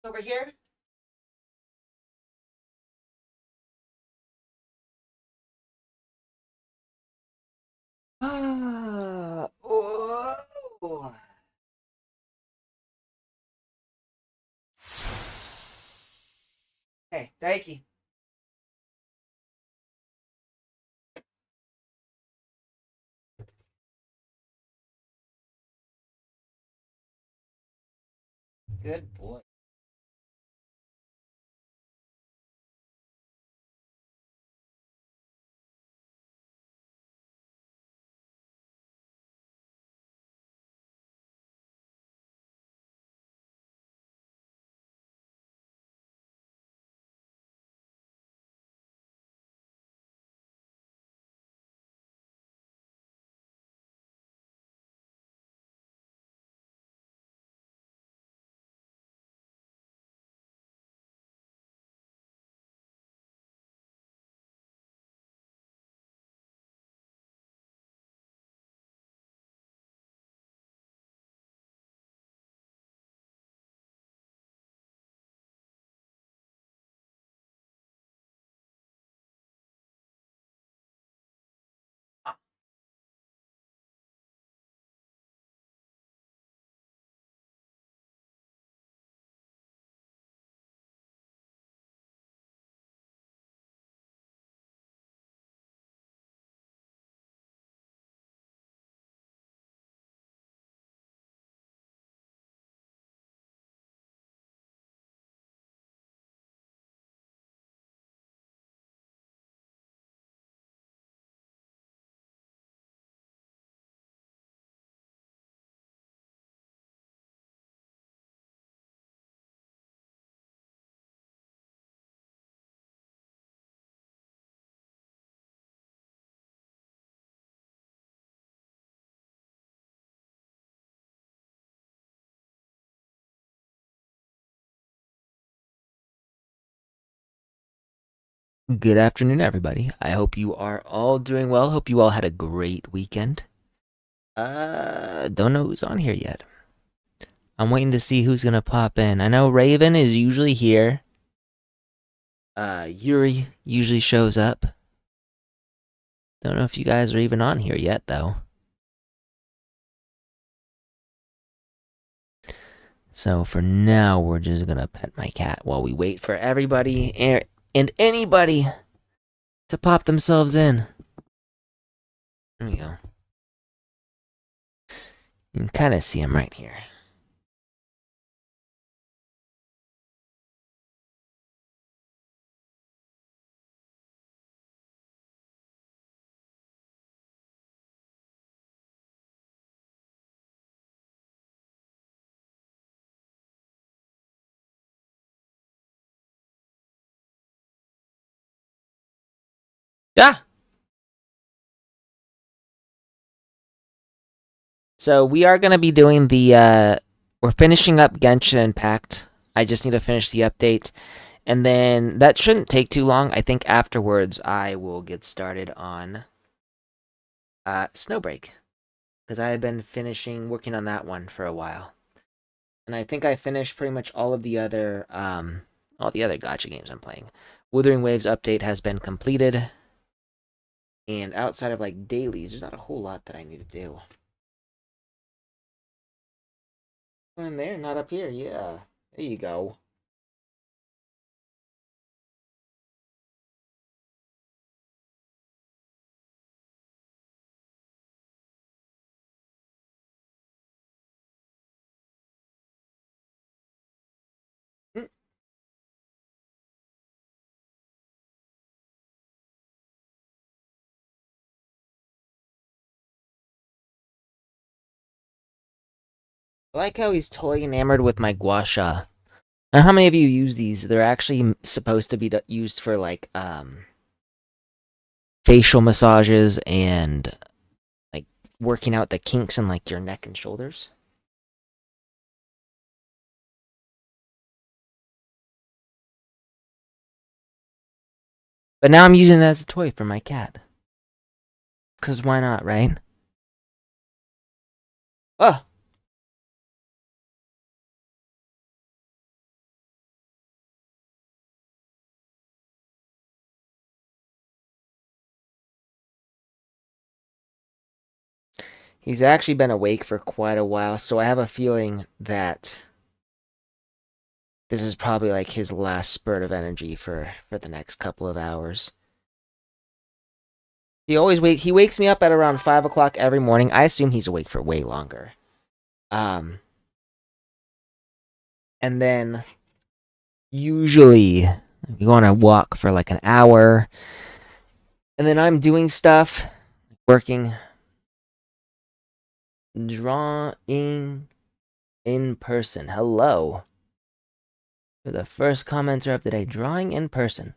Over here. Oh. Hey, Daiki. Good boy. Good afternoon, everybody. I hope you are all doing well. Hope you all had a great weekend. Don't know who's on here yet. I'm waiting to see who's gonna pop in. I know Raven is usually here. Yuri usually shows up. Don't know if you guys are even on here yet, though. So for now, we're just gonna pet my cat while we wait for everybody and anybody to pop themselves in. There we go. You can kind of see him right here. Yeah. So we are gonna be doing the. We're finishing up Genshin Impact. I just need to finish the update, and then that shouldn't take too long. I think afterwards I will get started on Snowbreak because I have been working on that one for a while, and I think I finished pretty much all the other gacha games I'm playing. Wuthering Waves update has been completed, and outside of like dailies, there's not a whole lot that I need to do. In there, not up here. Yeah, there you go. Mm. I like how he's totally enamored with my gua sha. Now, how many of you use these? They're actually supposed to be used for like facial massages and like working out the kinks in like your neck and shoulders. But now I'm using it as a toy for my cat. Cause why not, right? Oh, He's actually been awake for quite a while, so I have a feeling that this is probably like his last spurt of energy for the next couple of hours. He wakes me up at around 5 o'clock every morning. I assume he's awake for way longer. And then usually we go on a walk for like an hour, and then I'm doing stuff, working, drawing in person. Hello. For the first commenter of the day, drawing in person.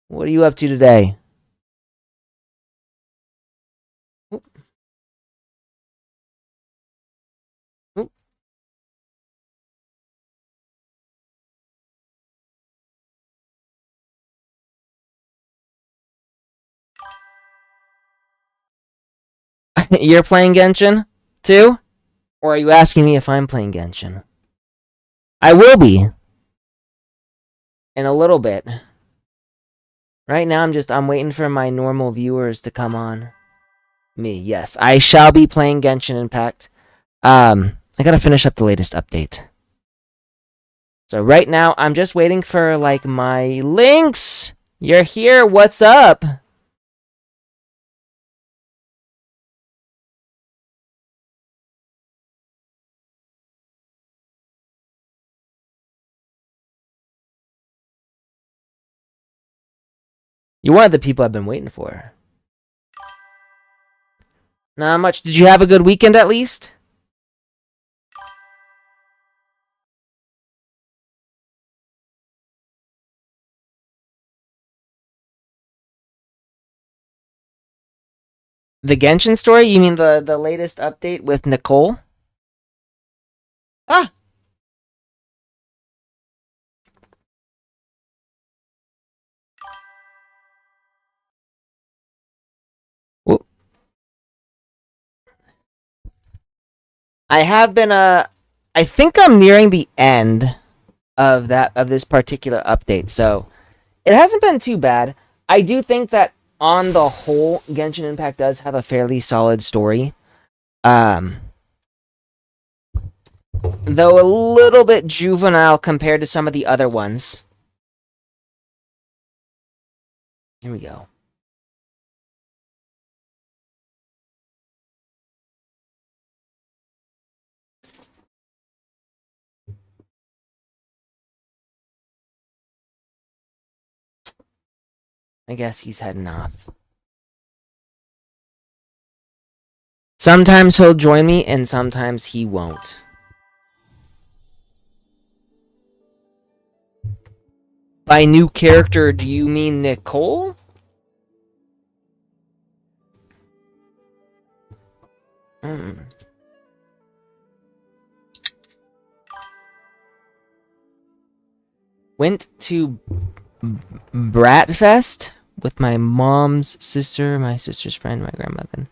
What are you up to today? Oop. Oop. You're playing Genshin too? Or are you asking me if I'm playing Genshin? I will be. In a little bit. Right now I'm waiting for my normal viewers to come on. Me, yes. I shall be playing Genshin Impact. I gotta finish up the latest update. So right now I'm just waiting for like my links. You're here, what's up? You're one of the people I've been waiting for. Not much. Did you have a good weekend at least? The Genshin story? You mean the latest update with Nicole? Ah! Whoop. I have been I think I'm nearing the end of this particular update, so it hasn't been too bad. I do think that on the whole, Genshin Impact does have a fairly solid story. Though a little bit juvenile compared to some of the other ones. Here we go. I guess he's heading off. Sometimes he'll join me, and sometimes he won't. By new character, do you mean Nicole? Went to Bratfest with my mom's sister, my sister's friend, my grandmother.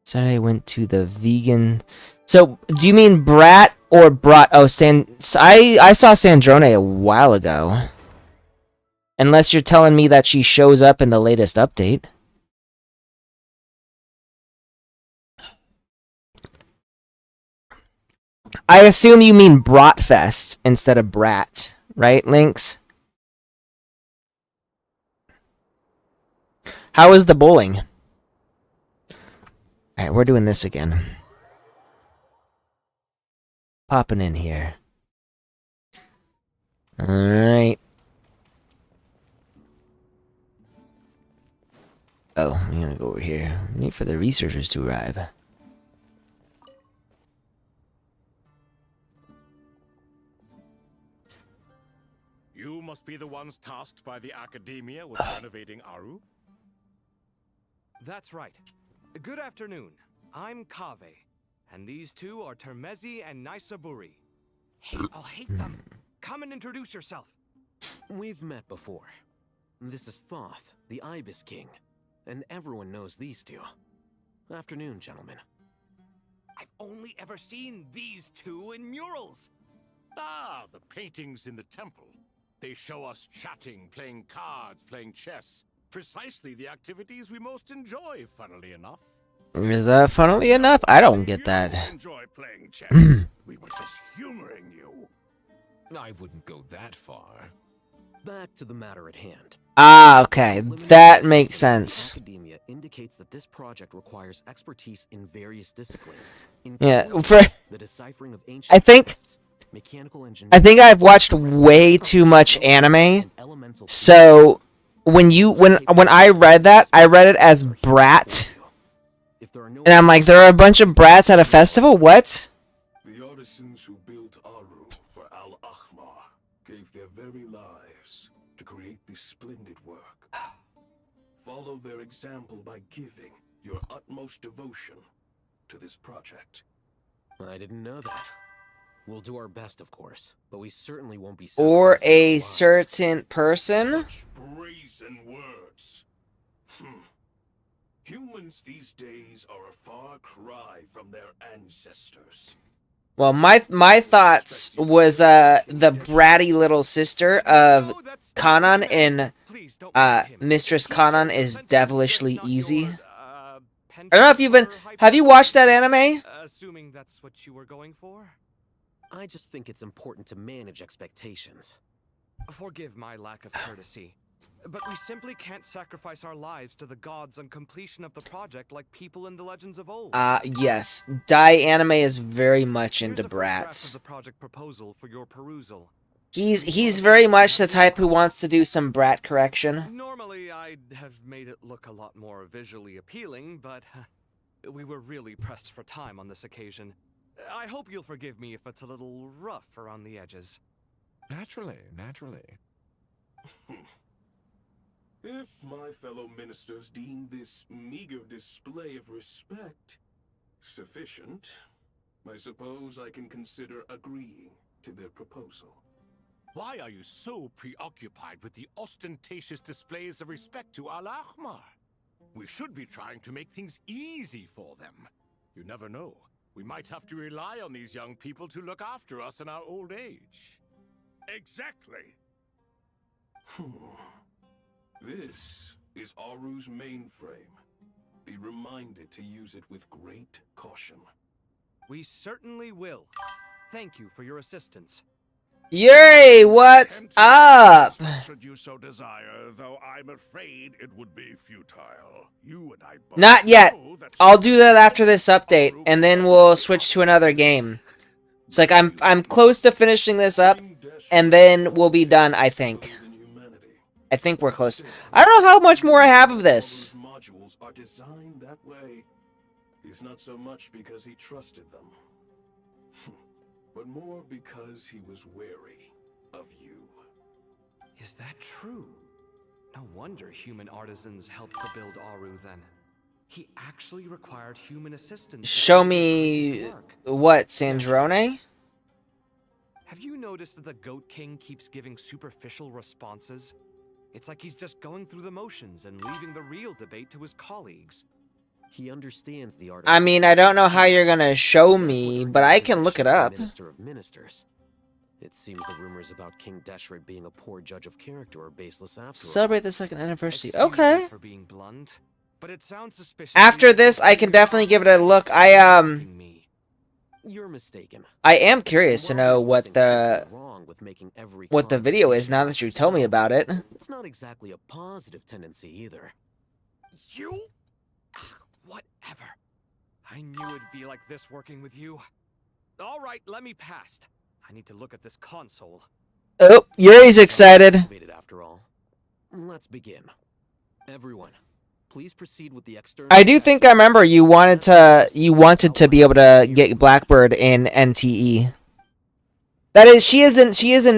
Saturday I went to the vegan. So, do you mean Brat or Brat? Oh, I saw Sandrone a while ago. Unless you're telling me that she shows up in the latest update. I assume you mean Bratfest instead of Brat, right, Lynx? How is the bowling? Alright, we're doing this again. Popping in here. Alright. Oh, I'm gonna go over here. Wait for the researchers to arrive. You must be the ones tasked by the academia with renovating Aru? That's right. Good afternoon. I'm Kave, and these two are Termezi and Naisaburi. Hey, I'll hate them. Come and introduce yourself. We've met before. This is Thoth, the Ibis King, and everyone knows these two. Afternoon, gentlemen. I've only ever seen these two in murals. Ah, the paintings in the temple. They show us chatting, playing cards, playing chess. precisely the activities we most enjoy, funnily enough. Is that funnily enough? I don't get You that. enjoy playing chess. We were just humoring you. I wouldn't go that far. Back to the matter at hand. Ah, okay. Preliminary That assessment makes of sense. Academia indicates that this project requires expertise in various disciplines. Yeah, including for the deciphering of ancient I think texts, mechanical I engineering, think I've watched way too much anime. and elemental So when I read that, I read it as brat. If there are no And I'm like, there are a bunch of brats at a festival? What? The artisans who built Aru for Al-Ahmar gave their very lives to create this splendid work. Follow their example by giving your utmost devotion to this project. I didn't know that. We'll do our best, of course, but we certainly won't be Or sacrificing our a lives. certain person? Such brazen words. Humans these days are a far cry from their ancestors. Well, my thoughts was the bratty little sister of No, that's Kanan not in Please don't mind him. Mistress He Kanan shares is sentiments devilishly that's not easy. your, I don't know if you've been. Have you watched that anime? Assuming that's what you were going for. I just think it's important to manage expectations. Forgive my lack of courtesy, but we simply can't sacrifice our lives to the gods on completion of the project like people in the legends of old. Yes. Dai Anime is very much Here's into a first draft brats. of the project proposal for your perusal. He's very much the type who wants to do some brat correction. Normally, I'd have made it look a lot more visually appealing, but we were really pressed for time on this occasion. I hope you'll forgive me if it's a little rough around the edges. Naturally, naturally. If my fellow ministers deem this meager display of respect sufficient, I suppose I can consider agreeing to their proposal. Why are you so preoccupied with the ostentatious displays of respect to Al-Ahmar? We should be trying to make things easy for them. You never know. We might have to rely on these young people to look after us in our old age. Exactly. This is Aru's mainframe. Be reminded to use it with great caution. We certainly will. Thank you for your assistance. Yuri, what's up? Should you so desire, though I'm afraid it would be futile. You and I both Not yet. know that I'll do that after this update, and then we'll switch to another game. It's like I'm close to finishing this up, and then we'll be done, I think. I think we're close. I don't know how much more I have of this. Modules are designed that way. It's not so much because he trusted them, but more because he was wary of you. Is that true? No wonder human artisans helped to build Aru then. He actually required human assistance. to Show complete me his work. what, Sandrone? Have you noticed that the Goat King keeps giving superficial responses? It's like he's just going through the motions and leaving the real debate to his colleagues. He understands the art. I mean, I don't know how you're gonna show me, but I can look it up. Minister of Ministers. It seems the rumors about King Deshret being a poor judge of character are baseless after all. Celebrate the second anniversary. Excuse me Okay. for being blunt, but it sounds suspicious. After this, I can definitely give it a look. You're mistaken. I am curious to know While what there's nothing the strictly wrong with making every what the video is now that conversation you told me about it. It's not exactly a positive tendency either. You? Whatever. I knew it'd be like this working with you. All right, let me past. I need to look at this console. Oh, Yuri's excited. Activated after all. Let's begin. Everyone, please proceed with the external. I do think I remember you wanted to be able to get Blackbird in NTE. That is, she is in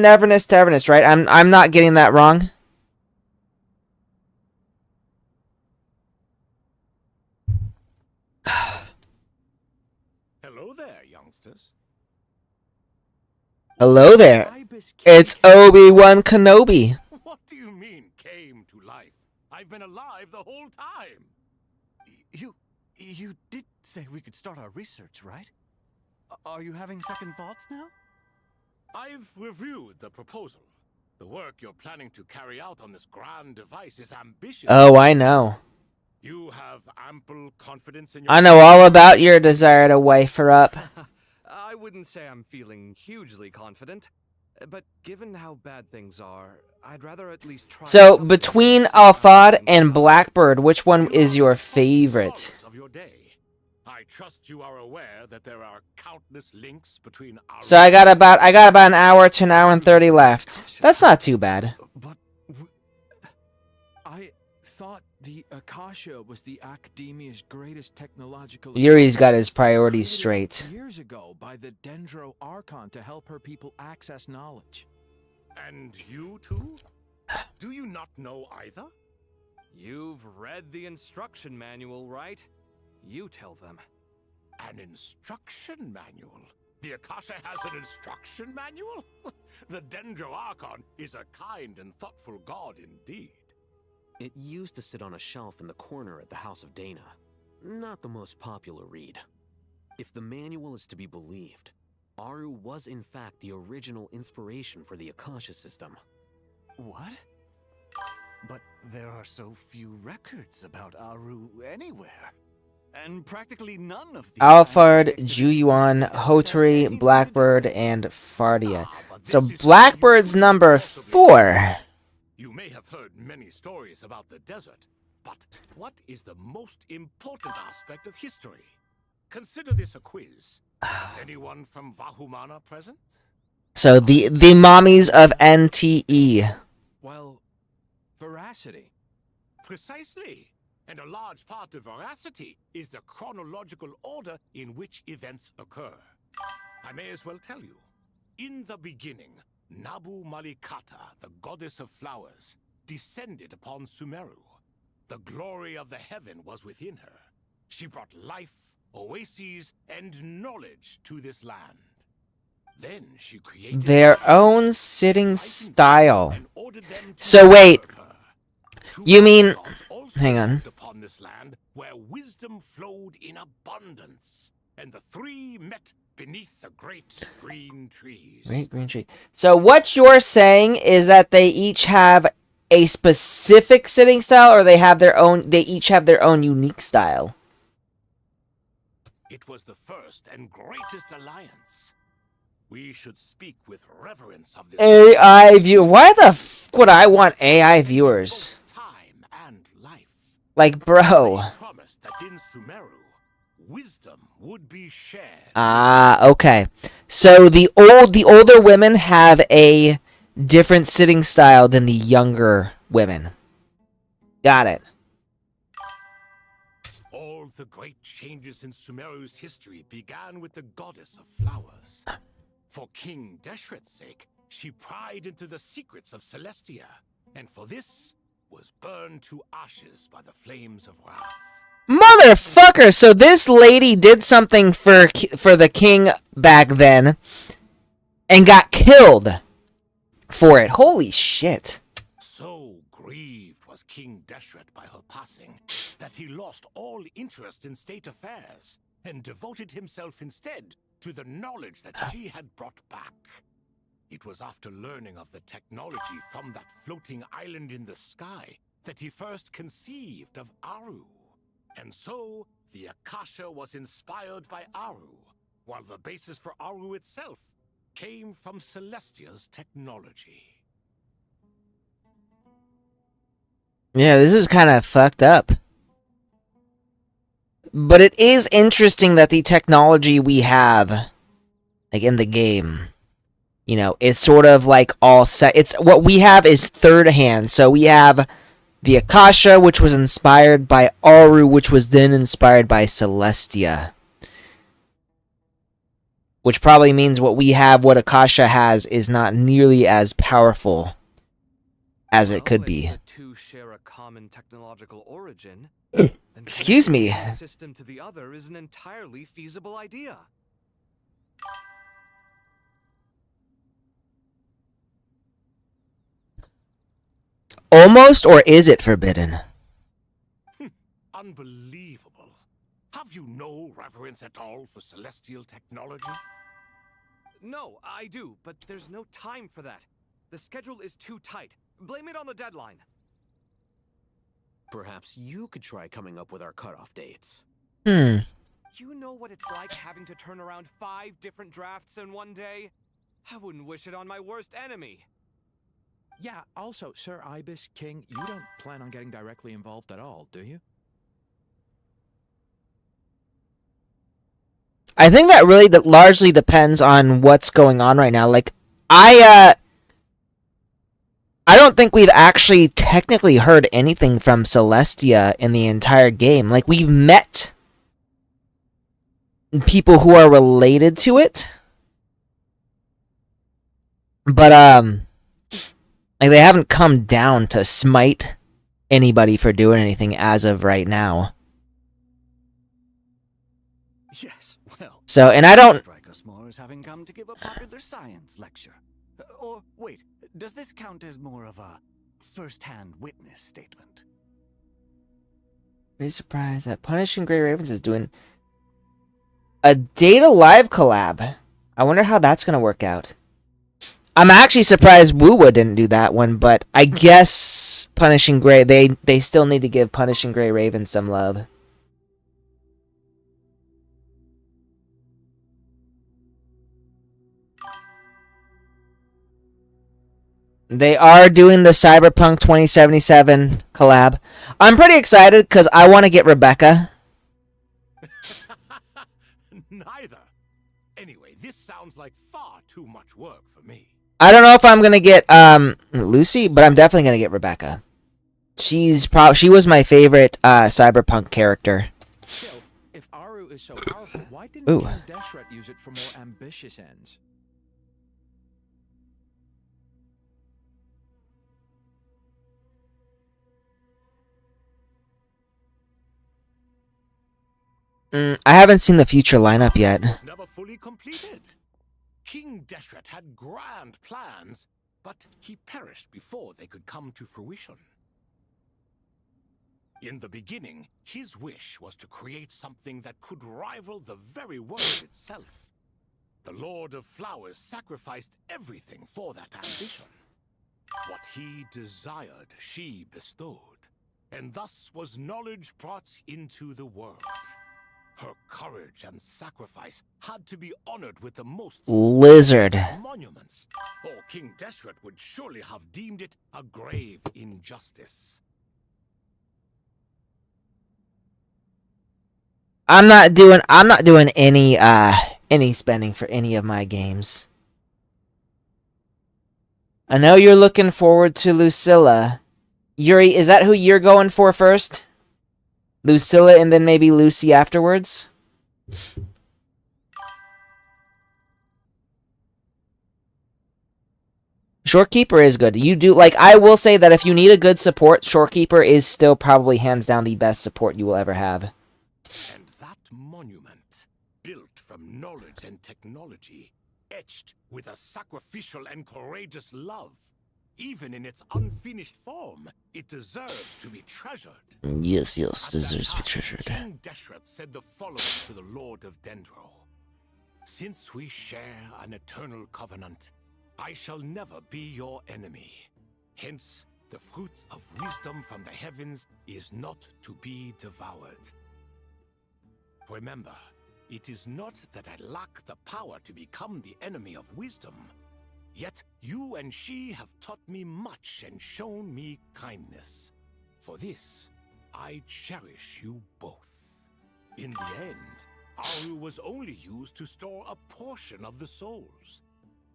Neverness to Everness, right? I'm not getting that wrong. Hello there, youngsters. Hello there. It's Obi-Wan Kenobi. What do you mean, came to life? I've been alive the whole time. You did say we could start our research, right? Are you having second thoughts now? I've reviewed the proposal. The work you're planning to carry out on this grand device is ambitious. Oh, I know. You have ample confidence in your... I know all about your desire to wife her up. I wouldn't say I'm feeling hugely confident, but given how bad things are, I'd rather at least try. So, something between to see Alphard how things and go. Blackbird, which one You is are your the top favorite? scholars of your day. I trust you are aware that there are countless links between our... So I got about an hour to an hour and 30 left. That's not too bad. But I thought the Akasha was the Academia's greatest technological... Yuri's got his priorities created straight. years ago by the Dendro Archon to help her people access knowledge. And you too? Do you not know either? You've read the instruction manual, right? You tell them. An instruction manual? The Akasha has an instruction manual? The Dendro Archon is a kind and thoughtful god indeed. It used to sit on a shelf in the corner at the House of Dana. Not the most popular read. If the manual is to be believed, Aru was in fact the original inspiration for the Akasha system. What? But there are so few records about Aru anywhere. And practically none of the Alphard, scientific expeditions Juyuan, have had Hotari, anything to do Blackbird, with it. and Fardia. But So this is Blackbird's something you number could possibly 4. You may have heard many stories about the desert, but what is the most important aspect of history? Consider this a quiz. Anyone from Vahumana present? So the mommies of NTE. Well, veracity. Precisely. And a large part of veracity is the chronological order in which events occur. I may as well tell you. In the beginning, Nabu Malikata, the goddess of flowers, descended upon Sumeru. The glory of the heaven was within her. She brought life, oases, and knowledge to this land. Then she created Their machines, own sitting lightened style. and ordered them to So wait, serve her. Two you mean- other gods also hang on. lived upon this land where wisdom flowed in abundance, and the three met beneath the great green trees. Great green tree. So what you're saying is that they each have a specific sitting style, or they have their own. They each have their own unique style. It was the first and greatest alliance. We should speak with reverence of this AI view. Why the f would I want AI viewers? both time and life. Like, bro. They promised that in Sumeru, wisdom would be shared. Ah, okay. So the older women have a different sitting style than the younger women. Got it. All the great changes in Sumeru's history began with the goddess of flowers. For King Deshret's sake, she pried into the secrets of Celestia, and for this was burned to ashes by the flames of wrath. Motherfucker! So this lady did something for the king back then, and got killed for it. Holy shit! So grieved was King Deshret by her passing that he lost all interest in state affairs and devoted himself instead to the knowledge that she had brought back. It was after learning of the technology from that floating island in the sky that he first conceived of Aru. And so, the Akasha was inspired by Aru, while the basis for Aru itself came from Celestia's technology. Yeah, this is kind of fucked up. But it is interesting that the technology we have, like in the game, you know, it's sort of like all set. It's what we have is third hand. So we have the Akasha, which was inspired by Aru, which was then inspired by Celestia. Which probably means what we have, what Akasha has, is not nearly as powerful as it could be. If the two share a common technological origin, then Excuse me. connecting one system to the other is an entirely feasible idea. Almost, or is it forbidden? Unbelievable. Have you no reverence at all for celestial technology? No, I do, but there's no time for that. The schedule is too tight. Blame it on the deadline. Perhaps you could try coming up with our cutoff dates. Hmm. You know what it's like having to turn around 5 different drafts in one day? I wouldn't wish it on my worst enemy. Yeah, also, Sir Ibis King, you don't plan on getting directly involved at all, do you? I think that really largely depends on what's going on right now. Like, I don't think we've actually technically heard anything from Celestia in the entire game. Like, we've met people who are related to it, but like, they haven't come down to smite anybody for doing anything as of right now. Yes, well. So, and I don't. Strike us more as having come to give a popular science lecture. Or wait, does this count as more of a first-hand witness statement? Very surprised that Punishing Grey Ravens is doing a Data Live collab. I wonder how that's gonna work out. I'm actually surprised Woowa didn't do that one, but I guess Punishing Grey, they still need to give Punishing Grey Ravens some love. They are doing the Cyberpunk 2077 collab. I'm pretty excited because I want to get Rebecca. Neither. Anyway, this sounds like far too much work for me. I don't know if I'm gonna get Lucy, but I'm definitely gonna get Rebecca. She was my favorite Cyberpunk character. Still, if Aru is so powerful, why didn't Ooh. King Deshret use it for more ambitious ends? I haven't seen the future lineup yet. Was never fully completed. King Deshret had grand plans, but he perished before they could come to fruition. In the beginning, his wish was to create something that could rival the very world itself. The Lord of Flowers sacrificed everything for that ambition. What he desired, she bestowed, and thus was knowledge brought into the world. Her courage and sacrifice had to be honored with the most Lizard. monuments, or King Deshret would surely have deemed it a grave injustice. I'm not doing any spending for any of my games. I know you're looking forward to Lucilla. Yuri, is that who you're going for first? Lucilla and then maybe Lucy afterwards? Shorekeeper is good. I will say that if you need a good support, Shorekeeper is still probably hands down the best support you will ever have. And that monument, built from knowledge and technology, etched with a sacrificial and courageous love, even in its unfinished form, it deserves to be treasured. Yes, At that deserves to be time, treasured. King Deshret said the following to the Lord of Dendro. Since we share an eternal covenant, I shall never be your enemy. Hence, the fruit of wisdom from the heavens is not to be devoured. Remember, it is not that I lack the power to become the enemy of wisdom. Yet you and she have taught me much and shown me kindness. For this, I cherish you both. In the end, Aru was only used to store a portion of the souls.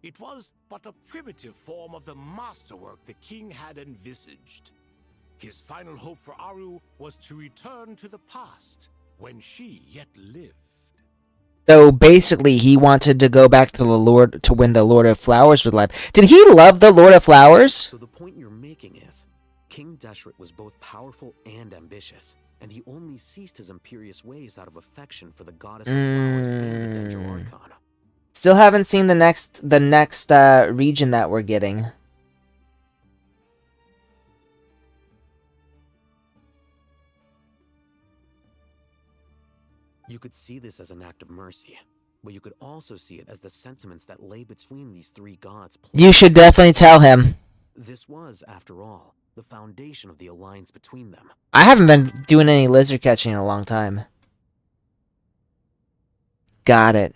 It was but a primitive form of the masterwork the king had envisaged. His final hope for Aru was to return to the past, when she yet lived. So basically, he wanted to go back to the Lord to when the Lord of Flowers was alive. Did he love the Lord of Flowers? So the point you're making is, King Deshret was both powerful and ambitious, and he only ceased his imperious ways out of affection for the goddess of flowers and the Dendro Arcana. Still haven't seen the next region that we're getting. You could see this as an act of mercy. but you could also see it as the sentiments that lay between these three gods. You should definitely tell him. This was, after all, the foundation of the alliance between them. I haven't been doing any lizard catching in a long time. Got it.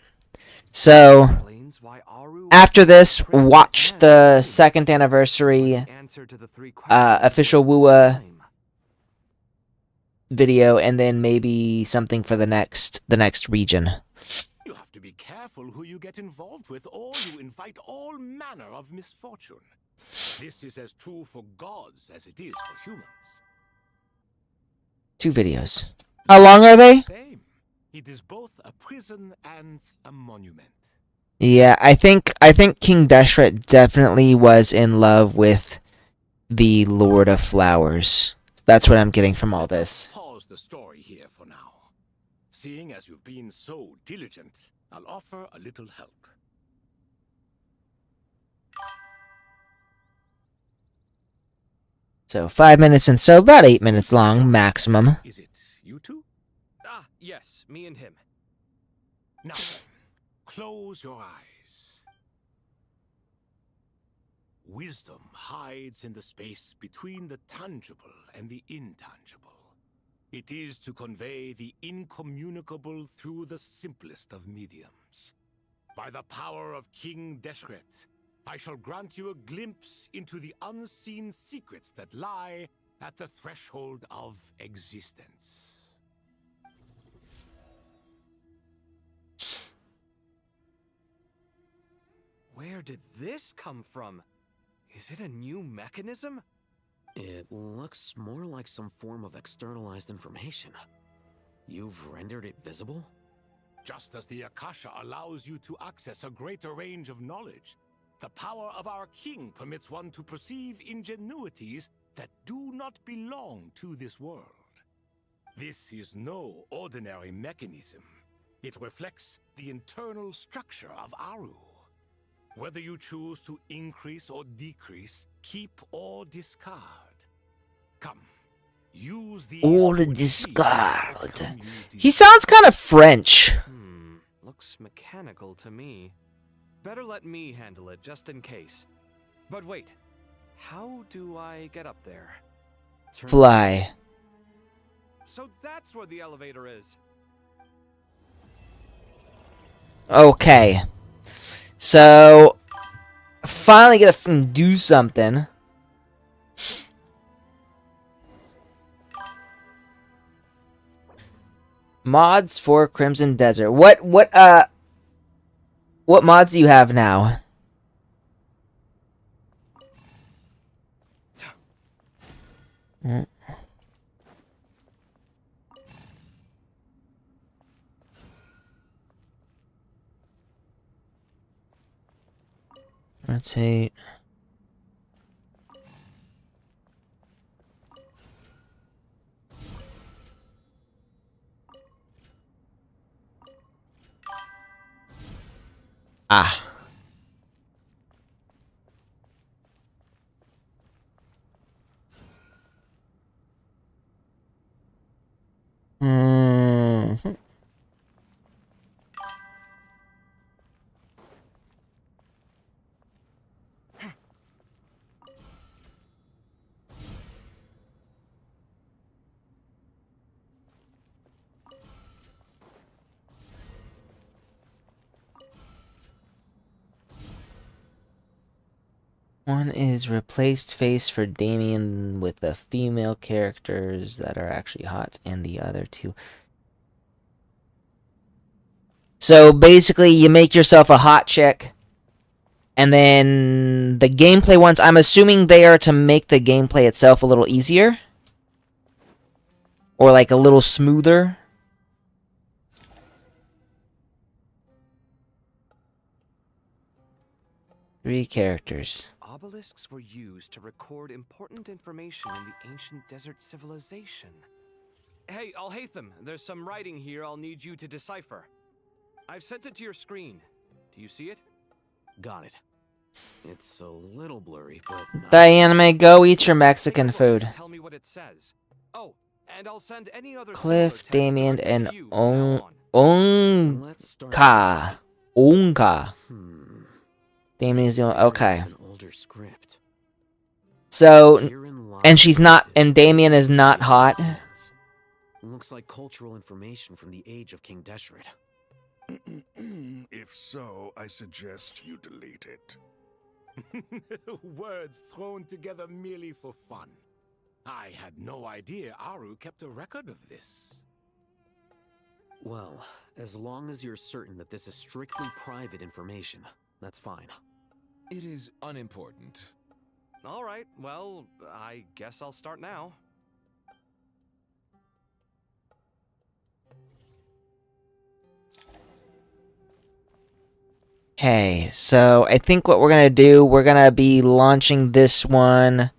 So, Explains why Aru after was this, imprisoned watch and the slain. 2nd anniversary The answer to the three questions official was Wua time. video, and then maybe something for the next region. You have to be careful who you get involved with, or you invite all manner of misfortune. This is as true for gods as it is for humans. 2 videos. How long are they? Same. It is both a prison and a monument. Yeah, I think King Deshret definitely was in love with the Lord of Flowers. That's what I'm getting from all this. Pause the story here for now. Seeing as you've been so diligent, I'll offer a little help. So 5 minutes and so about 8 minutes long maximum. Is it you two? Ah, yes, me and him. Now then, close your eyes. Wisdom hides in the space between the tangible and the intangible. It is to convey the incommunicable through the simplest of mediums. By the power of King Deshret, I shall grant you a glimpse into the unseen secrets that lie at the threshold of existence. Where did this come from? Is it a new mechanism? It looks more like some form of externalized information. You've rendered it visible? Just as the Akasha allows you to access a greater range of knowledge, the power of our king permits one to perceive ingenuities that do not belong to this world. This is no ordinary mechanism. It reflects the internal structure of Aru. Whether you choose to increase or decrease, keep or discard. Come, use these Or to achieve discard. what community He sounds kind of French. Looks mechanical to me. Better let me handle it just in case. But wait, how do I get up there? Fly. So that's where the elevator is. Okay. So, finally get to do something. Mods for Crimson Desert. What mods do you have now? Rotate. Ah. Hmm. One is replaced face for Damien with the female characters that are actually hot, and the other two. So basically, you make yourself a hot chick, and then the gameplay ones, I'm assuming they are to make the gameplay itself a little easier? Or like a little smoother? Three characters. Obelisks were used to record important information in the ancient desert civilization. Hey, Al-Haytham, there's some writing here I'll need you to decipher. I've sent it to your screen. Do you see it? Got it. It's a little blurry, but... Diana, may go eat your Mexican Take a look food. and tell me what it says. Oh, And I'll send any other Cliff, similar texts Damien, directly and to you from now on. Let's start this way. Onka. Onka. Damien is the only... Seems Okay. an older script. So, Herein lies and she's not... the And Damien is not hot. stands. Looks like cultural information from the age of King Deshret. If so, I suggest you delete it. Words thrown together merely for fun. I had no idea Aru kept a record of this. Well, as long as you're certain that this is strictly private information, that's fine. It is unimportant. All right, well, I guess I'll start now. Okay, so I think what we're gonna do, we're gonna be launching this one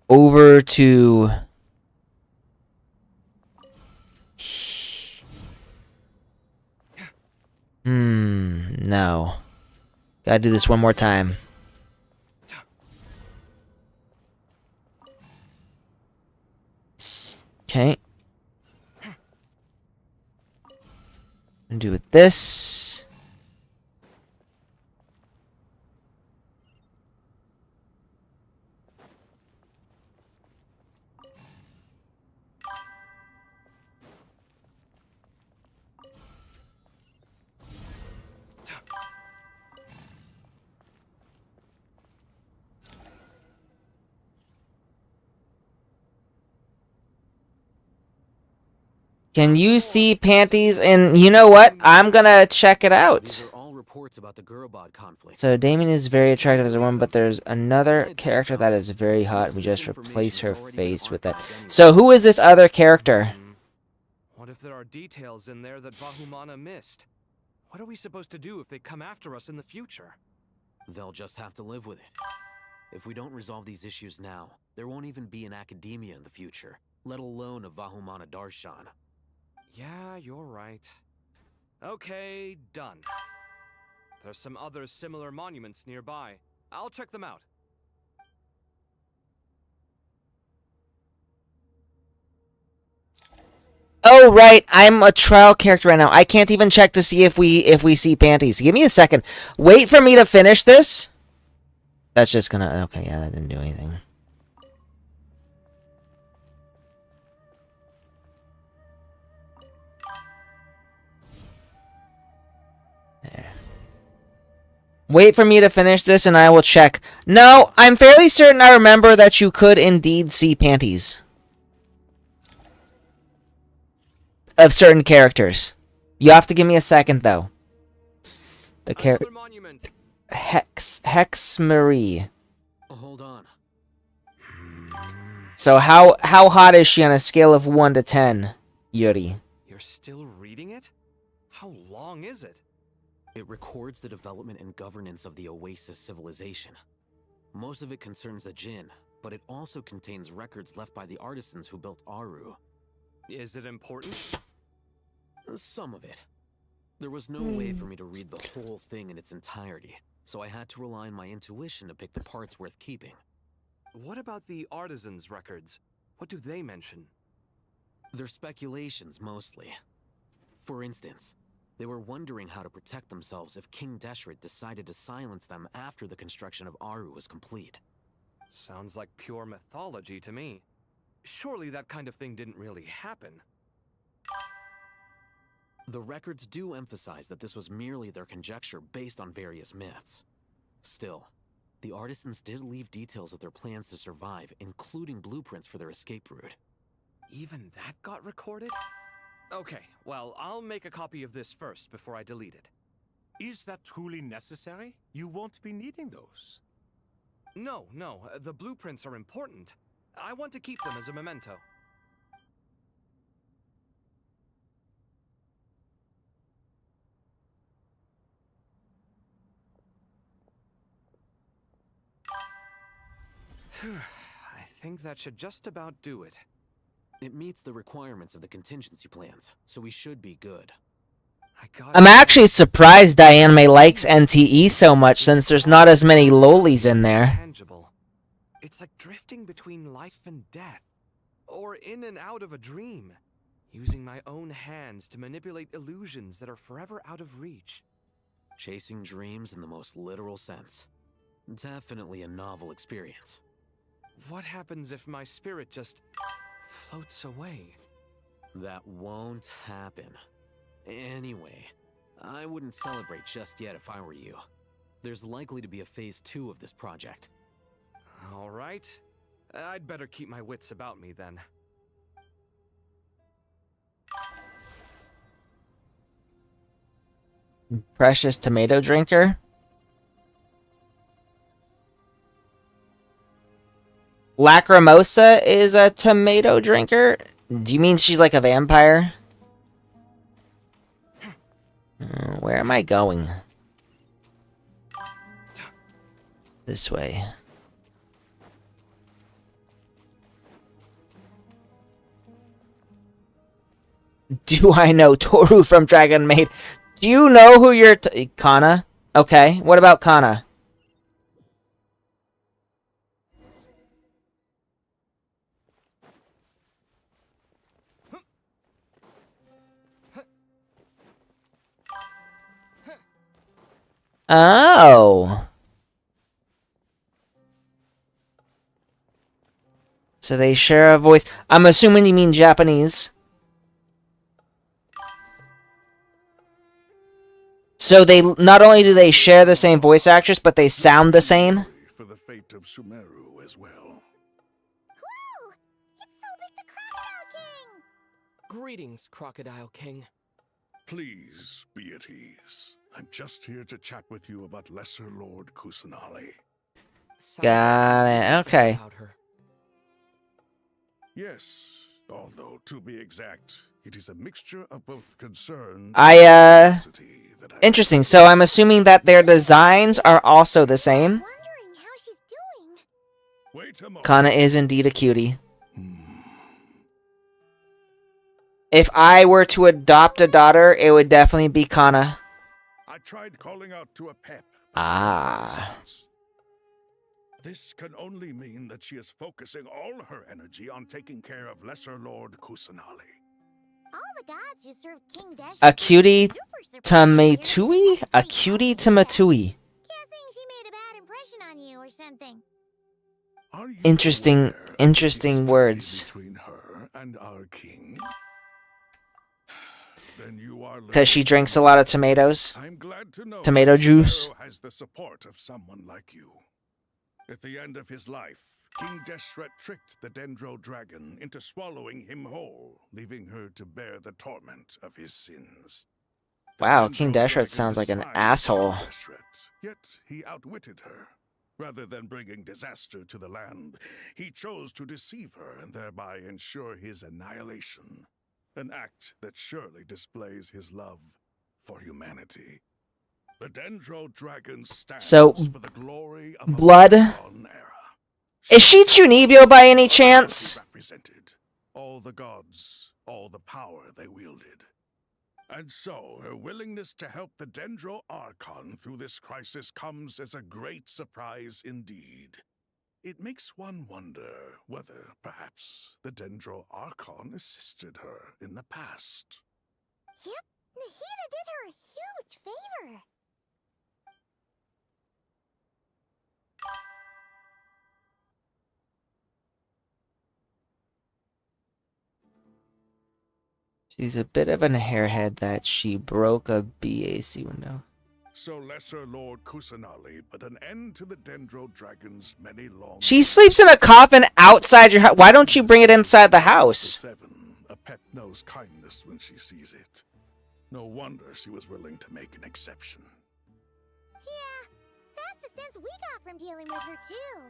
over to... No. Gotta do this one more time. Okay. And do with this. Can you see panties? And you know what? I'm gonna check it These out. are all reports about the Gurubad conflict. So Damien is very attractive as a woman, but there's another character that is very hot. We just replace her face with that. So who is this other character? What if there are details in there that Vahumana missed? What are we supposed to do if they come after us in the future? They'll just have to live with it. If we don't resolve these issues now, there won't even be an academia in the future, let alone a Vahumana Darshan. Yeah, you're right. Okay, done. There's some other similar monuments nearby. I'll check them out. Oh right, I'm a trial character right now. I can't even check to see if we see panties. Give me a second. Wait for me to finish this. That's just gonna... Okay, yeah, that didn't do anything. There. Wait for me to finish this and I will check. No, I'm fairly certain I remember that you could indeed see panties. Of certain characters. You have to give me a second, though. The character... Another monument. Hex Marie. Hold on. So how hot is she on a scale of 1 to 10, Yuri? You're still reading it? How long is it? It records the development and governance of the Oasis civilization. Most of it concerns the Jinn, but it also contains records left by the artisans who built Aru. Is it important? Some of it. There was no way for me to read the whole thing in its entirety, so I had to rely on my intuition to pick the parts worth keeping. What about the artisans' records? What do they mention? They're speculations, mostly. For instance, they were wondering how to protect themselves if King Deshret decided to silence them after the construction of Aru was complete. Sounds like pure mythology to me. Surely that kind of thing didn't really happen. The records do emphasize that this was merely their conjecture based on various myths. Still, the artisans did leave details of their plans to survive, including blueprints for their escape route. Even that got recorded? Okay, well, I'll make a copy of this first before I delete it. Is that truly necessary? You won't be needing those. No, the blueprints are important. I want to keep them as a memento. I think that should just about do it. It meets the requirements of the contingency plans, so we should be good. I'm actually surprised Diane May likes NTE so much since there's not as many lolis in there. Tangible. It's like drifting between life and death. or in and out of a dream, using my own hands to manipulate illusions that are forever out of reach. Chasing dreams in the most literal sense. Definitely a novel experience. What happens if my spirit just floats away? That won't happen. Anyway, I wouldn't celebrate just yet if I were you. There's likely to be a phase 2 of this project. All right. I'd better keep my wits about me then. Precious tomato drinker? Lacrimosa is a tomato drinker? Do you mean she's like a vampire? Where am I going? This way. Do I know Toru from Dragon Maid? Do you know who you're Kana? Okay, what about Kana? Oh. So they share a voice. I'm assuming you mean Japanese. So they not only do they share the same voice actress, but they sound the same. For the fate of Sumeru as well. Whoa! It's Sobek the Crocodile King! Greetings, Crocodile King. Please be at ease. I'm just here to chat with you about Lesser Lord Kusanali. Got it. Okay. About her. Yes, although to be exact, it is a mixture of both concern and curiosity that I... Interesting. So I'm assuming that their designs are also the same. Wondering how she's doing. Wait a moment. Kana is indeed a cutie. If I were to adopt a daughter, it would definitely be Kana. I tried calling out to a pep. Ah. This can only mean that she is focusing all her energy on taking care of Lesser Lord Kusanali. All the gods who serve King Dash. A cutie to to Matui? A cutie to Matui. Guessing she made a bad impression on you or something. Are you Interesting, aware of the interesting history words. between her and our king? Then you are Because she drinks a lot of tomatoes. I'm glad to know Tomato that juice. Sumeru has the support of someone like you. At the end of his life, King Deshret tricked the Dendro dragon into swallowing him whole, leaving her to bear the torment of his sins. The Wow, Dendro King dragon Deshret sounds like an despised asshole. King Deshret, yet he outwitted her. Rather than bringing disaster to the land, he chose to deceive her and thereby ensure his annihilation. An act that surely displays his love for humanity. The Dendro dragon stands So, for the glory of a blood? bygone era. Is she Chunibyo by any chance? Represented all the gods, all the power they wielded. And so, her willingness to help the Dendro Archon through this crisis comes as a great surprise indeed. It makes one wonder whether, perhaps, the Dendro Archon assisted her in the past. Yep, Nahida did her a huge favor. She's a bit of an hairhead that she broke a BAC window. So Lesser Lord Kusanali put an end to the Dendro Dragon's many long... She sleeps in a coffin outside your house. Why don't you bring it inside the house? 7, a pet knows kindness when she sees it. No wonder she was willing to make an exception. Yeah, that's the sense we got from dealing with her too.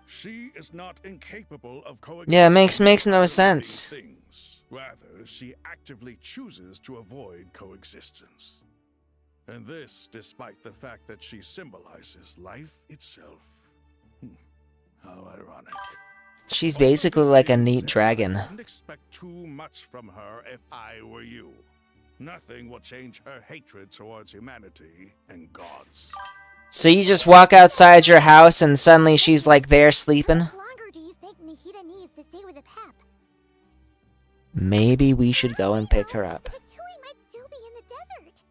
She is not incapable of coexisting. Yeah, it makes no with sense. things. Rather, she actively chooses to avoid coexistence. And this despite the fact that she symbolizes life itself. How ironic. She's basically like a neat dragon. I wouldn't expect too much from her if I were you. Nothing will change her hatred towards humanity and gods. So you just walk outside your house and suddenly she's like there sleeping? How much longer do you think Nahida needs to stay with the Pep? Maybe we should go and pick her up. Katui might still be in the desert.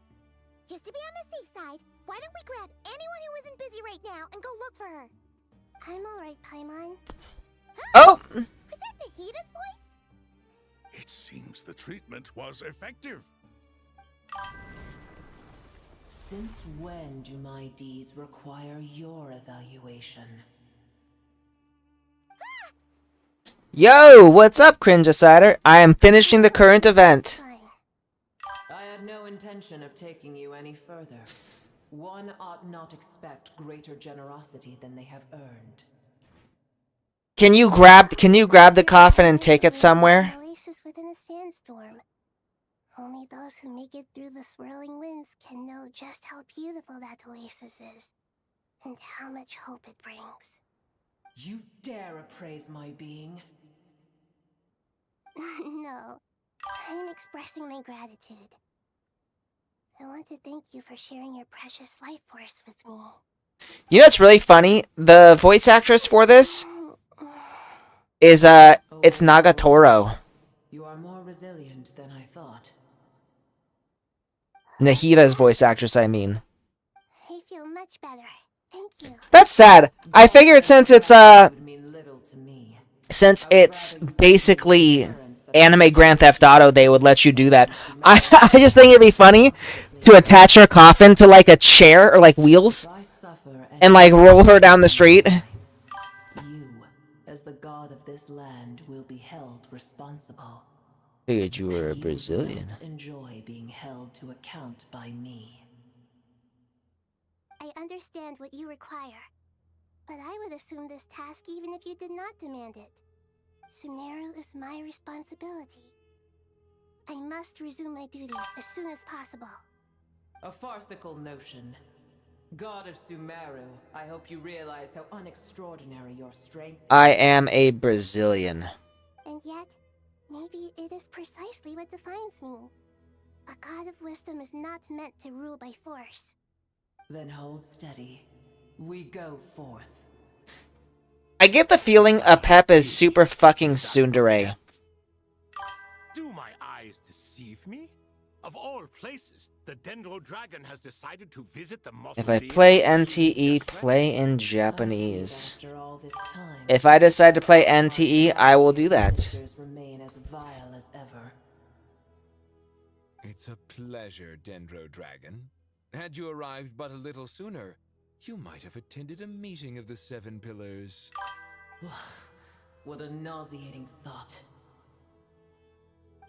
Just to be on the safe side, why don't we grab anyone who isn't busy right now and go look for her? I'm alright, Paimon. Oh! Was that Nahida's voice? It seems the treatment was effective. Since when do my deeds require your evaluation? Yo, what's up, Cringe-Decider? I am finishing the current event. Fine. I had no intention of taking you any further. One ought not expect greater generosity than they have earned. Can you grab the coffin and take it somewhere? Oasis within a sandstorm. Only those who make it through the swirling winds can know just how beautiful that oasis is, and how much hope it brings. You dare appraise my being? No, I'm expressing my gratitude. I want to thank you for sharing your precious life force with me. You know what's really funny? The voice actress for this is it's Nagatoro. You are more resilient than I thought. Nahida's voice actress, I mean. I feel much better. Thank you. That's sad. I figured since Would mean little to me. it's basically anime Grand Theft Auto, they would let you do that. I just think it'd be funny to attach her coffin to like a chair or like wheels I suffer and like roll her down the street. You, as the god of this land, will be held responsible. Figured you were a You Brazilian. won't enjoy being held to account by me. I understand what you require, but I would assume this task even if you did not demand it. Sumeru is my responsibility. I must resume my duties as soon as possible. A farcical notion. God of Sumeru, I hope you realize how unextraordinary your strength is. I am a Brazilian. And yet, maybe it is precisely what defines me. A god of wisdom is not meant to rule by force. Then hold steady. We go forth. I get the feeling Apep is super fucking tsundere. Do my eyes deceive me? Of all places, the Dendro Dragon has decided to visit the If I mausoleum play of NTE, Shinra. play in I see Japanese. that after all this time, If I decide to play NTE, I will do that. creatures remain as vile as ever. It's a pleasure, Dendro Dragon. Had you arrived but a little sooner, you might have attended a meeting of the Seven Pillars. What a nauseating thought.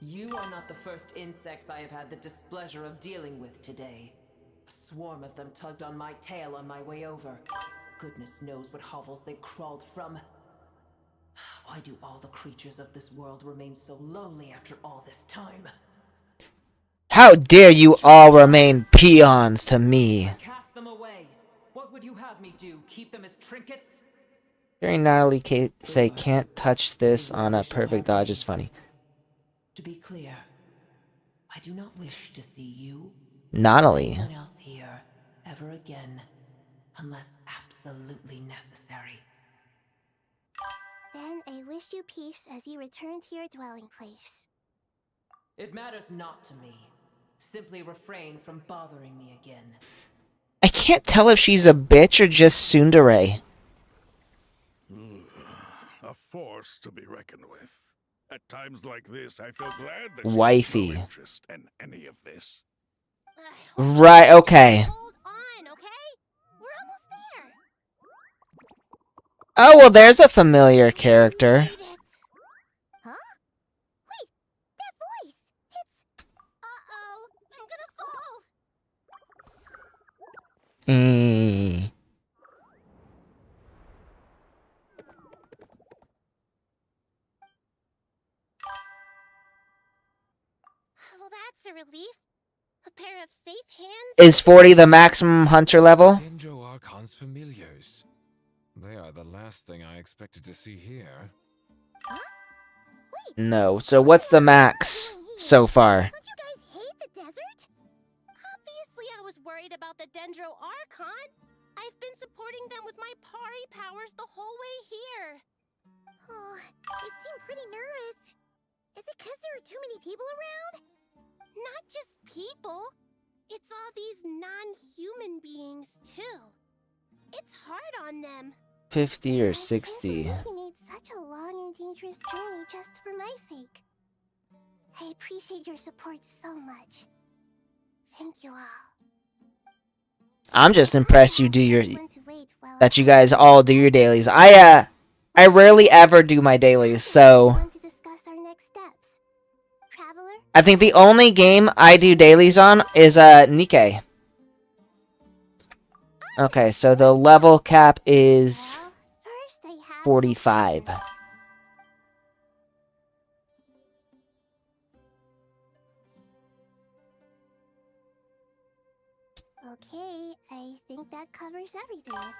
You are not the first insects I have had the displeasure of dealing with today. A swarm of them tugged on my tail on my way over. Goodness knows what hovels they crawled from. Why do all the creatures of this world remain so lowly after all this time? How dare you all remain peons to me? Cast them away. What would you have me do? Keep them as trinkets? Hearing Natalie say can't touch this on a perfect dodge is funny. To be clear, I do not wish to see you Natalie. anyone else here ever again, unless absolutely necessary. Then I wish you peace as you return to your dwelling place. It matters not to me. Simply refrain from bothering me again. I can't tell if she's a bitch or just tsundere. A force to be reckoned with. At times like this, I feel glad that Wifey. she has no interest in any of this. Right, okay. Hold on, okay? We're almost there. Oh, well, there's a familiar character. Made it. Huh? Wait, that voice. It's... Uh-oh, I'm gonna fall. Well, that's a relief. A pair of safe hands. Is 40 the maximum hunter level? Dendro Archon's familiars. They are the last thing I expected to see here. Huh? Wait, No. So what's the max so far? don't you guys hate the desert? Obviously, I was worried about the Dendro Archon. I've been supporting them with my Pari powers the whole way here. Oh, you seem pretty nervous. Is it because there are too people around? Not just people. It's all these non-human beings, too. It's hard on them. 50 or I can't 60. believe you made such a long and dangerous journey just for my sake. I appreciate your support so much. Thank you all. I'm just impressed you do your that you guys all do your dailies. I rarely ever do my dailies, so Want to discuss our next steps? Traveler? I think the only game I do dailies on is Nikkei. Okay, so the level cap is Well, first I have 45. some Okay, I think that covers everything.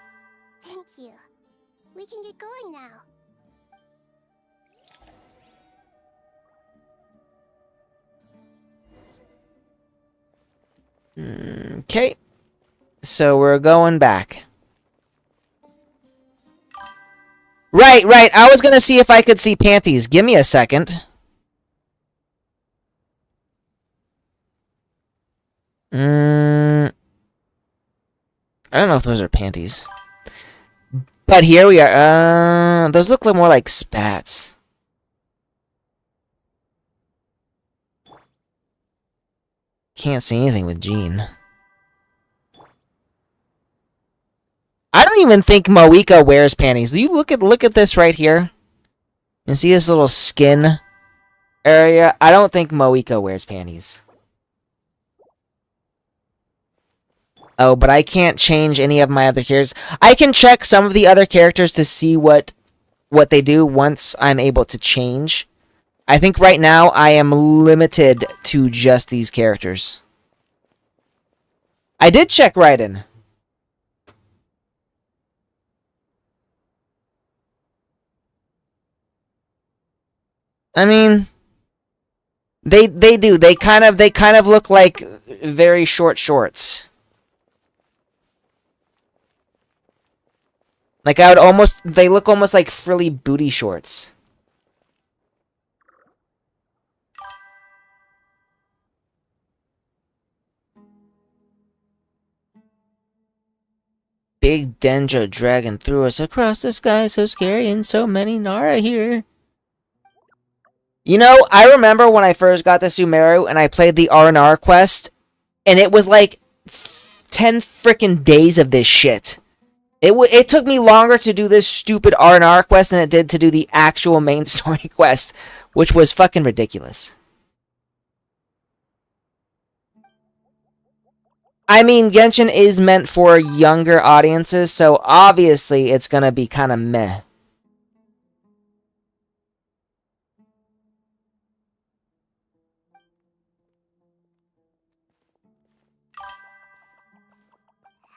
Thank you. We can get going now. Okay, so we're going back. Right. I was gonna see if I could see panties. Give me a second. I don't know if those are panties. But here we are. Those look more like spats. Can't see anything with Jean. I don't even think Moeka wears panties. Do you look at this right here? You see this little skin area? I don't think Moeka wears panties. Oh, but I can't change any of my other characters. I can check some of the other characters to see what they do once I'm able to change. I think right now I am limited to just these characters. I did check Raiden. I mean, they do. They kind of look like very short shorts. Like they look almost like frilly booty shorts. Big Dendro dragon threw us across the sky, so scary, and so many Nara here. You know, I remember when I first got to Sumeru and I played the R&R quest, and it was like 10 freaking days of this shit. It took me longer to do this stupid R&R quest than it did to do the actual main story quest, which was fucking ridiculous. I mean, Genshin is meant for younger audiences, so obviously it's gonna be kind of meh.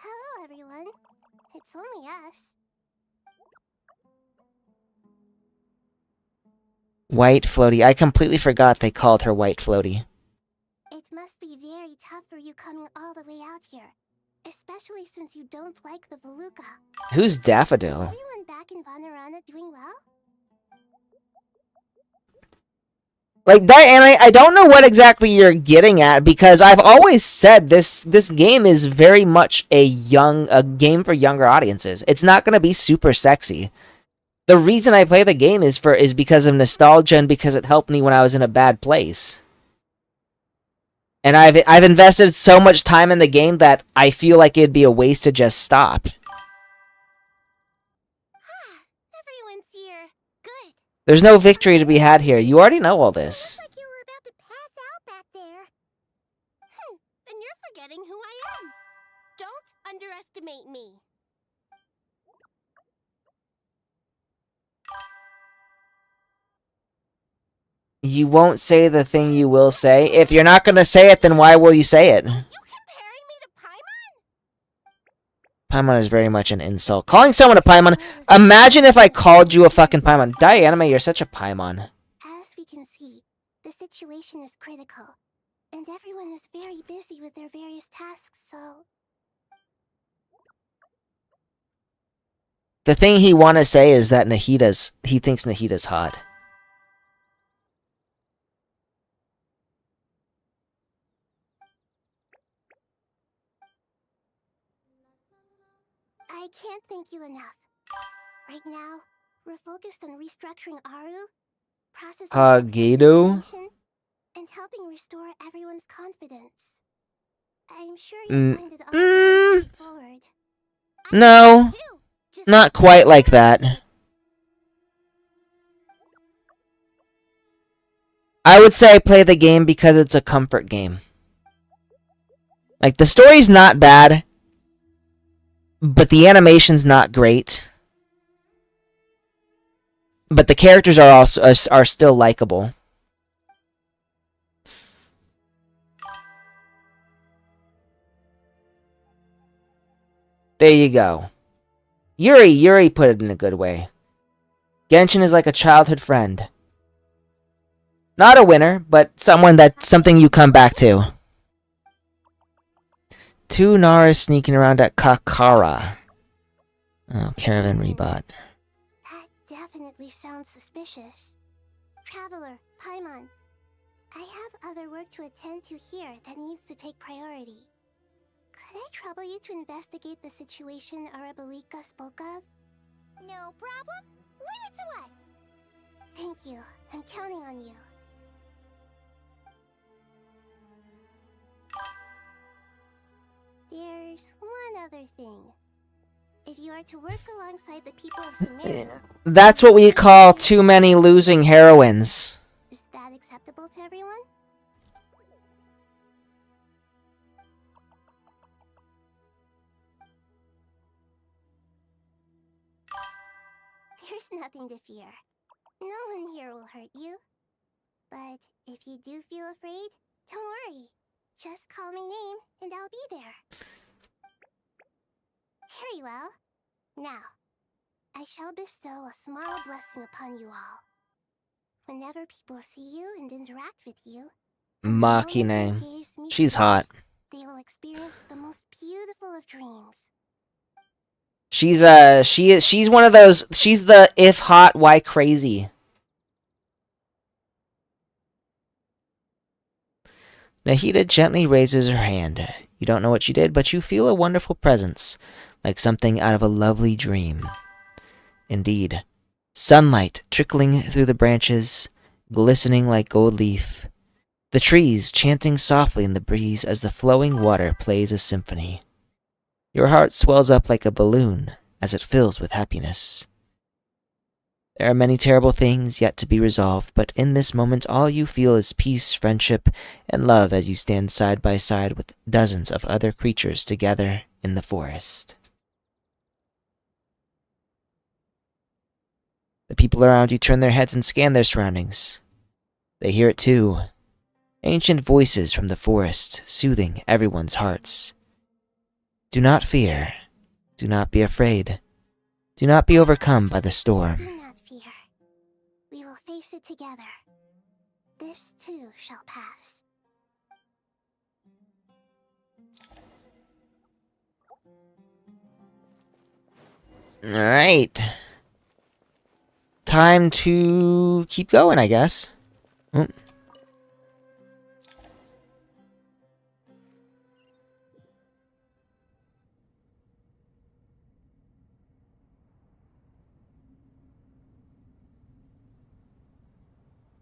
Hello, everyone. It's only us. White Floaty. I completely forgot they called her White Floaty. It must be very tough for you coming all the way out here. Especially since you don't like the Beluga. Who's Is Daffodil? everyone back in Vanarana doing well? Like, Diana, I don't know what exactly you're getting at, because I've always said this game is very much a game for younger audiences. It's not going to be super sexy. The reason I play the game is because of nostalgia and because it helped me when I was in a bad place. And I've invested so much time in the game that I feel like it'd be a waste to just stop. Everyone's here. Good. There's no victory to be had here. You already know all this. Looks like you were about to pass out back there. Then you're forgetting who I am. Don't underestimate me. You won't say the thing you will say. If you're not gonna say it, then why will you say it? You comparing me to Paimon? Paimon is very much an insult. Calling someone a Paimon... Imagine if I called you a fucking Paimon. Dianime, you're such a Paimon. As we can see, the situation is critical. And everyone is very busy with their various tasks, so... The thing he wanna say is that he thinks Nahida's hot. I can't thank you enough. Right now, we're focused on restructuring Aru, processing Hagedo? information, and helping restore everyone's confidence. I'm sure you'll find it all very straightforward. No, not quite like that. I would say play the game because it's a comfort game. Like, the story's not bad, but the animation's not great. But the characters are also are still likable. There you go. Yuri put it in a good way. Genshin is like a childhood friend. Not a winner, but something you come back to. 2 Naras sneaking around at Kakara. Oh, Caravan Rebot. That definitely sounds suspicious. Traveler, Paimon, I have other work to attend to here that needs to take priority. Could I trouble you to investigate the situation Arabalika spoke of? No problem. Leave it to us. Thank you. I'm counting on you. There's one other thing. If you are to work alongside the people of Sumeru... That's what we call too many losing heroines. Is that acceptable to everyone? There's nothing to fear. No one here will hurt you. But if you do feel afraid, don't worry. Just call my name and I'll be there. Very well. Now, I shall bestow a small blessing upon you all. Whenever people see you and interact with you, Machine. She's hot. they will experience the most beautiful of dreams. She's one of those, she's the if hot, why crazy. Nahida gently raises her hand. You don't know what she did, but you feel a wonderful presence, like something out of a lovely dream. Indeed, sunlight trickling through the branches, glistening like gold leaf. The trees chanting softly in the breeze as the flowing water plays a symphony. Your heart swells up like a balloon as it fills with happiness. There are many terrible things yet to be resolved, but in this moment all you feel is peace, friendship, and love as you stand side by side with dozens of other creatures together in the forest. The people around you turn their heads and scan their surroundings. They hear it too. Ancient voices from the forest, soothing everyone's hearts. Do not fear. Do not be afraid. Do not be overcome by the storm. Do not fear. We will face it together. This too shall pass. Alright. Time to keep going, I guess. Oh.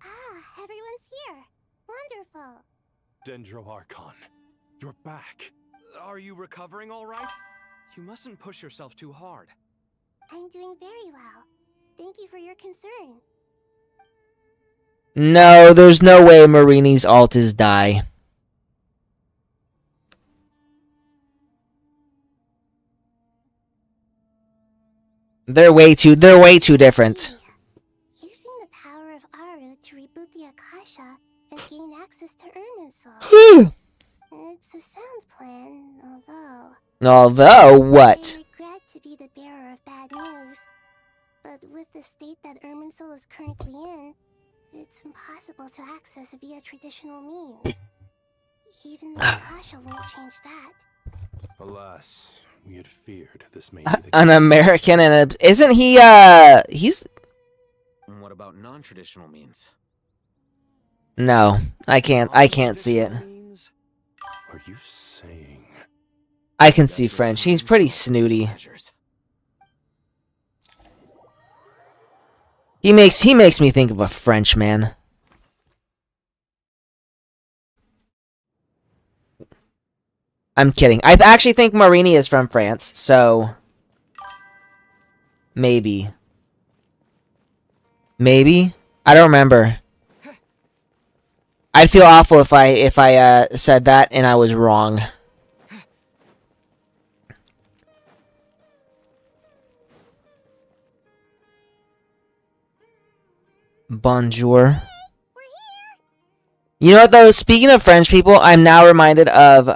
Ah, everyone's here. Wonderful. Dendro Archon, you're back. Are you recovering all right? You mustn't push yourself too hard. I'm doing very well. Thank you for your concern. No, there's no way Marini's alt is die. They're way too different. Using the power of Aru to reboot the Akasha and gain access to Irminsul. It's a sound plan, Although what? I regret to be the bearer of bad news, but with the state that Irminsul is currently in, it's impossible to access via traditional means. Even the Akasha won't change that. Alas, we had feared this may be the An case. American and isn't he he's What about non-traditional means? No, I can't see it. Are you saying I can see French. He's pretty snooty. Measures. He makes me think of a Frenchman. I'm kidding. I actually think Marini is from France, so maybe. Maybe? I don't remember. I'd feel awful if I said that and I was wrong. Bonjour. You know what though? Speaking of French people, I'm now reminded of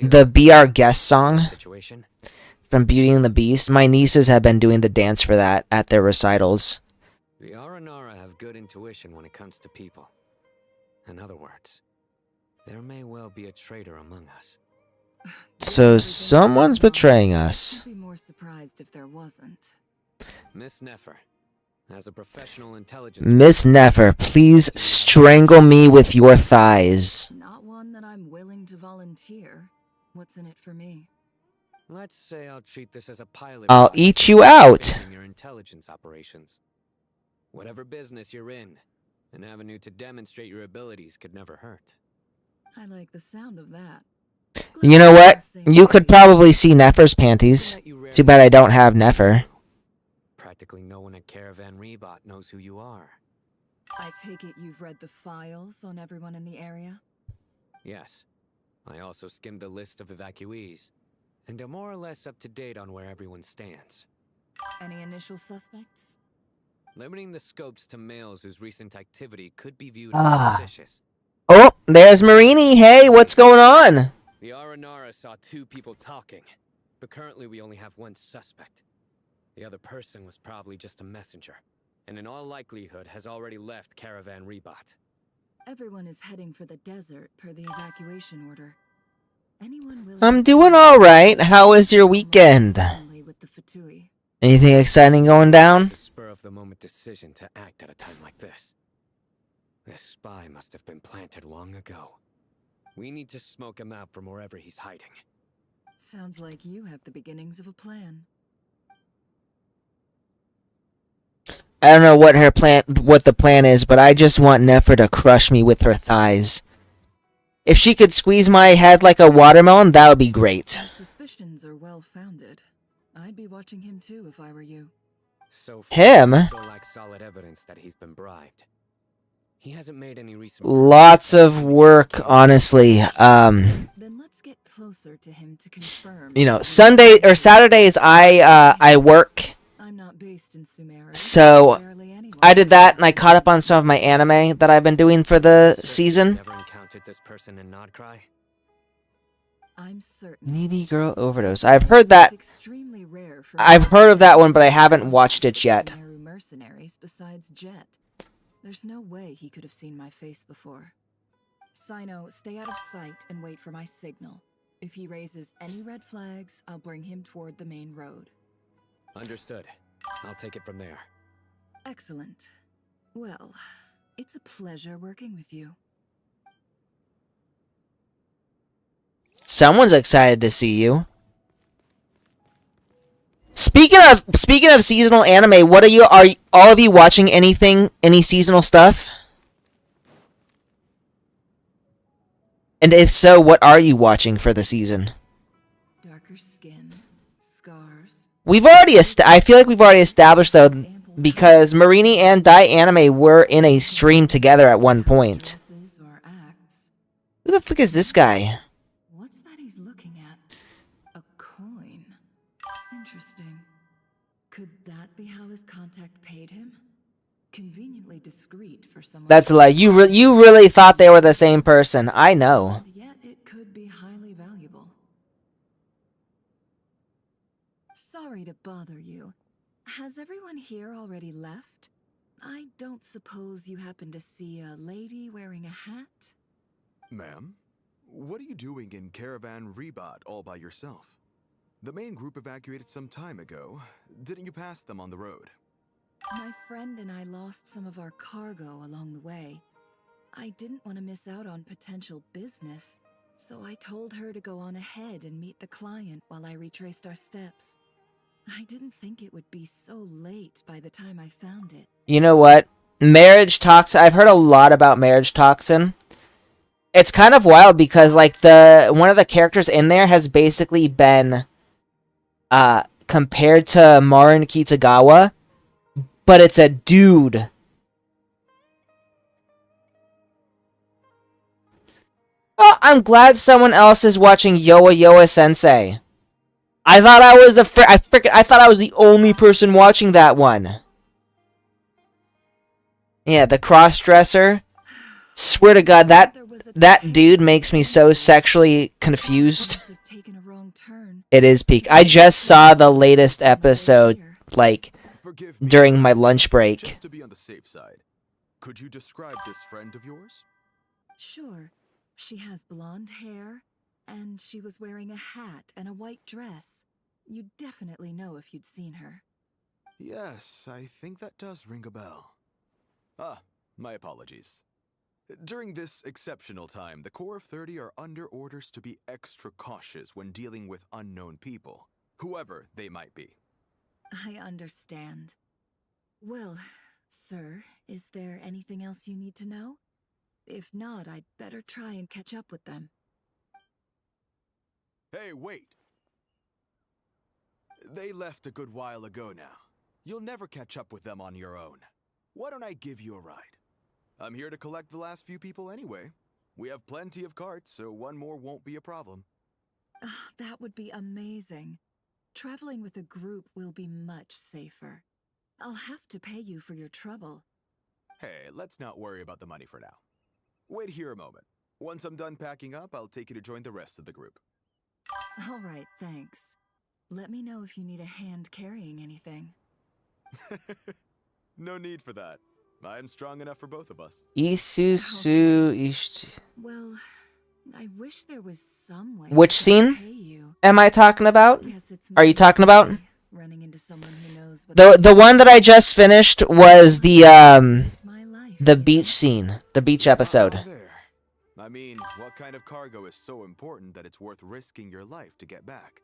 the Be Our Guest song Situation. from Beauty and the Beast. My nieces have been doing the dance for that at their recitals. The Aranara have good intuition when it comes to people. In other words, there may well be a traitor among us. So someone's betraying us. I'd be more surprised if there wasn't. Miss Nefer, as a professional intelligence... Miss Nefer, please strangle me with your thighs. Not one that I'm willing to volunteer. What's in it for me? Let's say I'll treat this as a pilot. I'll eat you out. In your intelligence operations. Whatever business you're in, an avenue to demonstrate your abilities could never hurt. I like the sound of that. You know what? You could probably see Nefer's panties. Too bad I don't have Nefer. Practically no one at Caravan Rebot knows who you are. I take it you've read the files on everyone in the area? Yes. I also skimmed a list of evacuees, and am more or less up to date on where everyone stands. Any initial suspects? Limiting the scopes to males whose recent activity could be viewed as suspicious. Oh, there's Marini. Hey, what's going on? The Aranara saw 2 people talking, but currently we only have 1 suspect. The other person was probably just a messenger, and in all likelihood has already left Caravan Rebot. Everyone is heading for the desert per the evacuation order. Anyone willing I'm doing alright. How was your weekend? with the Fatui? Anything exciting going down? It's a spur-of-the-moment decision to act at a time like this. This spy must have been planted long ago. We need to smoke him out from wherever he's hiding. Sounds like you have the beginnings of a plan. I don't know what the plan is, but I just want Nefer to crush me with her thighs. If she could squeeze my head like a watermelon, that would be great. Your suspicions are well founded. I'd be watching him too if I were you. So Him? still lacks solid evidence that he's been bribed. He hasn't made any recent. Lots of work, honestly. Then let's get closer to him to confirm. You know, Sunday or Saturdays I work. I'm not based in Sumeru. So I did that and I caught up on some of my anime that I've been doing for the season. Never encountered this person in Nodcry? I'm certain. Needy girl overdose. I've heard that. It's extremely rare for I've heard of that one, but I haven't watched it yet. Sumeru mercenaries besides Jet. There's no way he could have seen my face before. Sino, stay out of sight and wait for my signal. If he raises any red flags, I'll bring him toward the main road. Understood. I'll take it from there. Excellent. Well, it's a pleasure working with you. Someone's excited to see you. Speaking of seasonal anime, are all of you watching any seasonal stuff? And if so, what are you watching for the season? Darker skin, scars. I feel like we've already established though, because Marini and Dai Anime were in a stream together at one point. Who the fuck is this guy? What's that he's looking at? A coin. Interesting. Could that be how his contact paid him? Conveniently discreet for someone. That's a lie. You really thought they were the same person. I know. And yet it could be highly valuable. Sorry to bother you. Has everyone here already left? I don't suppose you happen to see a lady wearing a hat? Ma'am, what are you doing in Caravan Rebot all by yourself? The main group evacuated some time ago. Didn't you pass them on the road? My friend and I lost some of our cargo along the way. I didn't want to miss out on potential business, so I told her to go on ahead and meet the client while I retraced our steps. I didn't think it would be so late by the time I found it. You know what? Marriage Toxin. I've heard a lot about Marriage Toxin. It's kind of wild because like one of the characters in there has basically been compared to Marin Kitagawa, but it's a dude. Oh, I'm glad someone else is watching Yoa Yoa Sensei. I thought I was I thought I was the only person watching that one. Yeah, the cross-dresser. Swear to God, that dude makes me so sexually confused. It is peak. I just saw the latest episode, like, during my lunch break. Just to be on the safe side, could you describe this friend of yours? Sure. She has blonde hair, and she was wearing a hat and a white dress. You'd definitely know if you'd seen her. Yes, I think that does ring a bell. Ah, my apologies. During this exceptional time, the Corps of 30 are under orders to be extra cautious when dealing with unknown people, whoever they might be. I understand. Well, sir, is there anything else you need to know? If not, I'd better try and catch up with them. Hey, wait! They left a good while ago now. You'll never catch up with them on your own. Why don't I give you a ride? I'm here to collect the last few people anyway. We have plenty of carts, so one more won't be a problem. That would be amazing. Traveling with a group will be much safer. I'll have to pay you for your trouble. Hey, let's not worry about the money for now. Wait here a moment. Once I'm done packing up, I'll take you to join the rest of the group. All right, thanks. Let me know if you need a hand carrying anything. No need for that. I'm strong enough for both of us. Well, I wish there was some way. Which scene am I talking about? Are you talking about? Running into someone who knows The one that I just finished was the beach scene, the beach episode. I mean, what kind of cargo is so important that it's worth risking your life to get back?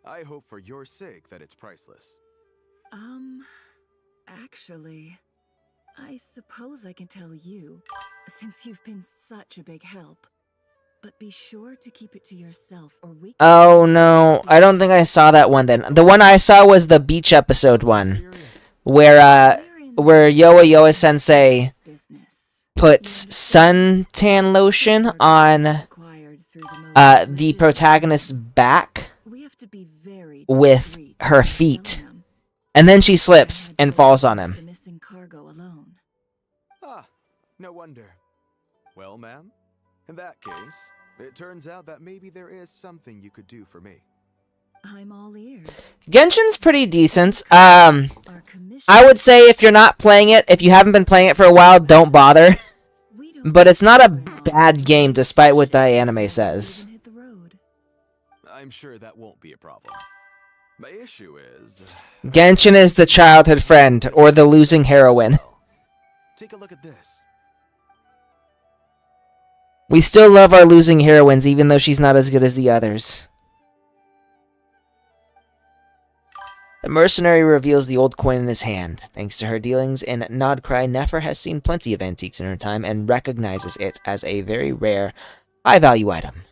I hope for your sake that it's priceless. Actually, I suppose I can tell you, since you've been such a big help. But be sure to keep it to yourself, or we can... Oh no, I don't think I saw that one then. The one I saw was the beach episode one, where Yoa Yoa Sensei puts suntan lotion on the protagonist's back with her feet, and then she slips and falls on him. Ah, no wonder. Well, ma'am, in that case, it turns out that maybe there is something you could do for me. I'm all ears. Genshin's pretty decent. I would say if you're not playing it, if you haven't been playing it for a while, don't bother. But it's not a bad game, despite what the anime says. I'm sure that won't be a problem. My issue is... Genshin is the childhood friend, or the losing heroine. Take a look at this. We still love our losing heroines, even though she's not as good as the others. The mercenary reveals the old coin in his hand. Thanks to her dealings in Nodcry, Nefer has seen plenty of antiques in her time and recognizes it as a very rare, high-value item.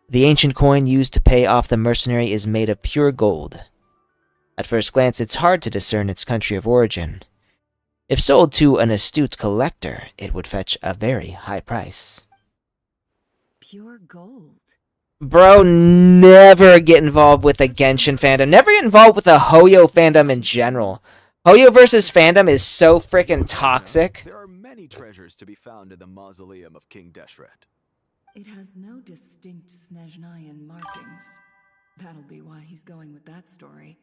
The ancient coin used to pay off the mercenary is made of pure gold. At first glance, it's hard to discern its country of origin. If sold to an astute collector, it would fetch a very high price. Pure gold. Bro, never get involved with the Genshin fandom. Never get involved with the Hoyo fandom in general. Hoyo versus fandom is so freaking toxic. There are many treasures to be found in the mausoleum of King Deshret. It has no distinct Snezhnayan markings. That'll be why he's going with that story.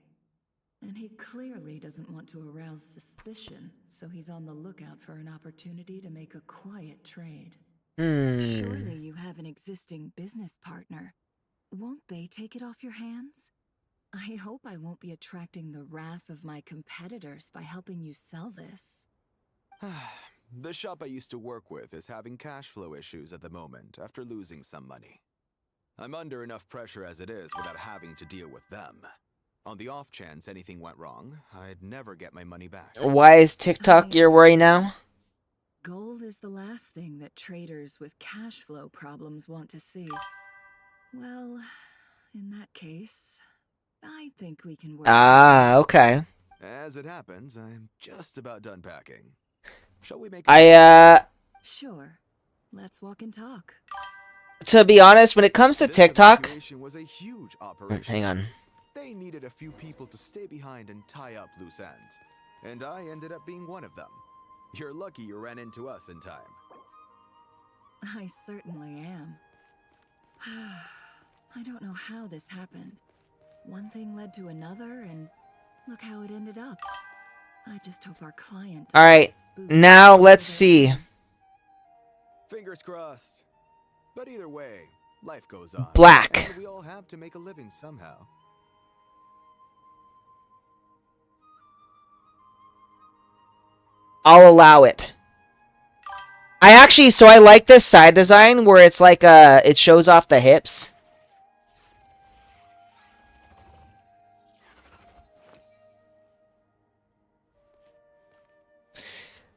And he clearly doesn't want to arouse suspicion, so he's on the lookout for an opportunity to make a quiet trade. Surely you have an existing business partner. Won't they take it off your hands? I hope I won't be attracting the wrath of my competitors by helping you sell this. The shop I used to work with is having cash flow issues at the moment after losing some money. I'm under enough pressure as it is without having to deal with them. On the off chance anything went wrong, I'd never get my money back. Why is TikTok your worry now? Gold is the last thing that traders with cash flow problems want to see. Well, in that case, I think we can work. Ah, okay. As it happens, I'm just about done packing. Shall we make Sure. Let's walk and talk. To be honest, when it comes to This TikTok... evacuation was a huge operation. Hang on. They needed a few people to stay behind and tie up loose ends. And I ended up being one of them. You're lucky you ran into us in time. I certainly am. I don't know how this happened. One thing led to another, and look how it ended up. I just hope our client... Alright, now let's see. Fingers crossed. But either way, life goes on. Black. And we all have to make a living somehow. I'll allow it. I like this side design where it's like, it shows off the hips.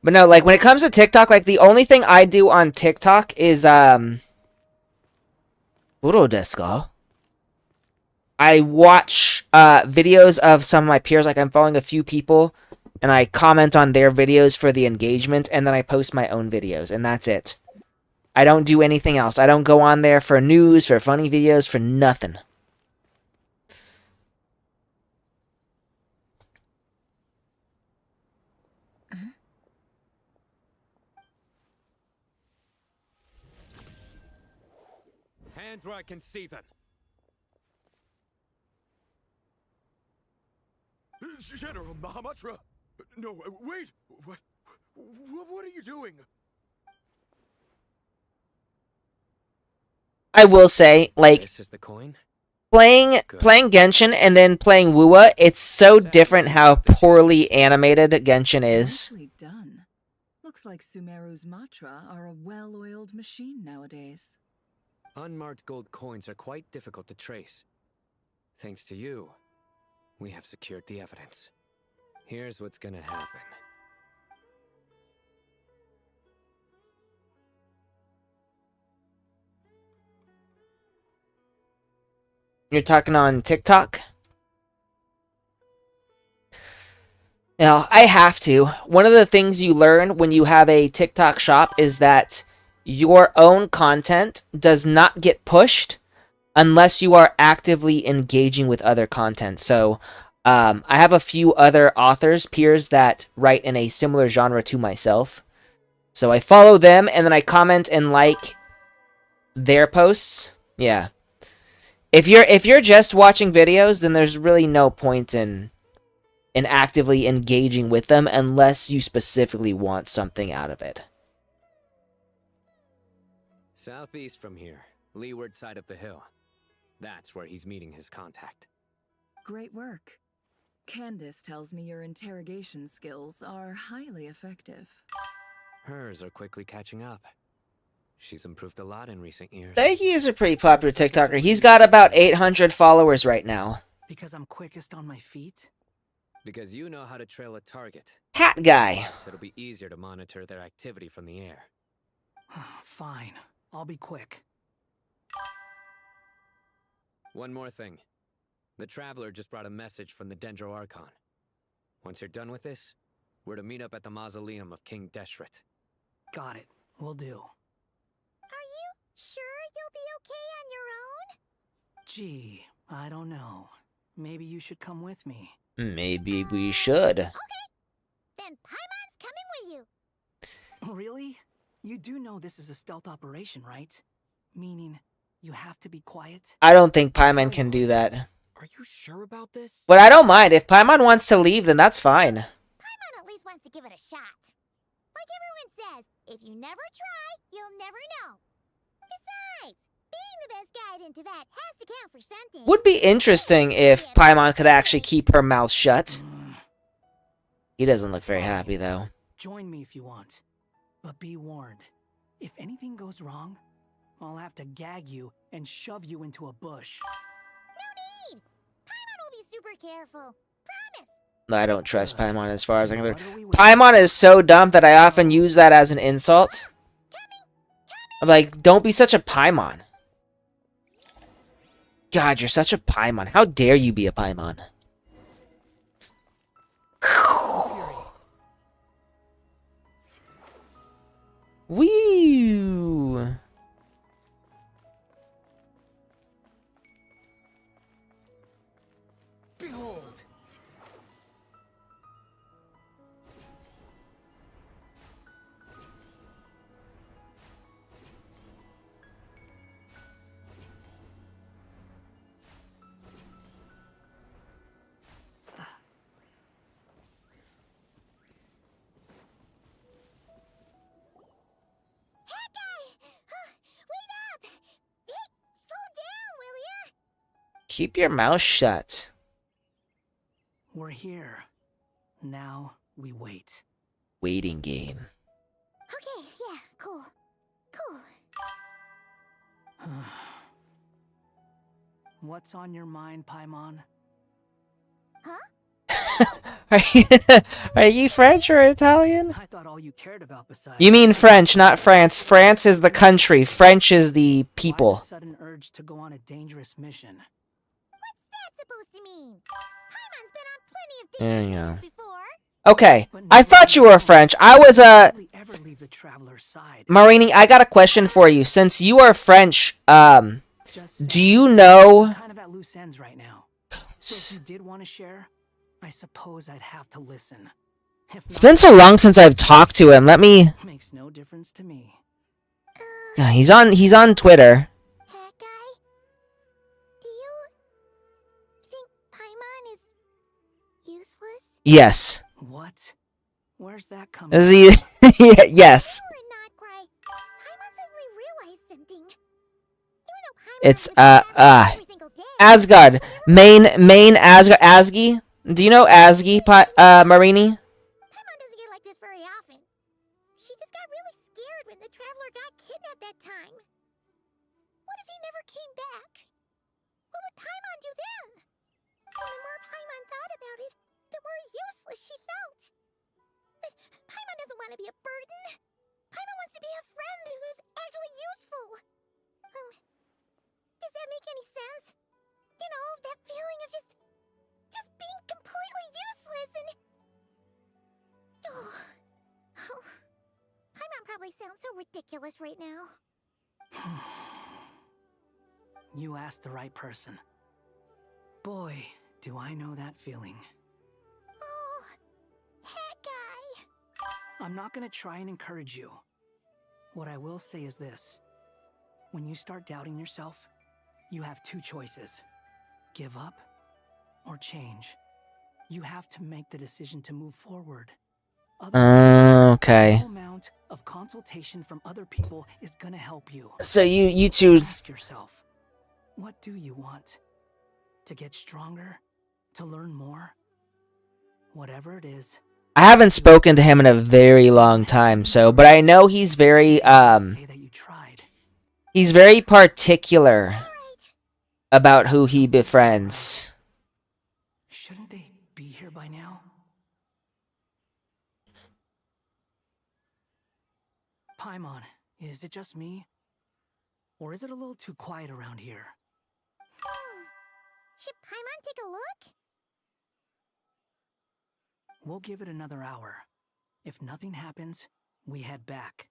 But no, like, when it comes to TikTok, like, the only thing I do on TikTok is, Uro desu ka? I watch, videos of some of my peers, like, I'm following a few people, and I comment on their videos for the engagement, and then I post my own videos, and that's it. I don't do anything else. I don't go on there for news, for funny videos, for nothing. Hands where I can see them. General Mahamatra! No, wait! What are you doing? I will say, like, This is the coin? playing Genshin and then playing Wuwa, it's so different how poorly animated Genshin is. Nicely done. Looks like Sumeru's Matra are a well-oiled machine nowadays. Unmarked gold coins are quite difficult to trace. Thanks to you, we have secured the evidence. Here's what's gonna happen. You're talking on TikTok? Now, I have to. One of the things you learn when you have a TikTok shop is that your own content does not get pushed unless you are actively engaging with other content. So, I have a few other authors, peers, that write in a similar genre to myself. So I follow them, and then I comment and like their posts. Yeah. If you're just watching videos, then there's really no point in actively engaging with them unless you specifically want something out of it. Southeast from here, leeward side of the hill. That's where he's meeting his contact. Great work. Candace tells me your interrogation skills are highly effective. Hers are quickly catching up. She's improved a lot in recent years. He is a pretty popular TikToker. He's got about 800 followers right now. Because I'm quickest on my feet? Because you know how to trail a target. Hat guy. Plus, it'll be easier to monitor their activity from the air. Fine. I'll be quick. One more thing. The Traveler just brought a message from the Dendro Archon. Once you're done with this, we're to meet up at the mausoleum of King Deshret. Got it. Will do. Are you sure you'll be okay on your own? Gee, I don't know. Maybe you should come with me. Maybe we should. Okay. Then Paimon's coming with you. Really? You do know this is a stealth operation, right? Meaning, you have to be quiet? I don't think Paimon can do that. Are you sure about this? But I don't mind. If Paimon wants to leave, then that's fine. Paimon at least wants to give it a shot. Like everyone says, if you never try, you'll never know. Besides, being the best guide into that has to count for something. Would be interesting if Paimon could actually keep her mouth shut. He doesn't look very happy, though. Join me if you want. But be warned. If anything goes wrong, I'll have to gag you and shove you into a bush. No need! Paimon will be super careful. No, I don't trust Paimon as far as I'm concerned. Paimon is so dumb that I often use that as an insult. I'm like, don't be such a Paimon. God, you're such a Paimon. How dare you be a Paimon? Wee. Behold. Keep your mouth shut. We're here. Now we wait. Waiting game. Okay, yeah, cool. Cool. What's on your mind, Paimon? Are you French or Italian? I thought all you cared about besides... You mean French, not France. France is the country. French is the people. Why the sudden urge to go on a dangerous mission? What's that supposed to mean? Paimon's been on plenty of There dangerous you go. missions before. Okay, I thought you were French. I was Ever leave the traveler's side. Marini, I got a question for you. Since you are French, do you know... Kind of at loose ends right now. So if you did want to share, I suppose I'd have to listen. It's been so long since I've talked to him. Let me... Makes no difference to me. Yeah, he's on Twitter. Hat guy? Do you think Paimon is useless? Yes. What? Where's that coming Is he... Yes. Paimon suddenly realized something. It's, Asgard. Main Asgard. Asgi? Do you know Asgi, Marini? Paimon doesn't get like this very often. She just got really scared when the traveler got kidnapped that time. What if he never came back? What would Paimon do then? And the more Paimon thought about it, the more useless she felt. But Paimon doesn't want to be a burden. Paimon wants to be a friend who's actually useful. Does that make any sense? You know, that feeling of just being completely useless and... Oh. Paimon probably sounds so ridiculous right now. You asked the right person. Boy, do I know that feeling. Oh, hat guy. I'm not gonna try and encourage you. What I will say is this. When you start doubting yourself, you have two choices. Give up or change. You have to make the decision to move forward. Okay. No amount of consultation from other people is gonna help you. So you two... Ask yourself, what do you want? To get stronger? To learn more? Whatever it is. I haven't spoken to him in a very long time, but I know he's very, he's very particular about who he befriends. Shouldn't they be here by now? Paimon, is it just me? Or is it a little too quiet around here? Should Paimon take a look? We'll give it another hour. If nothing happens, we head back.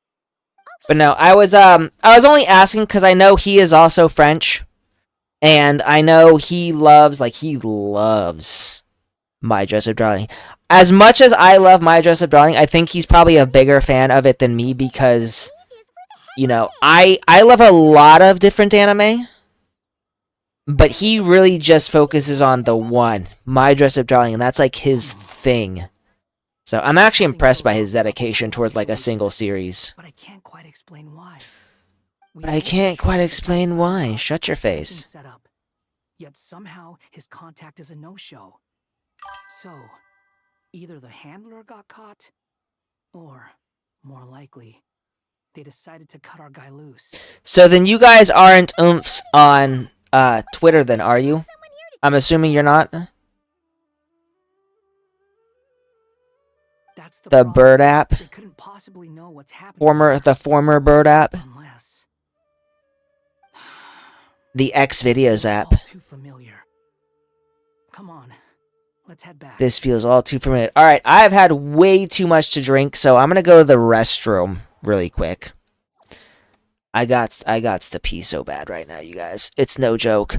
But no, I was only asking because I know he is also French. And I know he loves My Dress Up Darling. As much as I love My Dress Up Darling, I think he's probably a bigger fan of it than me because, you know, I love a lot of different anime. But he really just focuses on the one, My Dress Up Darling, and that's like his thing. So I'm actually impressed by his dedication towards like a single series. But I can't quite explain why. Shut your face. Set up, yet somehow his contact is a no-show. So, either the handler got caught, or, more likely, they decided to cut our guy loose. So then you guys aren't oomphs on Twitter then, are you? I'm assuming you're not? That's the The problem. bird app. They couldn't possibly know what's happening. The former bird app. Unless The X videos app. all too familiar. Come on, let's head back. This feels all too familiar. Alright, I've had way too much to drink, so I'm gonna go to the restroom really quick. I got to pee so bad right now, you guys. It's no joke.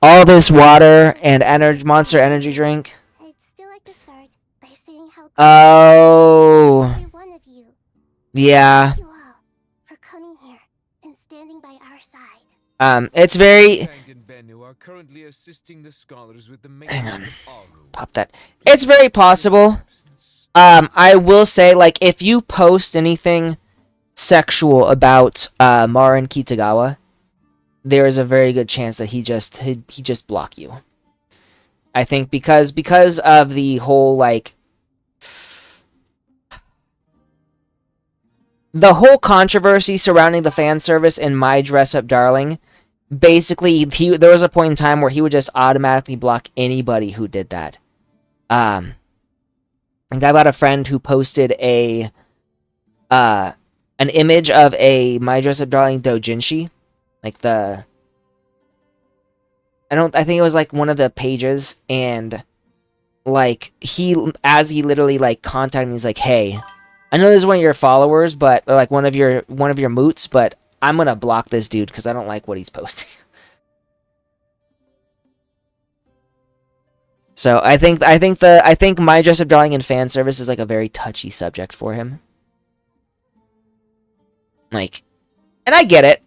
All this water and Monster Energy drink. I'd still like to start by saying how Oh. every one of you. Yeah. Thank you all for coming here and standing by our side. It's very... Tank and Bennu are currently assisting the scholars with the Hang on. maintenance of Aru. Pop that. It's very possible. I will say, like, if you post anything sexual about Mara and Kitagawa, there is a very good chance that he just block you. I think because of the whole, like, the whole controversy surrounding the fan service in My Dress Up Darling, basically there was a point in time where he would just automatically block anybody who did that. And I've got a friend who posted an image of a My Dress Up Darling doujinshi, like I think it was like one of the pages, and like he literally like contacted me, he's like, hey, I know this is one of your followers, but or like one of your moots, but I'm gonna block this dude because I don't like what he's posting. So I think My Dress Up Darling and fan service is like a very touchy subject for him. Like, and I get it.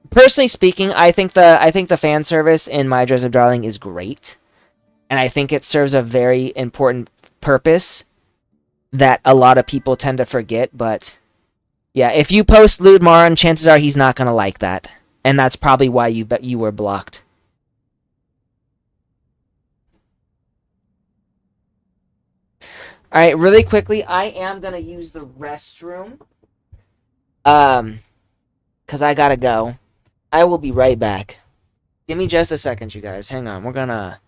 Personally speaking, I think the fan service in My Dress Up Darling is great, and I think it serves a very important purpose that a lot of people tend to forget. But yeah, if you post lewd Maran, chances are he's not gonna like that, and that's probably why you were blocked. All right, really quickly, I am gonna use the restroom, because I gotta go. I will be right back. Give me just a second, you guys. Hang on. We gotta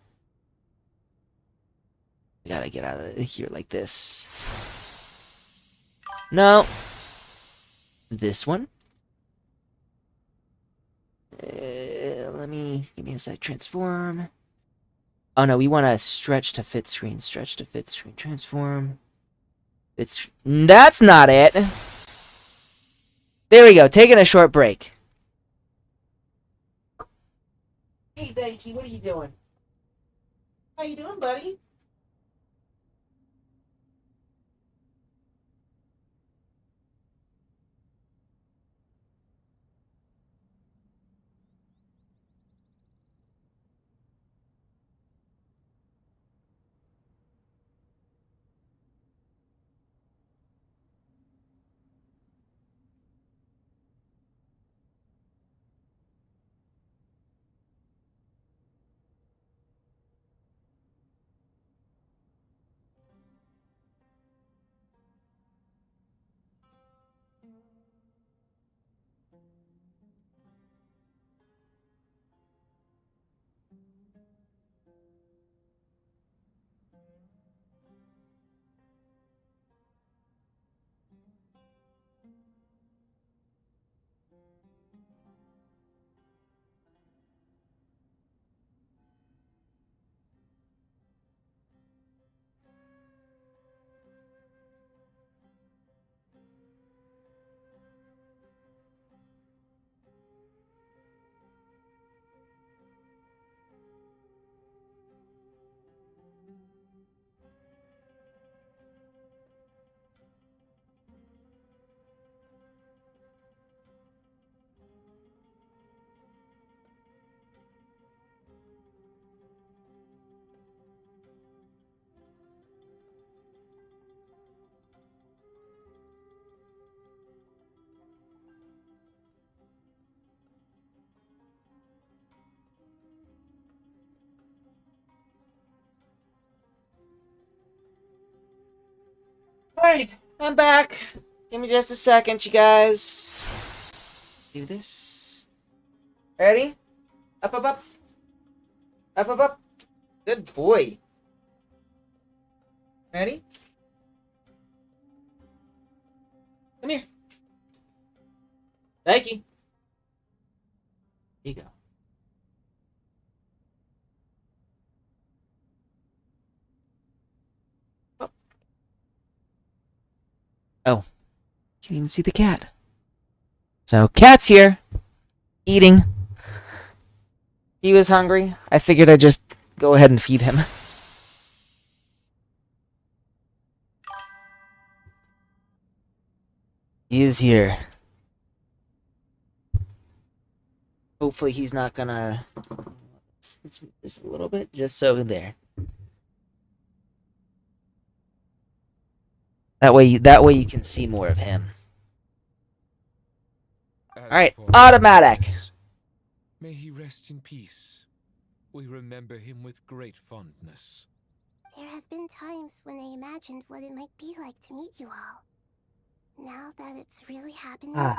get out of here like this. No. This one. Give me a sec. Transform. Oh no, we want to stretch to fit screen. Stretch to fit screen. Transform. That's not it. There we go. Taking a short break. Hey, Daiki, what are you doing? How you doing, buddy? Alright, I'm back. Give me just a second, you guys. Do this. Ready? Up, up, up. Up, up, up. Good boy. Ready? Come here. Thank you. Here you go. Oh. Can't even see the cat. So, cat's here. Eating. He was hungry. I figured I'd just go ahead and feed him. He is here. Hopefully he's not gonna... Let's move this a little bit, just so there. That way you can see more of him. Alright, automatic! May he rest in peace. We remember him with great fondness. There have been times when I imagined what it might be like to meet you all. Now that it's really happening, I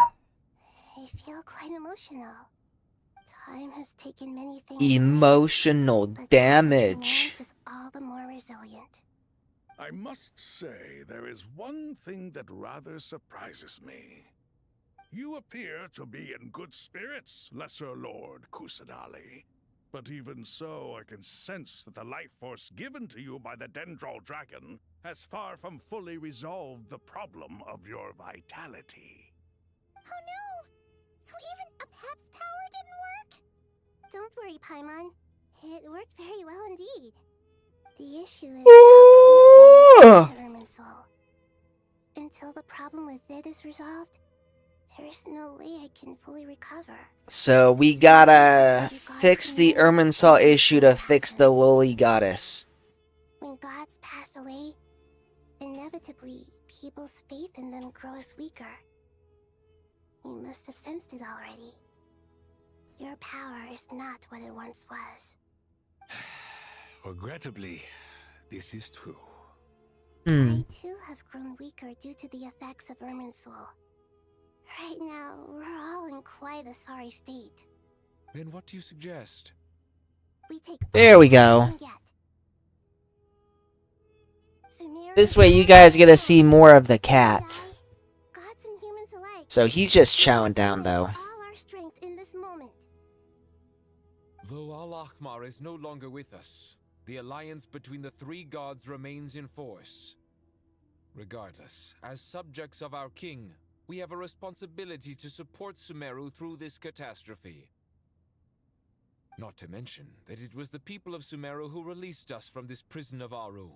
feel quite emotional. Time has taken many things. Emotional damage. Is all the more resilient. I must say, there is one thing that rather surprises me. You appear to be in good spirits, Lesser Lord Kusanali. But even so, I can sense that the life force given to you by the Dendral Dragon has far from fully resolved the problem of your vitality. Oh no! So even Apep's power didn't work? Don't worry, Paimon. It worked very well indeed. The issue is how close to Irminsul. Until the problem with it is resolved, there is no way I can fully recover. So we gotta fix the Irminsul issue to fix the lowly goddess. When gods pass away, inevitably people's faith in them grows weaker. You must have sensed it already. Your power is not what it once was. Regrettably, this is true. I too have grown weaker due to the effects of Irminsul. Right now, we're all in quite a sorry state. Then what do you suggest? We take There we go. This way you guys get to see more of the cat. So he's just chowing down though. All our strength in this moment. Though Al-Ahmar is no longer with us, the alliance between the three gods remains in force. Regardless, as subjects of our king, we have a responsibility to support Sumeru through this catastrophe. Not to mention that it was the people of Sumeru who released us from this prison of Aru.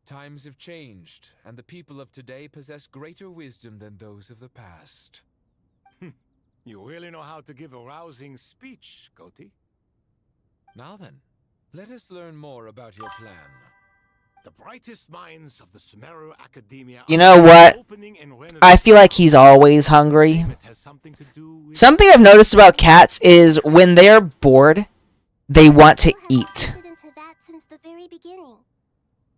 Times have changed, and the people of today possess greater wisdom than those of the past. You really know how to give a rousing speech, Koti. Now then, let us learn more about your plan. The brightest minds of the Sumeru Academia. You know what? I feel like he's always hungry. Something I've noticed about cats is when they're bored, they want to eat. Into that since the very beginning.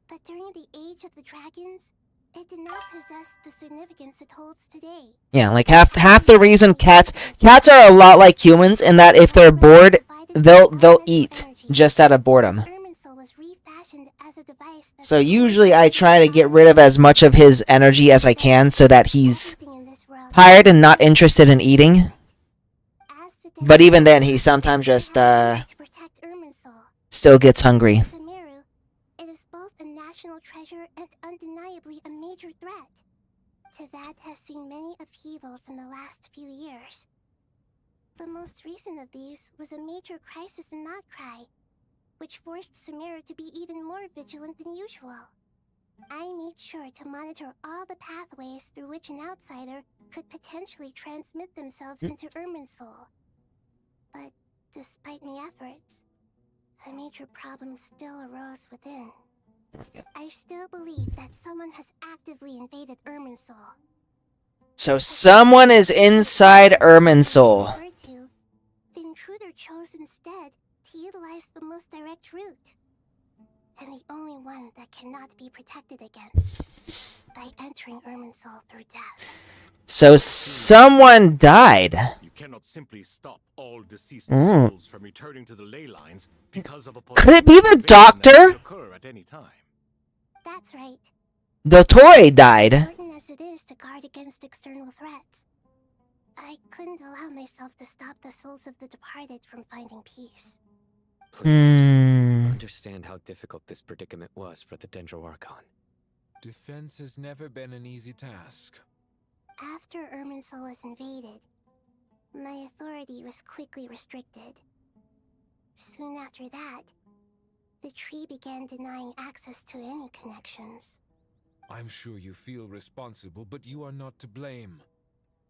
But during the age of the dragons, it did not possess the significance it holds today. Yeah, like half the reason cats are a lot like humans in that if they're bored, they'll eat just out of boredom. So usually I try to get rid of as much of his energy as I can so that he's tired and not interested in eating. But even then, he sometimes just still gets hungry. It is both a national treasure and undeniably a major threat. Teyvat has seen many upheavals in the last few years. The most recent of these was a major crisis in Notcry, which forced Sumeru to be even more vigilant than usual. I made sure to monitor all the pathways through which an outsider could potentially transmit themselves into Irminsul. But despite my efforts, a major problem still arose within. I still believe that someone has actively invaded Irminsul. So someone is inside Irminsul. The intruder chose instead to utilize the most direct route, and the only one that cannot be protected against, by entering Irminsul through death. So someone died. You cannot simply stop all deceased souls from returning to the ley lines because of a Could it be the doctor? Occur at any time. That's right. Dottore died. Important as it is to guard against external threats. I couldn't allow myself to stop the souls of the departed from finding peace. Please, understand how difficult this predicament was for the Dendro Archon. Defense has never been an easy task. After Irminsul was invaded, my authority was quickly restricted. Soon after that, the tree began denying access to any connections. I'm sure you feel responsible, but you are not to blame.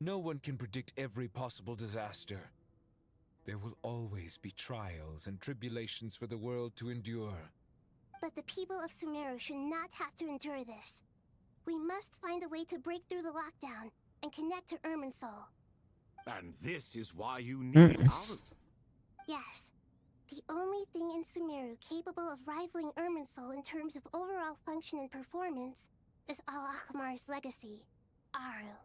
No one can predict every possible disaster. There will always be trials and tribulations for the world to endure. But the people of Sumeru should not have to endure this. We must find a way to break through the lockdown and connect to Irminsul. And this is why you need Aru. Yes. The only thing in Sumeru capable of rivaling Irminsul in terms of overall function and performance is Al-Akhmar's legacy, Aru.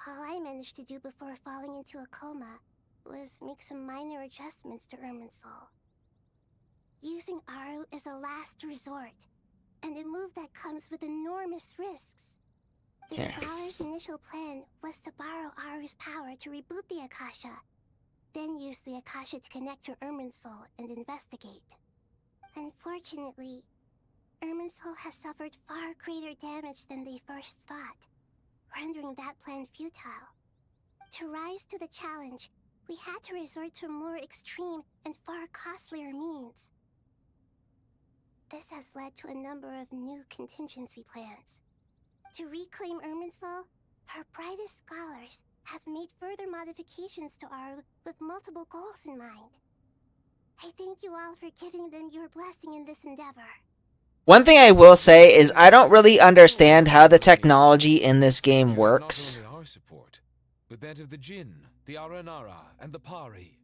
All I managed to do before falling into a coma was make some minor adjustments to Irminsul. Using Aru is a last resort, and a move that comes with enormous risks. The scholar's initial plan was to borrow Aru's power to reboot the Akasha, then use the Akasha to connect to Irminsul and investigate. Unfortunately, Irminsul has suffered far greater damage than they first thought, rendering that plan futile. To rise to the challenge, we had to resort to more extreme and far costlier means. This has led to a number of new contingency plans. To reclaim Irminsul, our brightest scholars have made further modifications to Aru with multiple goals in mind. I thank you all for giving them your blessing in this endeavor. One thing I will say is I don't really understand how the technology in this game works. Not only our support, but that of the Jinn, the Aranara, and the Pari.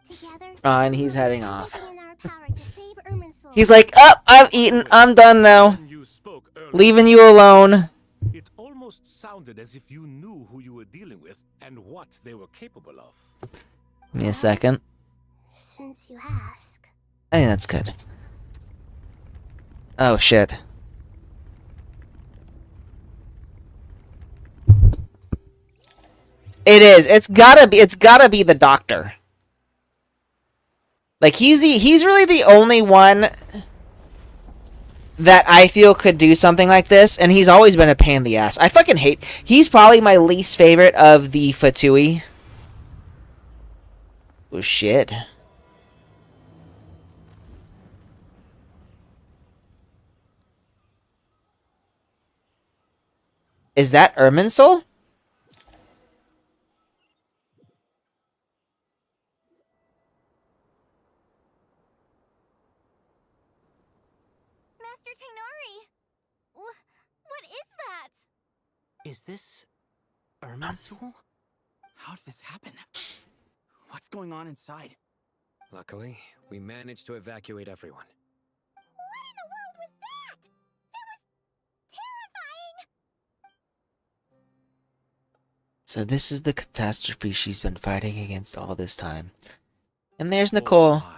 Together, And he's heading off. everything in our power to save Irminsul. He's like, oh, I've eaten. I'm done now. When you spoke earlier, Leaving you alone. it almost sounded as if you knew who you were dealing with and what they were capable of. Give me a second. Since you ask. I think that's good. Oh, shit. It is. It's gotta be the doctor. Like, he's really the only one that I feel could do something like this, and he's always been a pain in the ass. I fucking hate... He's probably my least favorite of the Fatui. Oh, shit. Is that Irminsul? Master Tainari! What is that? Is this Irminsul? How did this happen? What's going on inside? Luckily, we managed to evacuate everyone. What in the world was that? That was terrifying! So this is the catastrophe she's been fighting against all this time. And there's Nicole. Oh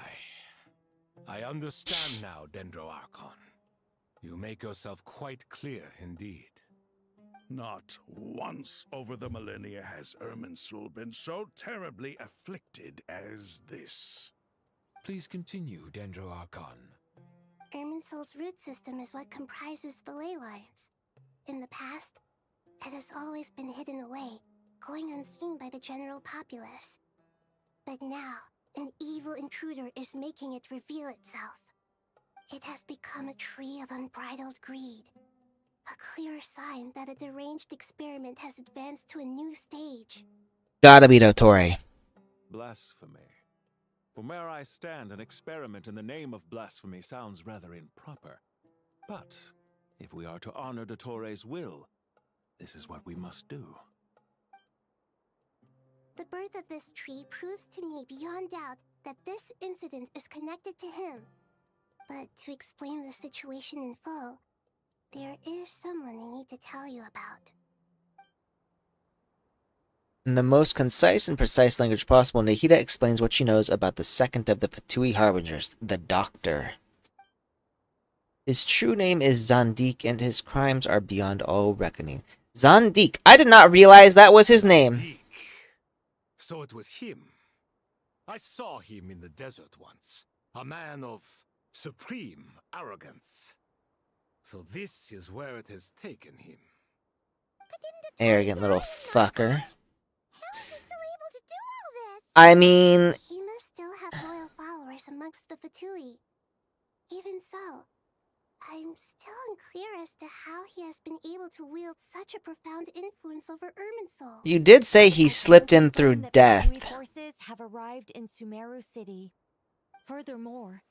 my. I understand now, Dendro Archon. You make yourself quite clear indeed. Not once over the millennia has Irminsul been so terribly afflicted as this. Please continue, Dendro Archon. Irminsul's root system is what comprises the ley lines. In the past, it has always been hidden away, going unseen by the general populace. But now, an evil intruder is making it reveal itself. It has become a tree of unbridled greed. A clear sign that a deranged experiment has advanced to a new stage. Gotta be Dottore. Blasphemy. From where I stand, an experiment in the name of blasphemy sounds rather improper. But if we are to honor Dottore's will, this is what we must do. The birth of this tree proves to me beyond doubt that this incident is connected to him. But to explain the situation in full, there is someone I need to tell you about. In the most concise and precise language possible, Nahida explains what she knows about the second of the Fatui Harbingers, the Doctor. His true name is Zandik, and his crimes are beyond all reckoning. Zandik! I did not realize that was his name. Zandik. So it was him. I saw him in the desert once. A man of supreme arrogance. So this is where it has taken him. Arrogant little fucker. How is he still able to do all this? I mean... He must still have loyal followers amongst the Fatui. Even so, I'm still unclear as to how he has been able to wield such a profound influence over Irminsul. You did say he slipped in through death. Forces have arrived in Sumeru City. Furthermore,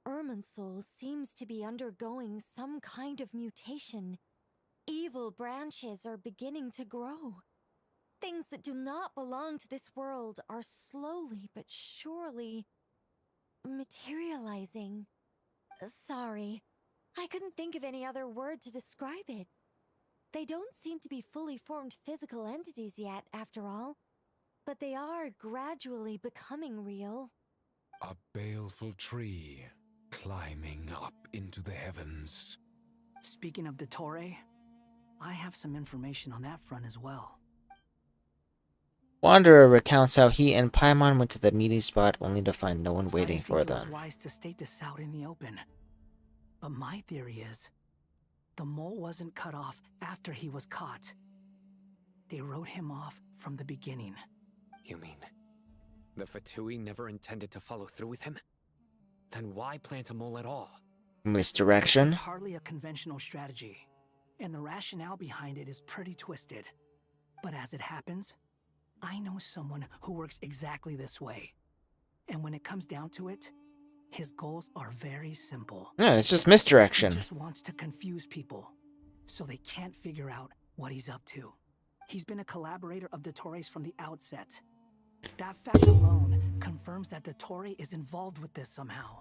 Irminsul seems to be undergoing some kind of mutation. Evil branches are beginning to grow. Things that do not belong to this world are slowly but surely materializing. Sorry, I couldn't think of any other word to describe it. They don't seem to be fully formed physical entities yet, after all, but they are gradually becoming real. A baleful tree climbing up into the heavens. Speaking of Dottore, I have some information on that front as well. Wanderer recounts how he and Paimon went to the meeting spot only to find no one waiting for I think it them. was wise to state this out in the open. But my theory is, the mole wasn't cut off after he was caught. They wrote him off from the beginning. You mean the Fatui never intended to follow through with him? Then why plant a mole at all? Misdirection? It's hardly a conventional strategy, and the rationale behind it is pretty twisted. But as it happens, I know someone who works exactly this way. And when it comes down to it, his goals are very simple. Yeah, it's just misdirection. He just wants to confuse people, so they can't figure out what he's up to. He's been a collaborator of Dottore's from the outset. That fact alone confirms that Dottore is involved with this somehow.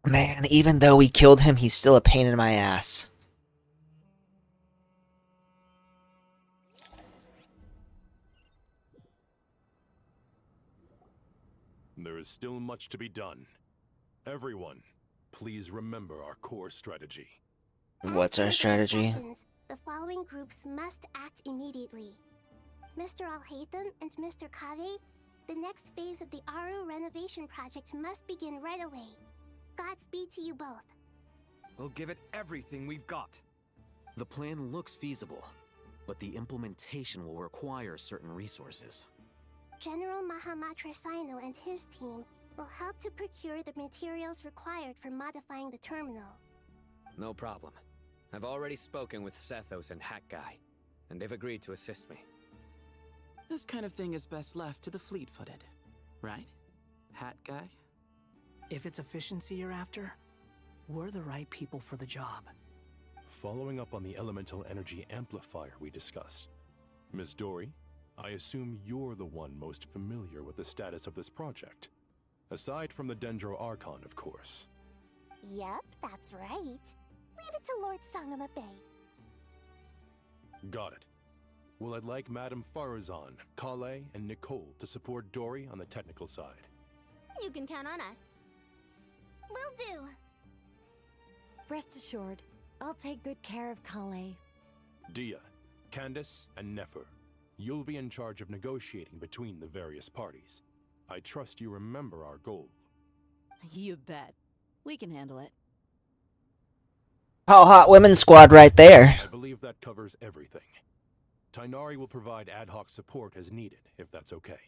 Man, even though we killed him, he's still a pain in my ass. There is still much to be done. Everyone, please remember our core strategy. What's our strategy? The following groups must act immediately. Mr. Alhaitham and Mr. Kave, the next phase of the Aru renovation project must begin right away. Godspeed to you both. We'll give it everything we've got. The plan looks feasible, but the implementation will require certain resources. General Mahamatra Sino and his team will help to procure the materials required for modifying the terminal. No problem. I've already spoken with Sethos and Hat Guy, and they've agreed to assist me. This kind of thing is best left to the fleet-footed, right? Hat Guy? If it's efficiency you're after, we're the right people for the job. Following up on the elemental energy amplifier we discussed, Ms. Dory, I assume you're the one most familiar with the status of this project. Aside from the Dendro Archon, of course. Yep, that's right. Leave it to Lord Sangama Bay. Got it. Well, I'd like Madame Farazan, Kale, and Nicole to support Dory on the technical side. You can count on us. Will do. Rest assured, I'll take good care of Kale. Dia, Candace, and Nefer, you'll be in charge of negotiating between the various parties. I trust you remember our goal. You bet. We can handle it. How hot women's squad right there. I believe that covers everything. Tainari will provide ad hoc support as needed, if that's okay.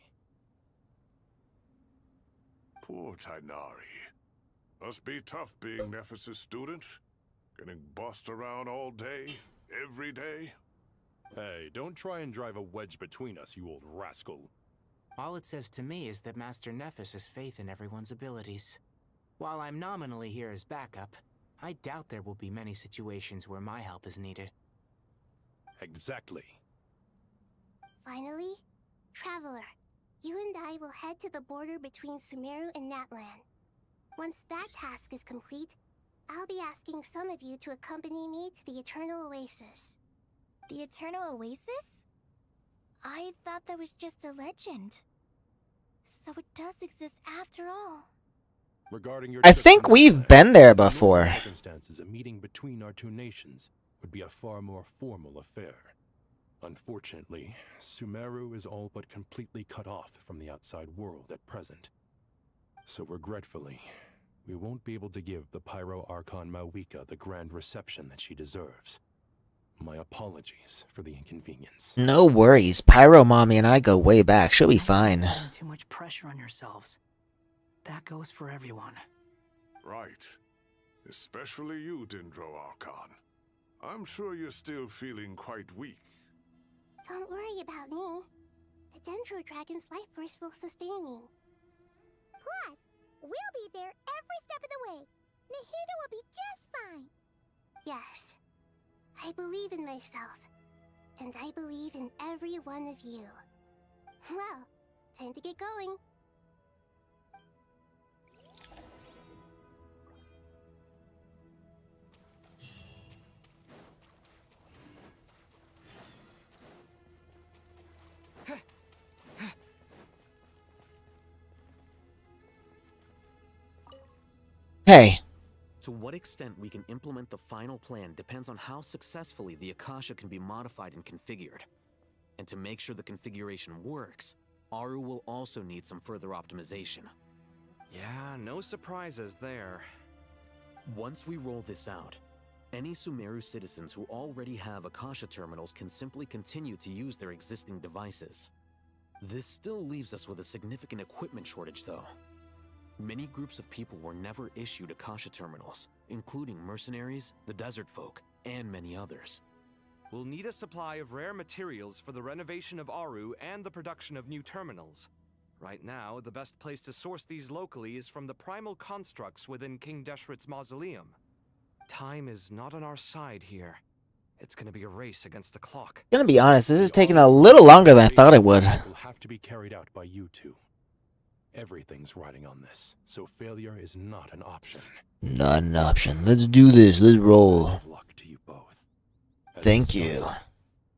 Poor Tainari. Must be tough being Nephis' student. Getting bossed around all day, every day. Hey, don't try and drive a wedge between us, you old rascal. All it says to me is that Master Nephis has faith in everyone's abilities. While I'm nominally here as backup, I doubt there will be many situations where my help is needed. Exactly. Finally, Traveler, you and I will head to the border between Sumeru and Natlan. Once that task is complete, I'll be asking some of you to accompany me to the Eternal Oasis. The Eternal Oasis? I thought that was just a legend. So it does exist after all. Regarding your I trip think to we've Niflheim, been there under normal before. circumstances, a meeting between our two nations would be a far more formal affair. Unfortunately, Sumeru is all but completely cut off from the outside world at present. So regretfully, we won't be able to give the Pyro Archon Mawika the grand reception that she deserves. My apologies for the inconvenience. No worries. Pyro Mommy and I go way back. She'll be fine. Putting too much pressure on yourselves. That goes for everyone. Right. Especially you, Dendro Archon. I'm sure you're still feeling quite weak. Don't worry about me. The Dendro Dragon's life force will sustain me. Plus, we'll be there every step of the way. Nahida will be just fine. Yes. I believe in myself. And I believe in every one of you. Well, time to get going. Hey. To what extent we can implement the final plan depends on how successfully the Akasha can be modified and configured. And to make sure the configuration works, Aru will also need some further optimization. Yeah, no surprises there. Once we roll this out, any Sumeru citizens who already have Akasha terminals can simply continue to use their existing devices. This still leaves us with a significant equipment shortage, though. Many groups of people were never issued Akasha terminals, including mercenaries, the desert folk, and many others. We'll need a supply of rare materials for the renovation of Aru and the production of new terminals. Right now, the best place to source these locally is from the primal constructs within King Deshret's mausoleum. Time is not on our side here. It's gonna be a race against the clock. Gonna be honest, this is taking a little longer than I thought it would. Will have to be carried out by you two. Everything's riding on this, so failure is not an option. Not an option. Let's do this. Let's roll. Best of luck to you both. Thank you.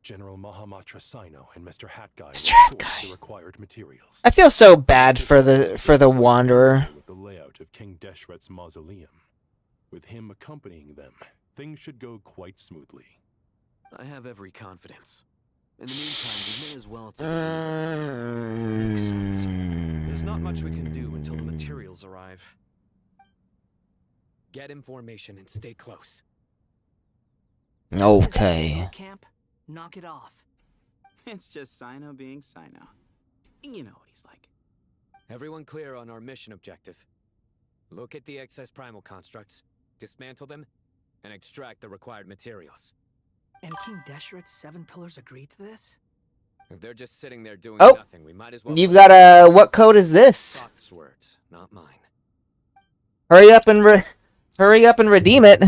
General Mahamatra Sino and Mr. Hat Guy Mr. will Hat source Guy. the required materials. I feel so bad for the Wanderer. With the layout of King Deshret's mausoleum. With him accompanying them, things should go quite smoothly. I have every confidence. In the meantime, we may as well take Makes sense. There's not much we can do until the materials arrive. Get information and stay close. Okay. Camp, knock it off. It's just Sino being Sino. You know what he's like. Everyone clear on our mission objective. Look at the excess primal constructs, dismantle them, and extract the required materials. And King Deshret's 7 pillars agreed to this? If they're just sitting there doing Oh, nothing, we might as well... you've got a... What code is this? Thoth's words, not mine. Hurry up and redeem it.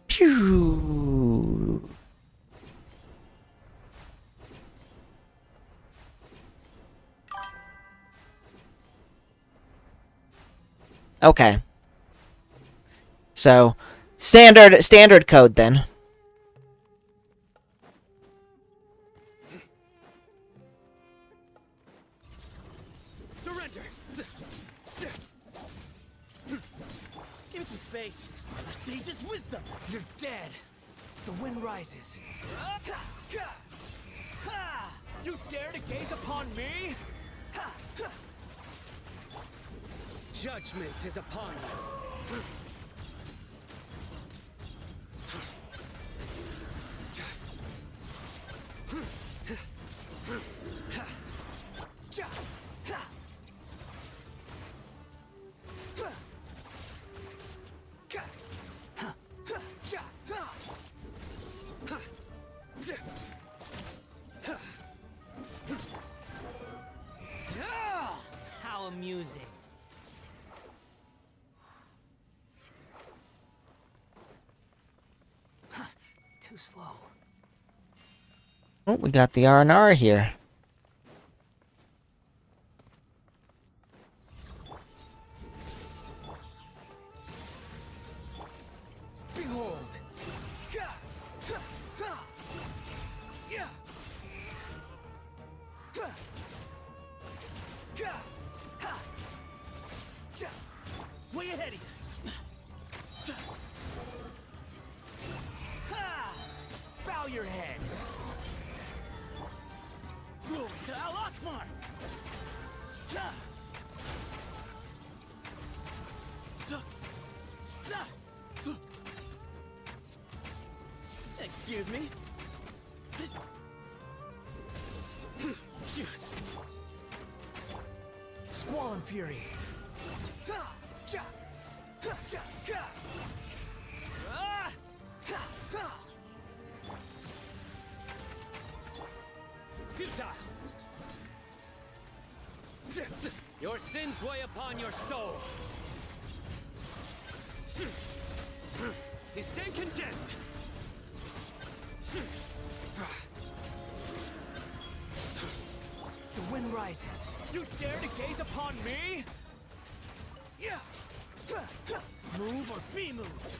Pew. Okay. So, standard code then. Surrender! Give me some space. The sage's wisdom! You're dead! The wind rises. You dare to gaze upon me? Judgment is upon you. How amusing. Too slow. Oh, we got the R&R here. Behold! your head. Glory to Al Akmar. Ja. Ja. Ja. Ja. Excuse me. Squall and Fury. Futile! Your sins weigh upon your soul. You stand condemned. The wind rises. You dare to gaze upon me? Yeah. Move or be moved.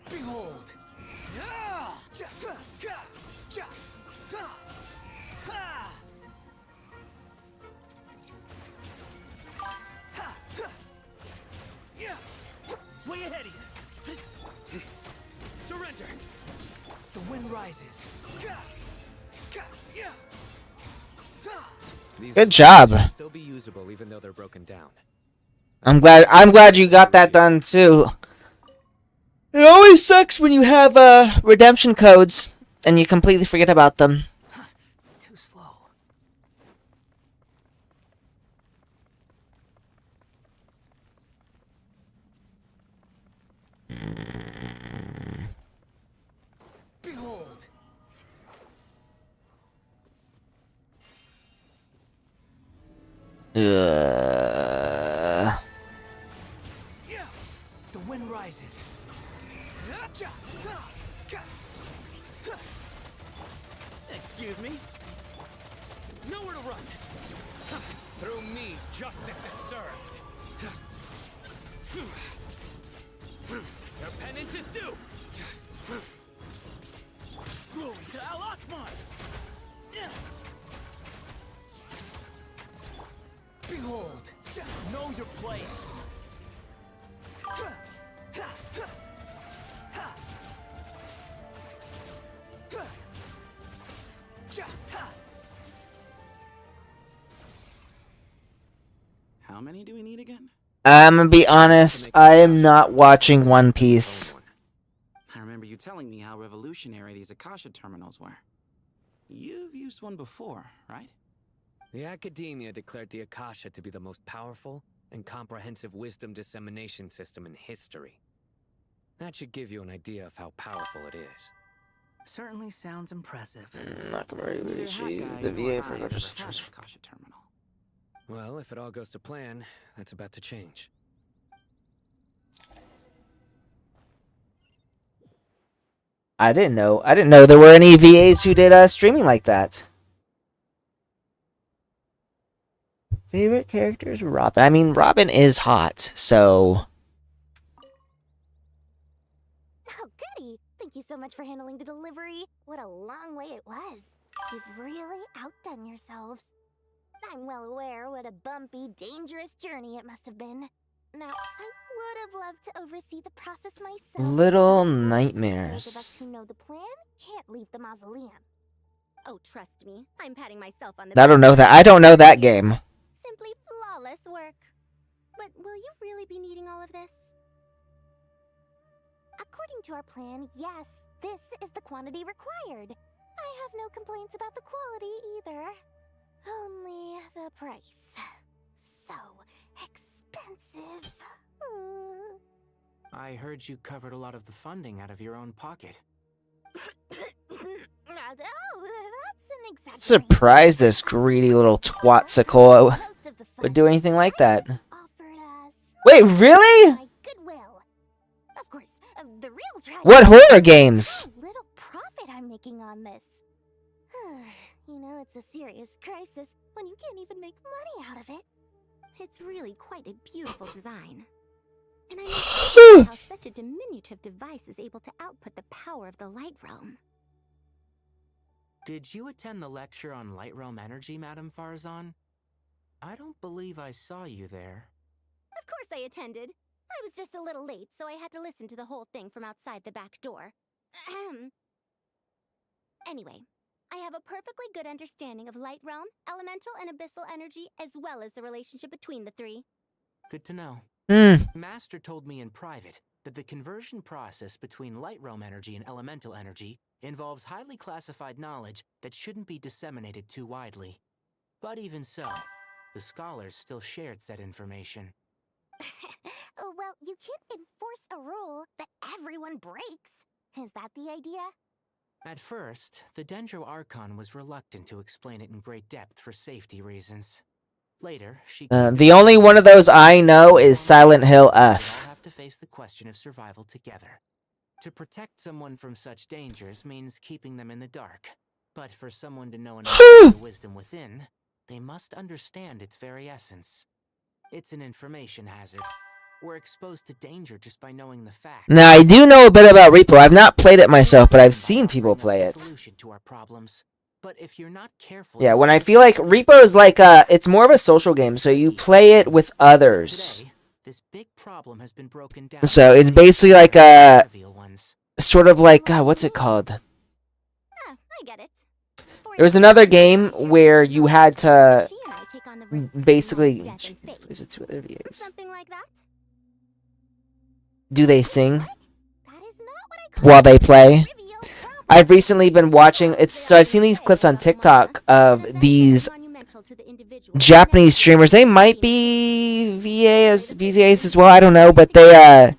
Behold. Way ahead of you. Surrender. The wind rises. These Good job. can still be usable even though they're broken down. I'm glad you got that done too. It always sucks when you have redemption codes and you completely forget about them. Too slow. Behold. The wind rises. Excuse me? Nowhere to run. Through me, justice is served. Your penance is due. Glory to Al Akmar. Behold. Know your place. How many do we need again? I'm gonna be honest, I am not watching One Piece. I remember you telling me how revolutionary these Akasha terminals were. You've used one before, right? The Academia declared the Akasha to be the most powerful and comprehensive wisdom dissemination system in history. That should give you an idea of how powerful it is. Certainly sounds impressive. Neither Hawkeye the nor VA I for ever had registration. an Akasha terminal. Well, if it all goes to plan, that's about to change. I didn't know there were any VAs who did streaming like that. Favorite characters, Robin. I mean, Robin is hot, so. Oh, goody! Thank you so much for handling the delivery. What a long way it was. You've really outdone yourselves. I'm well aware what a bumpy, dangerous journey it must have been. Now, I would have loved to oversee the process myself. Little Those of us nightmares. who know the plan can't leave the mausoleum. Oh, trust me, I'm patting myself on the I back. don't know that. I don't know that game. Simply flawless work. But will you really be needing all of this? According to our plan, yes, this is the quantity required. I have no complaints about the quality either. Only the price. So expensive. I heard you covered a lot of the funding out of your own pocket. Oh, that's an exaggeration. Surprised this greedy little twatsicle would do anything like that. Wait, really? Goodwill. Of course, the real tragedy. What horror games? How little profit I'm making on this. You know, it's a serious crisis when you can't even make money out of it. It's really quite a beautiful design. And I'm not how such a diminutive device is able to output the power of the Light Realm. Did you attend the lecture on Light Realm energy, Madame Farzan? I don't believe I saw you there. Of course I attended. I was just a little late, so I had to listen to the whole thing from outside the back door. Ahem. Anyway, I have a perfectly good understanding of Light Realm, Elemental, and Abyssal energy, as well as the relationship between the three. Good to know. Master told me in private that the conversion process between Light Realm energy and Elemental energy involves highly classified knowledge that shouldn't be disseminated too widely. But even so, the scholars still shared said information. Well, you can't enforce a rule that everyone breaks. Is that the idea? At first, the Dendro Archon was reluctant to explain it in great depth for safety reasons. Later, she the only one of those I know is Silent Hill F. all have to face the question of survival together. To protect someone from such dangers means keeping them in the dark. But for someone to know enough of the wisdom within, they must understand its very essence. It's an information hazard. We're exposed to danger just by knowing the facts. Now, I do know a bit about Repo. I've not played it myself, but I've seen people play it. Solution to our problems. But if you're not careful, Yeah, when I feel like Repo is like it's more of a social game, so you play it with others. today, this big problem has been broken down. So it's basically like a sort of like what's it called? I get it. There was another game where you had to basically. Is it two other VAs? Something like that? Do they sing while they play? I've recently been watching so I've seen these clips on TikTok of these Japanese streamers. They might be VAs as well, I don't know, but they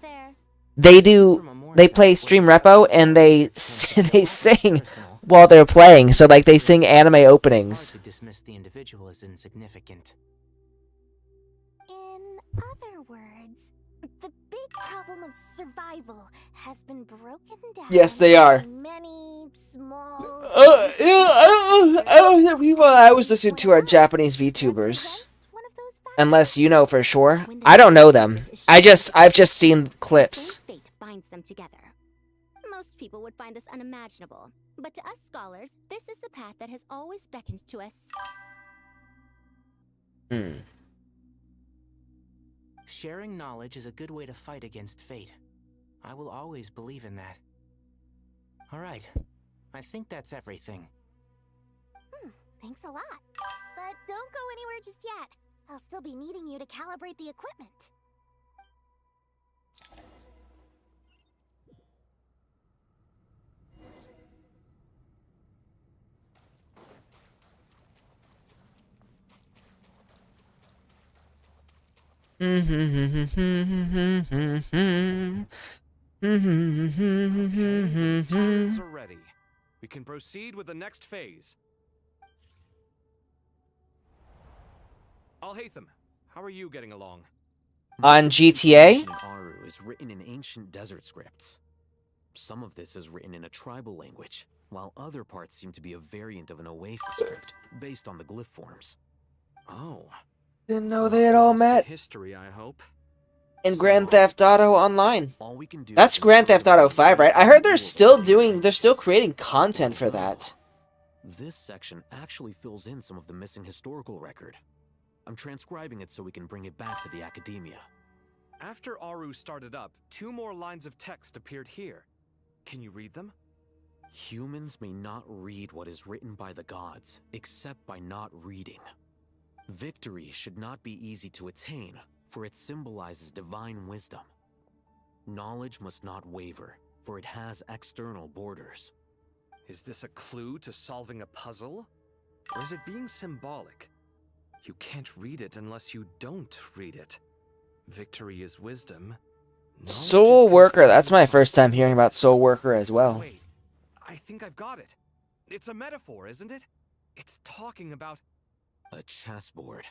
play Stream Repo and they sing while they're playing. So like they sing anime openings. To dismiss the individual as insignificant. In other words, the big problem of survival has been broken down. Yes, they are. into many small. I was listening to our Japanese VTubers. Unless you know for sure. I don't know them. I've just seen clips. Fate binds them together. Most people would find this unimaginable, but to us scholars, this is the path that has always beckoned to us. Sharing knowledge is a good way to fight against fate. I will always believe in that. All right. I think that's everything. Thanks a lot. But don't go anywhere just yet. I'll still be needing you to calibrate the equipment. Tools are ready. We can proceed with the next phase. Al-Haytham, how are you getting along? On GTA? Aru is written in ancient desert scripts. Some of this is written in a tribal language, while other parts seem to be a variant of an Oasis script, based on the glyph forms. Oh. Didn't know they had all met. History, I hope. In Grand Theft Auto Online. That's Grand Theft Auto 5, right? I heard they're still creating content for that. This section actually fills in some of the missing historical record. I'm transcribing it so we can bring it back to the academia. After Aru started up, 2 more lines of text appeared here. Can you read them? Humans may not read what is written by the gods, except by not reading. Victory should not be easy to attain, for it symbolizes divine wisdom. Knowledge must not waver, for it has external borders. Is this a clue to solving a puzzle? Or is it being symbolic? You can't read it unless you don't read it. Victory is wisdom. Soul Worker. That's my first time hearing about Soul Worker as well. Wait, I think I've got it. It's a metaphor, isn't it? It's talking about a chessboard.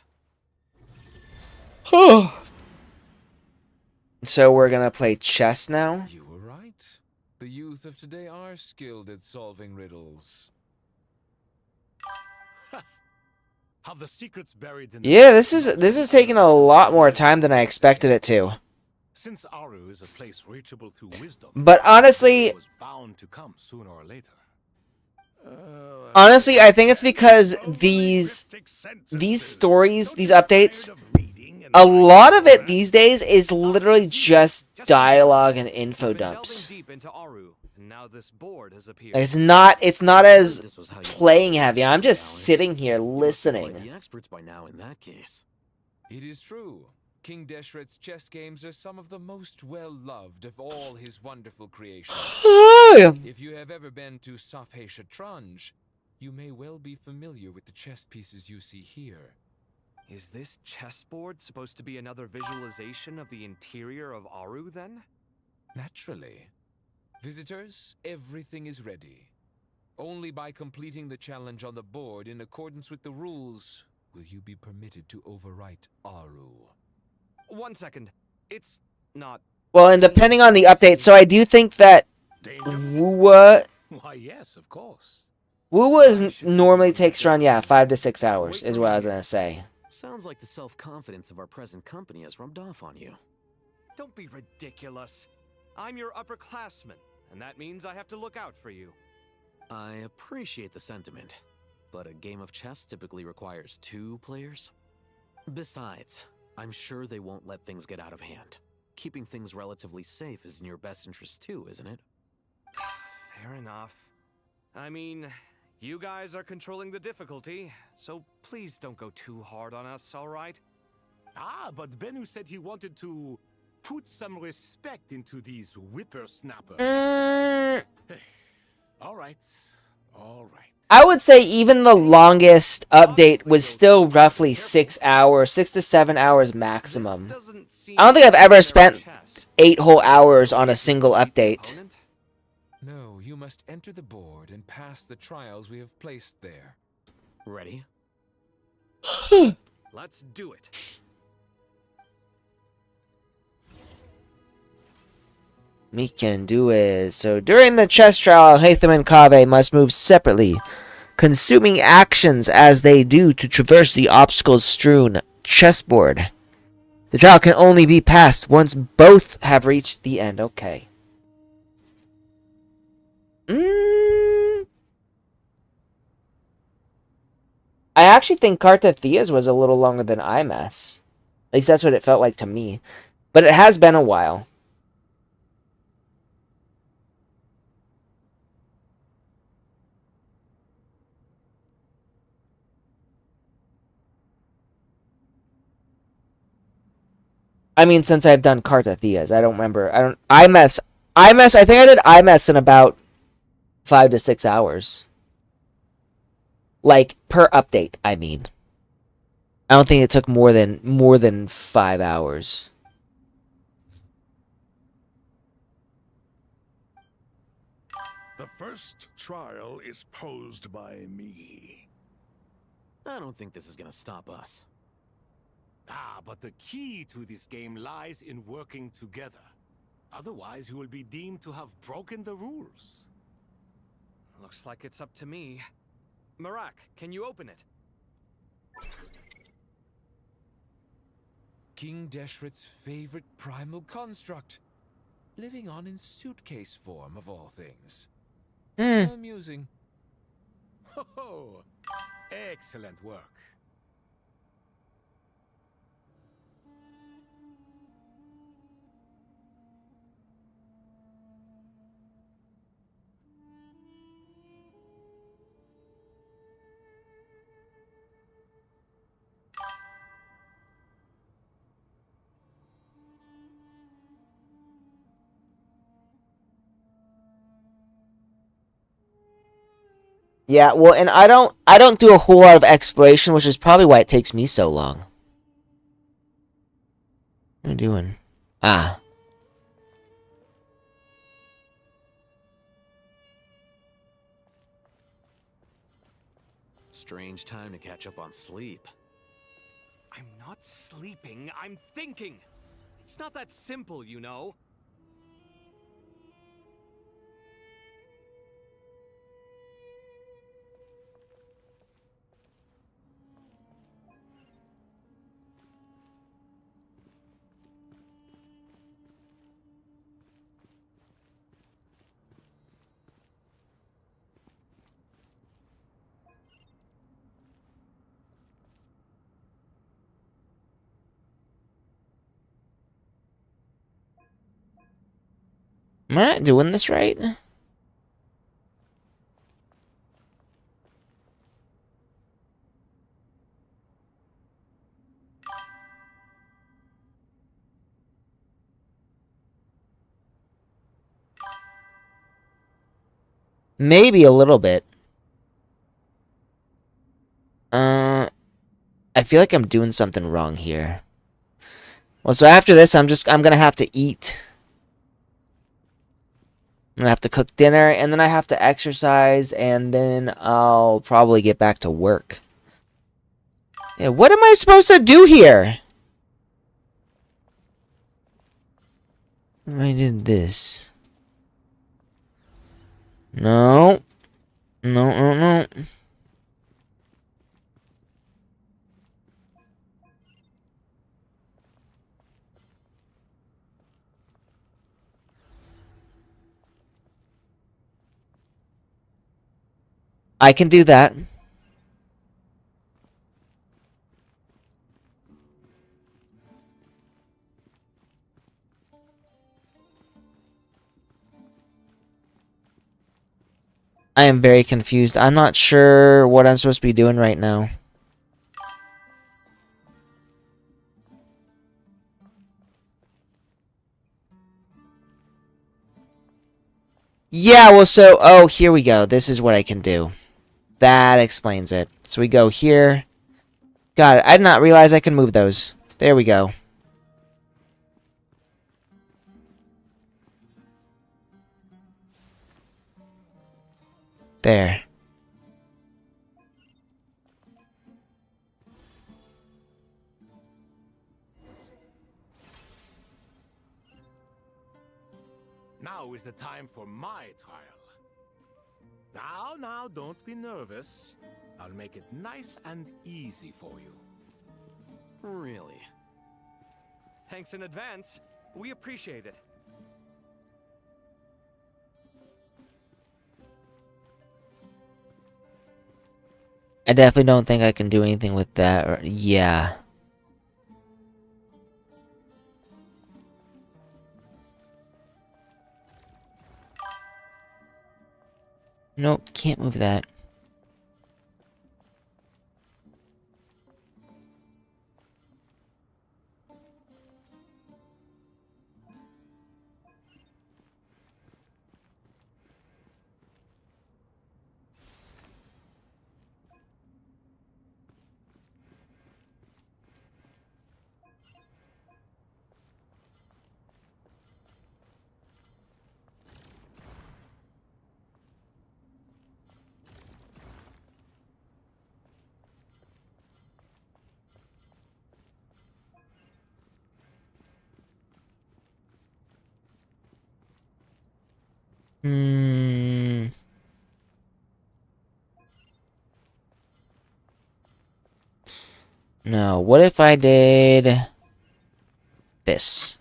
So we're gonna play chess now? You were right. The youth of today are skilled at solving riddles. Have the secrets buried in Yeah, this is taking a lot more time than I expected it to. Since Aru is a place reachable through wisdom, But honestly, it was bound to come sooner or later. Honestly, I think it's because these stories, these updates, a lot of it these days is literally just dialogue and info dumps. Deep into Aru, and now this board has appeared. It's not as playing heavy. I'm just sitting here listening. The experts by now in that case. It is true. King Deshret's chess games are some of the most well-loved of all his wonderful creations. If you have ever been to Safhe Shatranj, you may well be familiar with the chess pieces you see here. Is this chessboard supposed to be another visualization of the interior of Aru, then? Naturally. Visitors, everything is ready. Only by completing the challenge on the board in accordance with the rules will you be permitted to overwrite Aru. 1 second. It's not... Well, and depending on the update, so I do think that Why, yes, of course. normally takes around 5 to 6 hours, is what I was gonna say. Sounds like the self-confidence of our present company has rubbed off on you. Don't be ridiculous. I'm your upperclassman, and that means I have to look out for you. I appreciate the sentiment, but a game of chess typically requires 2 players. Besides, I'm sure they won't let things get out of hand. Keeping things relatively safe is in your best interest too, isn't it? Fair enough. I mean, you guys are controlling the difficulty, so please don't go too hard on us, all right? Ah, but Bennu said he wanted to put some respect into these whippersnappers. All right. I would say even the longest update was still roughly 6 hours, 6 to 7 hours maximum. I don't think I've ever spent 8 whole hours on a single update. No, you must enter the board and pass the trials we have placed there. Ready? Let's do it. We can do it. So during the chess trial, Hatham and Kaveh must move separately, consuming actions as they do to traverse the obstacles-strewn chessboard. The trial can only be passed once both have reached the end. Okay. I actually think Carta Thea's was a little longer than IMS. At least that's what it felt like to me. But it has been a while. I mean, since I've done Carta Thea's, I don't remember. IMS, I think I did IMS in about 5 to 6 hours. Like, per update, I mean. I don't think it took more than 5 hours. The first trial is posed by me. I don't think this is gonna stop us. Ah, but the key to this game lies in working together. Otherwise, you will be deemed to have broken the rules. Looks like it's up to me. Marak, can you open it? King Deshret's favorite primal construct. Living on in suitcase form, of all things. Amusing. Ho-ho! Excellent work. Yeah, well, and I don't do a whole lot of exploration, which is probably why it takes me so long. What am I doing? Ah. Strange time to catch up on sleep. I'm not sleeping, I'm thinking! It's not that simple, you know. Am I not doing this right? Maybe a little bit. I feel like I'm doing something wrong here. Well, so after this, I'm gonna have to eat. I'm gonna have to cook dinner, and then I have to exercise, and then I'll probably get back to work. Yeah, what am I supposed to do here? I did this. No. No, no, no. I can do that. I am very confused. I'm not sure what I'm supposed to be doing right now. Yeah, well, so... Oh, here we go. This is what I can do. That explains it. So we go here. Got it. I did not realize I can move those. There we go. There. Now is the time for my trial. Now, don't be nervous. I'll make it nice and easy for you. Really? Thanks in advance. We appreciate it. I definitely don't think I can do anything with that. Yeah. Nope, can't move that. Hmm. No, what if I did this?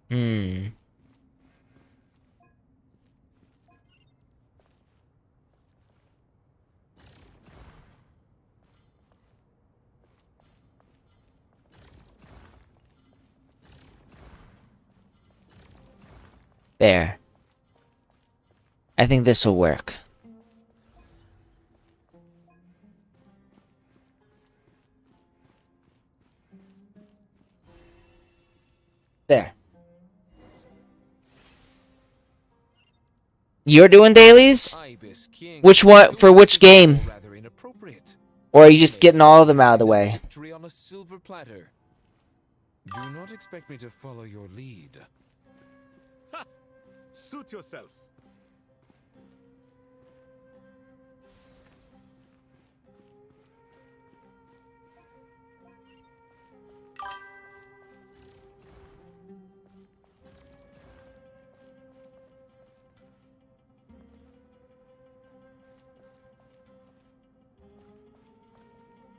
Hmm. There. I think this will work. There. You're doing dailies? Which one? For which game? Or are you just getting all of them out of the way? Victory on a silver platter. Do not expect me to follow your lead. Ha! Suit yourself.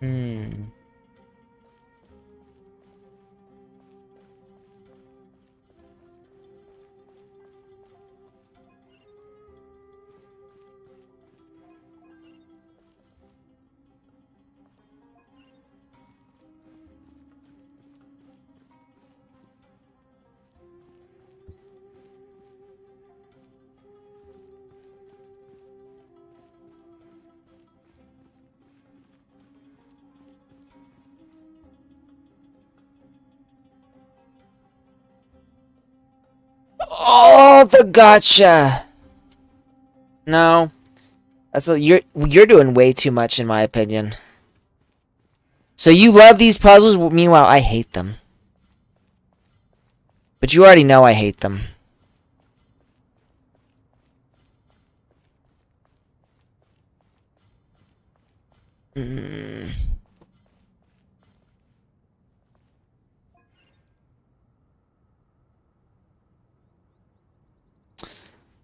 Hmm. Another gotcha. No, you're doing way too much in my opinion. So you love these puzzles, meanwhile I hate them. But you already know I hate them.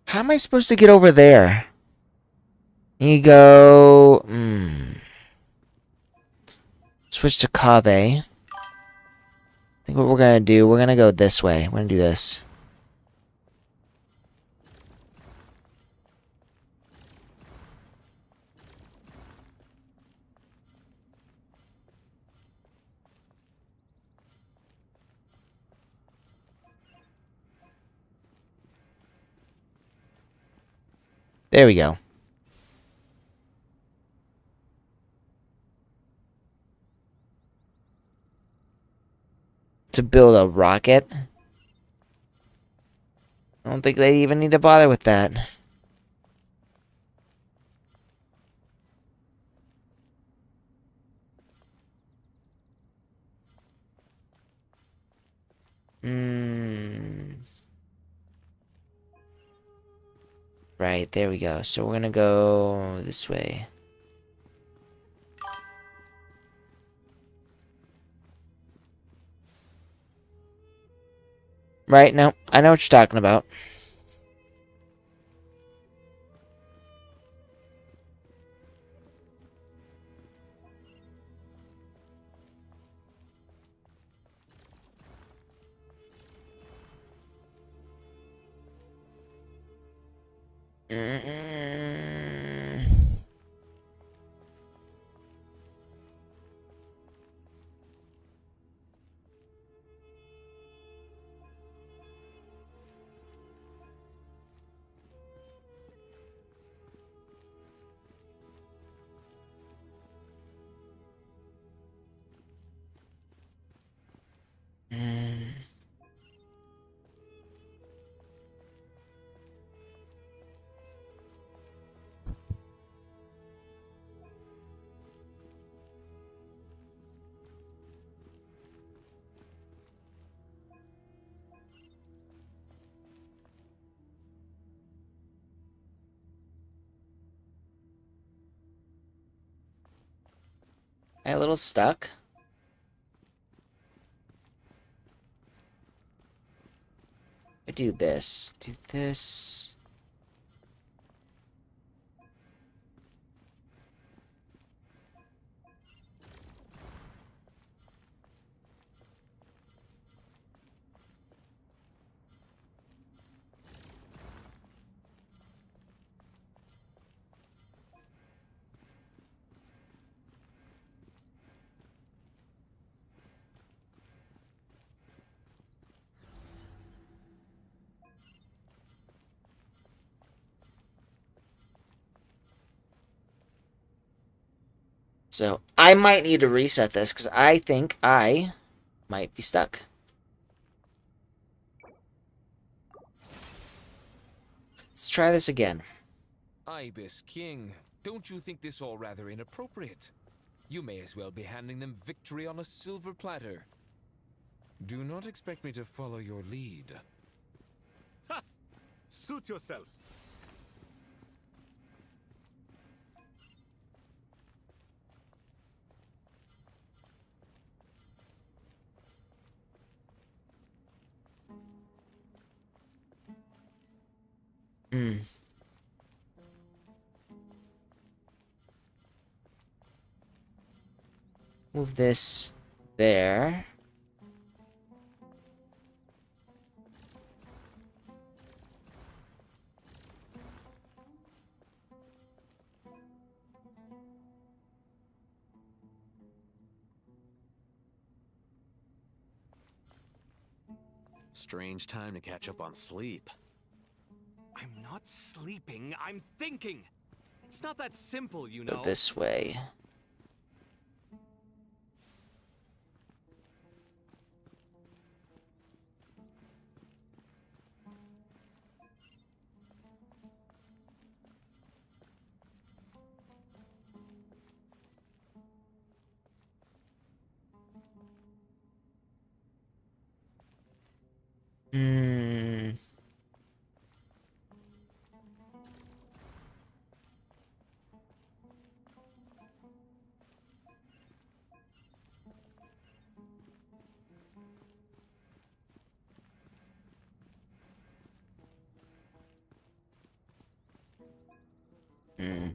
How am I supposed to get over there? You go... Switch to Kave. I think what we're gonna do, we're gonna go this way. We're gonna do this. There we go. To build a rocket? I don't think they even need to bother with that. Right, there we go. So we're gonna go this way. Right, no, I know what you're talking about. Am I a little stuck? I do this. Do this. So I might need to reset this because I think I might be stuck. Let's try this again. Ibis King, don't you think this all rather inappropriate? You may as well be handing them victory on a silver platter. Do not expect me to follow your lead. Ha! Suit yourself. Move this there. Strange time to catch up on sleep. I'm not sleeping, I'm thinking. It's not that simple, you know. Go this way. Hmm. Hmm.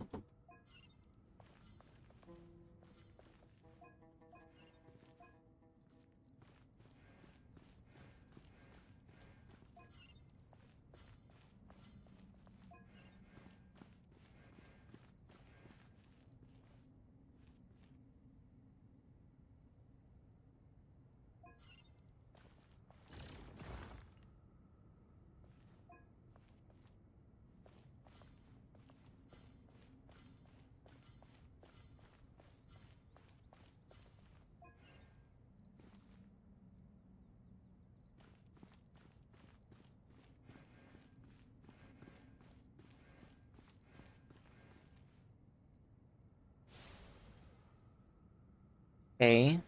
Okay.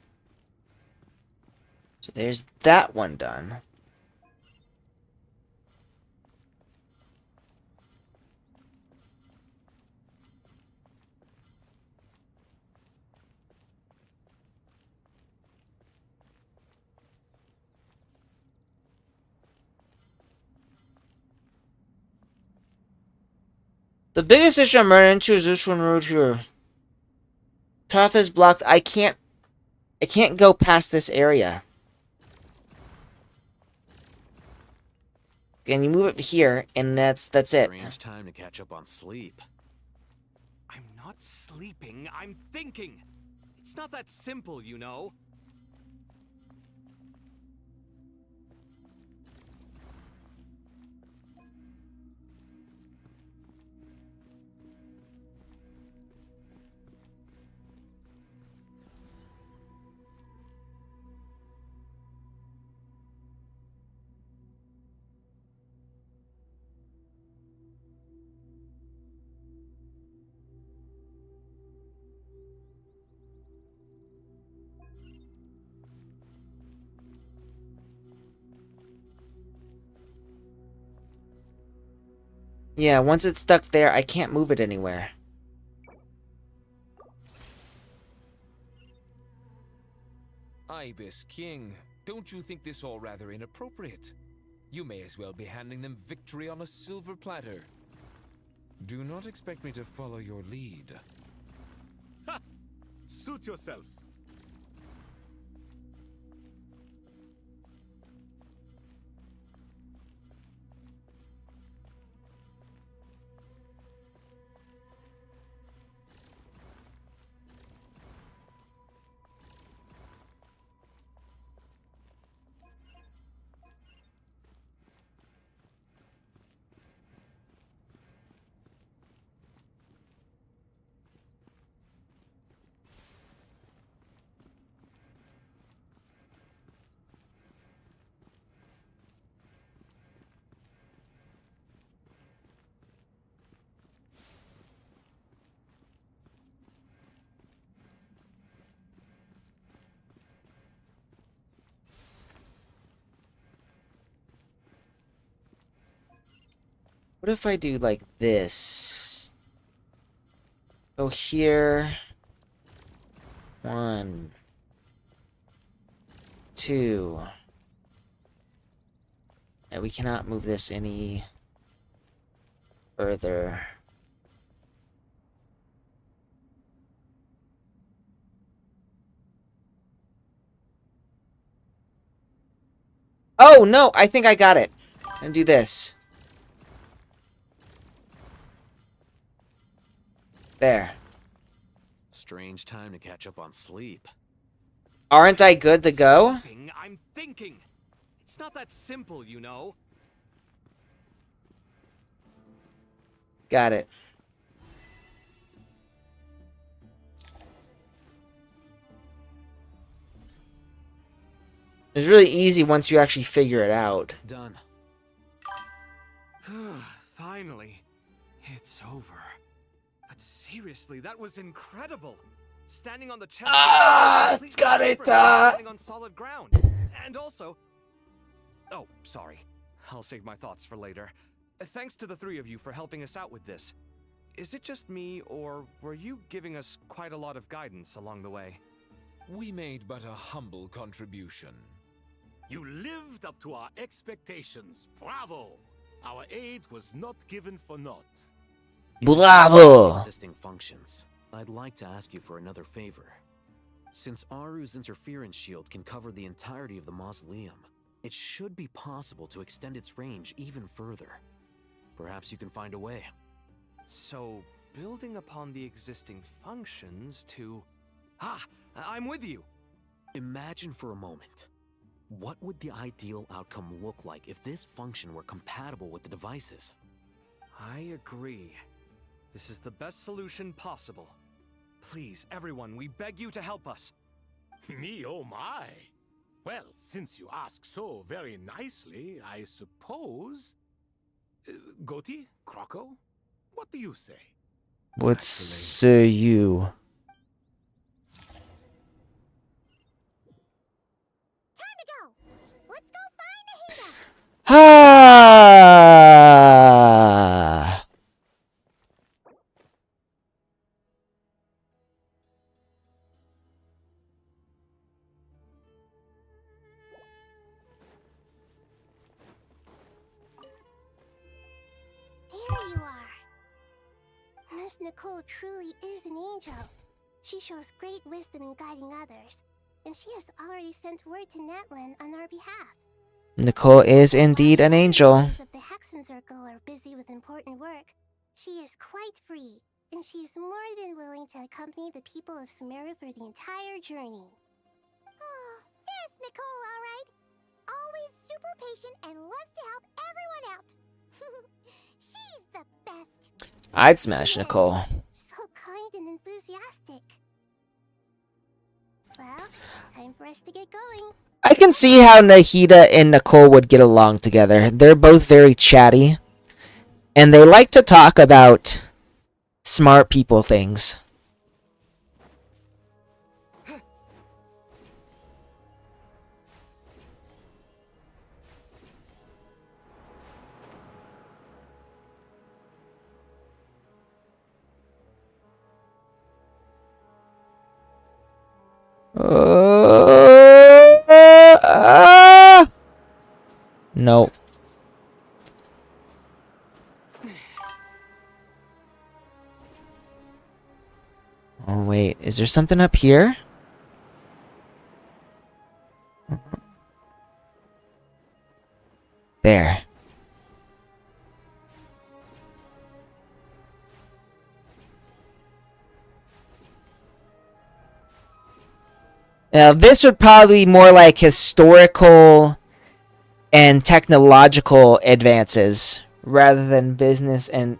So there's that one done. The biggest issue I'm running into is this one right here. Path is blocked. I can't go past this area. Can you move it here, and that's it. Strange time to catch up on sleep. I'm not sleeping, I'm thinking. It's not that simple, you know. Yeah, once it's stuck there, I can't move it anywhere. Ibis King, don't you think this all rather inappropriate? You may as well be handing them victory on a silver platter. Do not expect me to follow your lead. Ha! Suit yourself. What if I do like this? Go here. 1, 2. And we cannot move this any further. Oh, no! I think I got it. And do this. There. Strange time to catch up on sleep. Aren't I good to go? I'm thinking. It's not that simple, you know. Got it. It's really easy once you actually figure it out. Done. Finally. It's over. But seriously, that was incredible. Standing on the chest. Standing on solid ground. And also, Oh, sorry. I'll save my thoughts for later. Thanks to the three of you for helping us out with this. Is it just me, or were you giving us quite a lot of guidance along the way? We made but a humble contribution. You lived up to our expectations. Bravo! Our aid was not given for naught. Bravo! Existing functions. I'd like to ask you for another favor. Since Aru's interference shield can cover the entirety of the mausoleum, it should be possible to extend its range even further. Perhaps you can find a way. So, building upon the existing functions to... Ah! I'm with you! Imagine for a moment. What would the ideal outcome look like if this function were compatible with the devices? I agree. This is the best solution possible. Please, everyone, we beg you to help us. Me, oh my! Well, since you ask so very nicely, I suppose... Goti? Kroko? What do you say? What say you? Time to go! Let's go find Nahida! Ah! There you are. Miss Nicole truly is an angel. She shows great wisdom in guiding others, and she has already sent word to Natlan on our behalf. Nicole is indeed an angel. Members of the Hexen Circle are busy with important work. She is quite free, and she is more than willing to accompany the people of Sumeru for the entire journey. Oh, there's Nicole, all right. Always super patient and loves to help everyone out. She's the best. I'd smash Nicole. So kind and enthusiastic. Well, time for us to get going. I can see how Nahida and Nicole would get along together. They're both very chatty, and they like to talk about smart people things. No. Oh, wait. Is there something up here? There. Now, this would probably be more like historical and technological advances rather than business and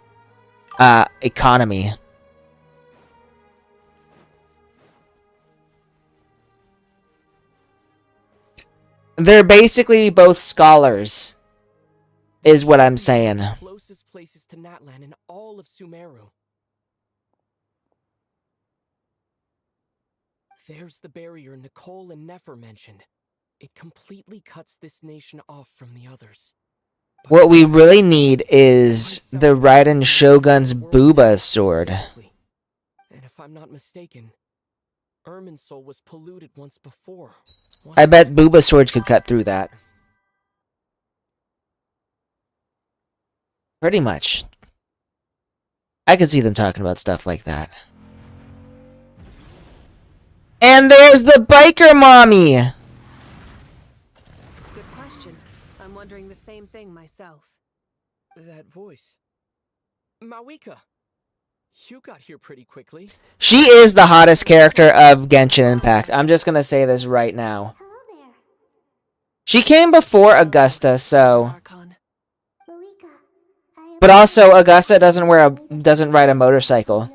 economy. They're basically both scholars, is what I'm saying. Closest places to Natlan in all of Sumeru. There's the barrier Nicole and Nefer mentioned. It completely cuts this nation off from the others. What we really need is the Raiden Shogun's Booba sword. And if I'm not mistaken, Irminsul was polluted once before. I bet Booba sword could cut through that. Pretty much. I could see them talking about stuff like that. And there's the biker mommy! Good question. I'm wondering the same thing myself. That voice. Mawika! You got here pretty quickly. She is the hottest character of Genshin Impact. I'm just gonna say this right now. She came before Augusta, so... But also, Augusta doesn't ride a motorcycle.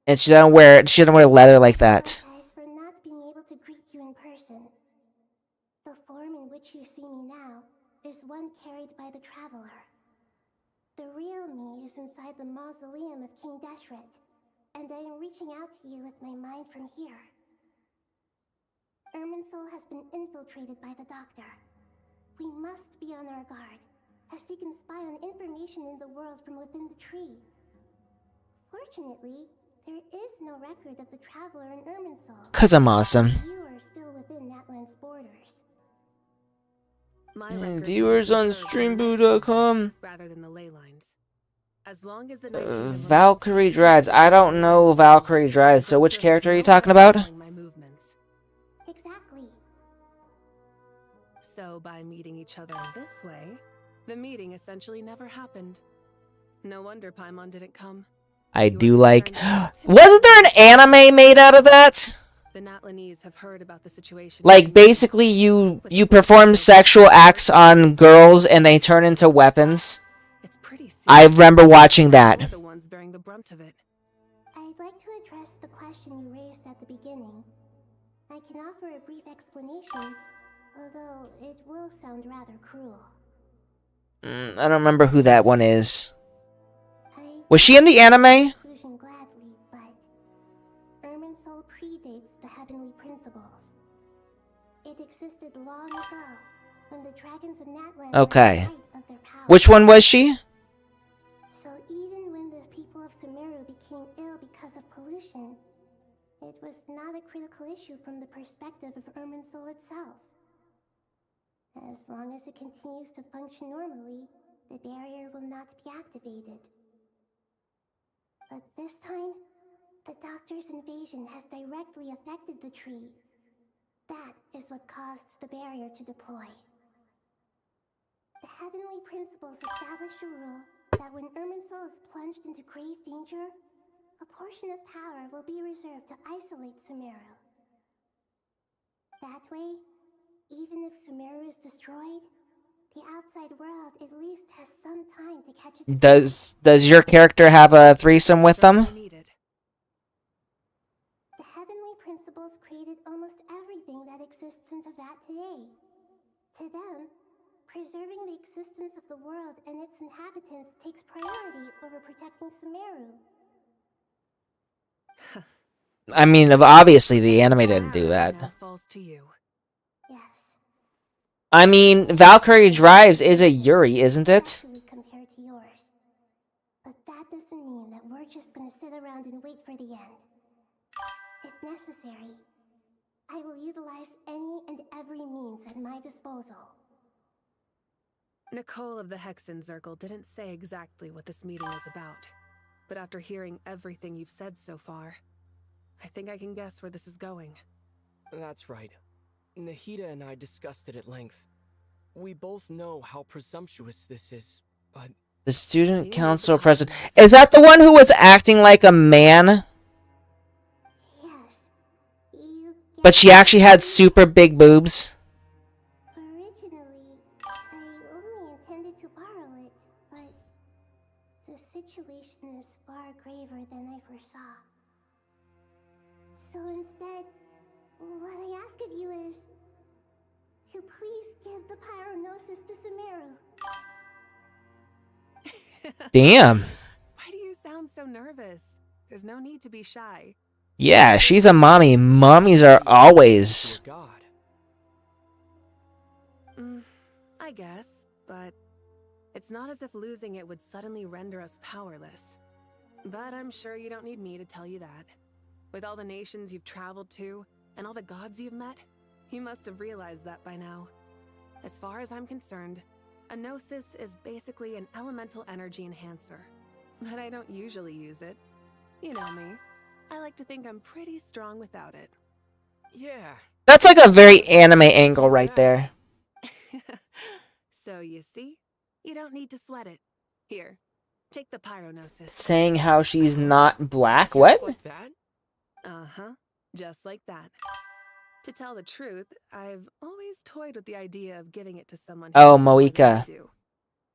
And she doesn't wear leather like that. For not being able to greet you in person. The form in which you see me now is one carried by the traveler. The real me is inside the mausoleum of King Deshret, and I am reaching out to you with my mind from here. Irminsul has been infiltrated by the doctor. We must be on our guard, as he can spy on information in the world from within the tree. Fortunately, there is no record of the traveler in Irminsul. 'Cause I'm awesome. You are still within Natlan's borders. My records Viewers on streamboo.com. rather than the ley lines. As long as the Valkyrie Drives. I don't know Valkyrie Drives, so which character are you talking about? my movements. Exactly. So by meeting each other in this way, the meeting essentially never happened. No wonder Paimon didn't come. I do like... Wasn't there an anime made out of that? The Natlanese have heard about the situation. Like, basically, you perform sexual acts on girls and they turn into weapons. I remember watching that. The ones bearing the brunt of it. I'd like to address the question you raised at the beginning. I can offer a brief explanation, although it will sound rather cruel. I don't remember who that one is. Was she in the anime? Conclusion gladly, but Irminsul predates the heavenly principles. It existed long ago, when the dragons of Natlan were Okay. at the height of their power. Which one was she? So even when the people of Sumeru became ill because of pollution, it was not a critical issue from the perspective of Irminsul itself. As long as it continues to function normally, the barrier will not be activated. But this time, the Doctor's invasion has directly affected the tree. That is what caused the barrier to deploy. The heavenly principles established a rule that when Irminsul is plunged into grave danger, a portion of power will be reserved to isolate Sumeru. That way, even if Sumeru is destroyed, the outside world at least has some time to catch its Does your character have a threesome with them? The heavenly principles created almost everything that exists in Teyvat today. To them, preserving the existence of the world and its inhabitants takes priority over protecting Sumeru. I mean, obviously the anime didn't do that. Now falls to you. I mean, Valkyrie Drives is a Yuri, isn't it? Compared to yours. But that doesn't mean that we're just gonna sit around and wait for the end. If necessary, I will utilize any and every means at my disposal. Nicole of the Hexen Circle didn't say exactly what this meeting is about. But after hearing everything you've said so far, I think I can guess where this is going. That's right. Nahida and I discussed it at length. We both know how presumptuous this is, but... The student council president. Is that the one who was acting like a man? But she actually had super big boobs. Originally, I only intended to borrow it, but the situation is far graver than I foresaw. So instead, what I ask of you is to please give the pyronosis to Sumeru. Damn. Why do you sound so nervous? There's no need to be shy. Yeah, she's a mommy. Mommies are always... I guess, but it's not as if losing it would suddenly render us powerless. But I'm sure you don't need me to tell you that. With all the nations you've traveled to, and all the gods you've met, you must have realized that by now. As far as I'm concerned, a gnosis is basically an elemental energy enhancer. But I don't usually use it. You know me. I like to think I'm pretty strong without it. Yeah. That's like a very anime angle right there. So you see, you don't need to sweat it. Here, take the pyronosis. Saying how she's not black? What? Like that? Uh-huh. Just like that. To tell the truth, I've always toyed with the idea of giving it to someone who Oh, knows more than Moika. you do.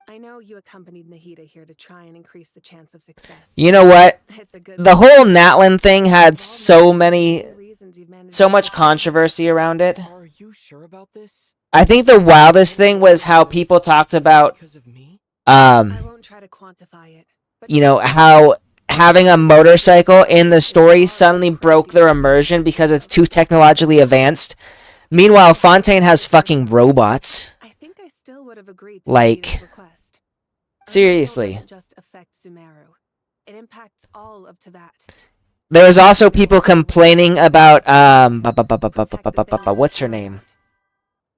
I know you accompanied Nahida here to try and increase the chance of success. You know what? It's a good The whole Natlan thing had so much controversy around it. Are you sure about this? I think the wildest thing was how people talked about, you know, how having a motorcycle in the story suddenly broke their immersion because it's too technologically advanced. Meanwhile, Fontaine has fucking robots. have agreed to Like, Nikita's request. seriously. Doesn't just affect Sumeru. It impacts all of Teyvat. There's also people complaining about what's her name?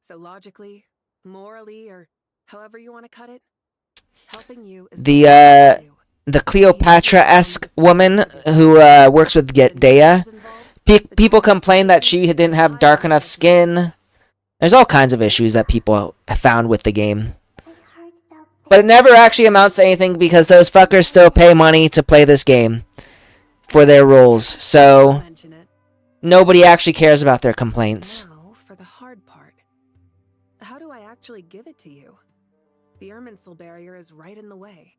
So logically, morally, or however you want to cut it, helping you is The Cleopatra-esque woman who works with Dea. People complain that she didn't have dark enough skin. There's all kinds of issues that people have found with the game. But it never actually amounts to anything because those fuckers still pay money to play this game for their roles. So nobody actually cares about their complaints. Now for the hard part. How do I actually give it to you? The Irminsul barrier is right in the way.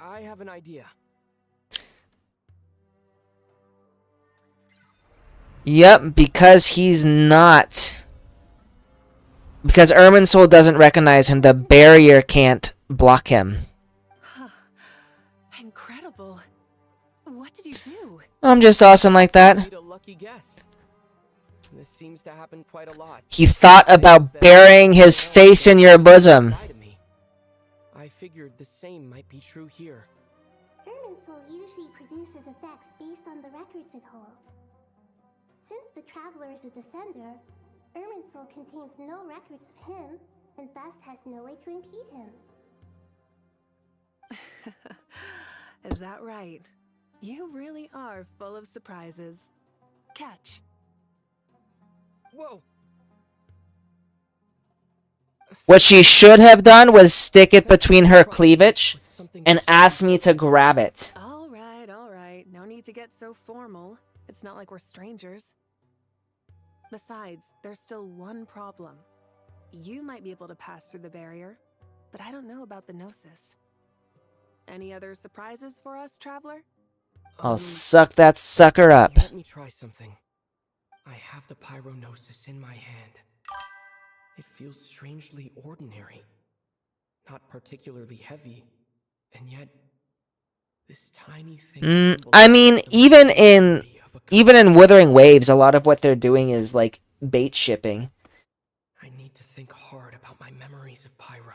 I have an idea. Yep, because he's not. Because Irminsul doesn't recognize him, the barrier can't block him. Incredible. What did you do? I'm just awesome like that. Made a lucky guess. This seems to happen quite a lot. He thought about burying his face in your bosom. I figured the same might be true here. Irminsul usually produces effects based on the records it holds. Since the Traveler is a descender, Irminsul contains no records of him, and thus has no way to impede him. Is that right? You really are full of surprises. Catch. Whoa! What she should have done was stick it between her cleavage and ask me to grab it. All right. No need to get so formal. It's not like we're strangers. Besides, there's still one problem. You might be able to pass through the barrier, but I don't know about the Gnosis. Any other surprises for us, Traveler? I'll suck that sucker up. Let me try something. I have the Pyronosis in my hand. It feels strangely ordinary. Not particularly heavy, and yet this tiny thing. I mean, even in Wuthering Waves, a lot of what they're doing is like bait shipping. I need to think hard about my memories of Pyro.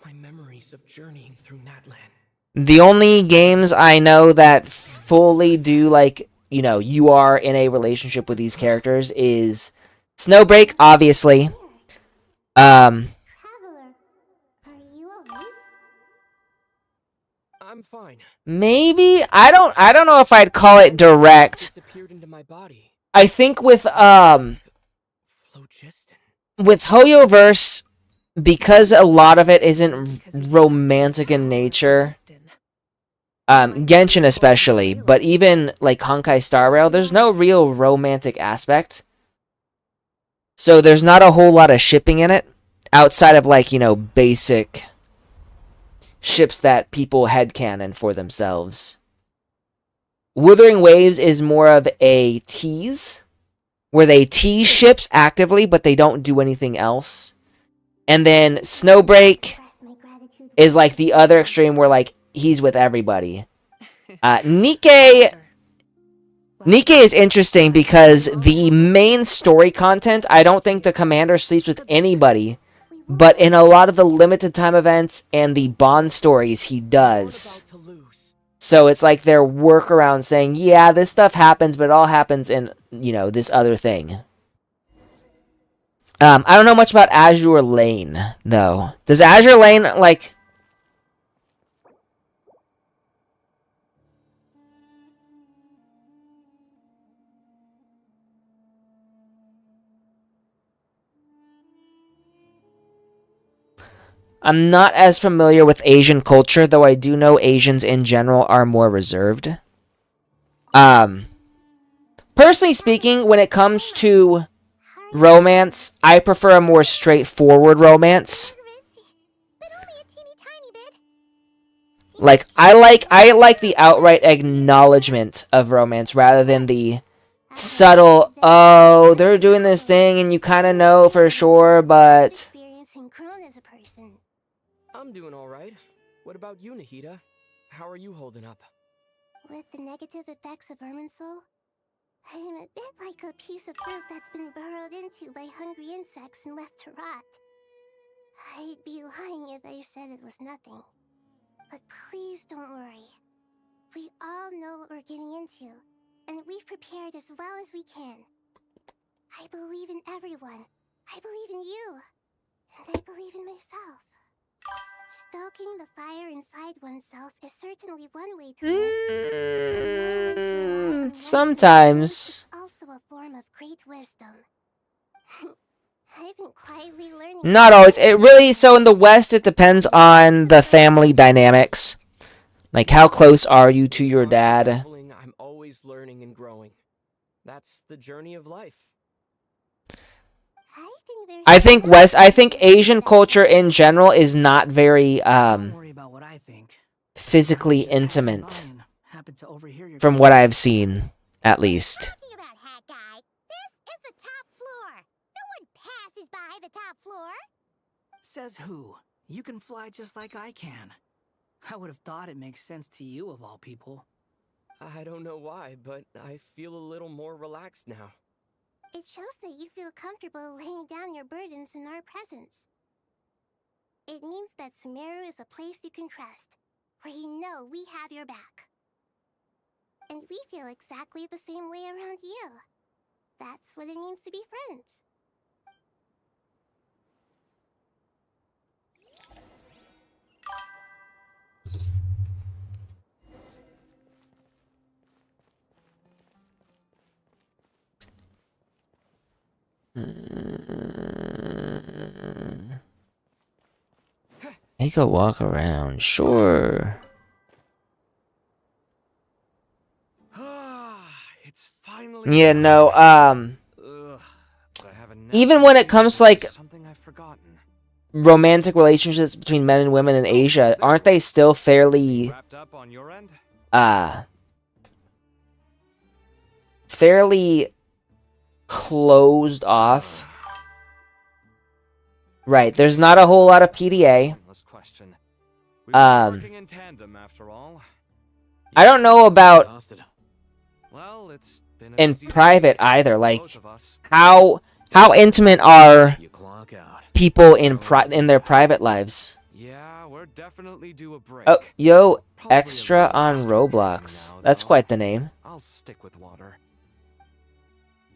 My memories of journeying through Natlan. The only games I know that fully do, like, you know, you are in a relationship with these characters is Snowbreak, obviously. Traveler, are you alright? I'm fine. Maybe I don't know if I'd call it direct. I think with Hoyoverse, because a lot of it isn't romantic in nature. Genshin especially, but even like Honkai Star Rail, there's no real romantic aspect. So there's not a whole lot of shipping in it, outside of, like, you know, basic ships that people headcanon for themselves. Wuthering Waves is more of a tease, where they tease ships actively, but they don't do anything else. And then Snowbreak is like the other extreme, where, like, he's with everybody. Nikke is interesting because the main story content, I don't think the commander sleeps with anybody, but in a lot of the limited time events and the bond stories, he does. So it's like their workaround saying, yeah, this stuff happens, but it all happens in, you know, this other thing. I don't know much about Azure Lane, though. Does Azure Lane, like... I'm not as familiar with Asian culture, though I do know Asians in general are more reserved. Personally speaking, when it comes to romance, I prefer a more straightforward romance. Like, I like the outright acknowledgement of romance rather than the subtle, oh, they're doing this thing and you kind of know for sure, but... I'm doing alright. What about you, Nahida? How are you holding up? With the negative effects of Irminsul, I am a bit like a piece of fruit that's been burrowed into by hungry insects and left to rot. I'd be lying if I said it was nothing. But please don't worry. We all know what we're getting into, and we've prepared as well as we can. I believe in everyone. I believe in you. And I believe in myself. Stoking the fire inside oneself is certainly one way to live. Sometimes. Also a form of great wisdom. I've been quietly learning. Not always. It really, so in the West, it depends on the family dynamics. Like, how close are you to your dad? I'm always learning and growing. That's the journey of life. I think Asian culture in general is not very, physically intimate. From what I've seen, at least. Says who? You can fly just like I can. I would have thought it makes sense to you of all people. I don't know why, but I feel a little more relaxed now. It shows that you feel comfortable laying down your burdens in our presence. It means that Sumeru is a place you can trust, where you know we have your back. And we feel exactly the same way around you. That's what it means to be friends. Take a walk around, sure. It's finally Yeah, no, even when it comes to, like, romantic relationships between men and women in Asia, aren't they still fairly, fairly closed off? Right, there's not a whole lot of PDA. I don't know about in private either. Like, how intimate are people in their private lives? Yeah, we're definitely due a break. Oh, yo, extra on Roblox. That's quite the name. I'll stick with water.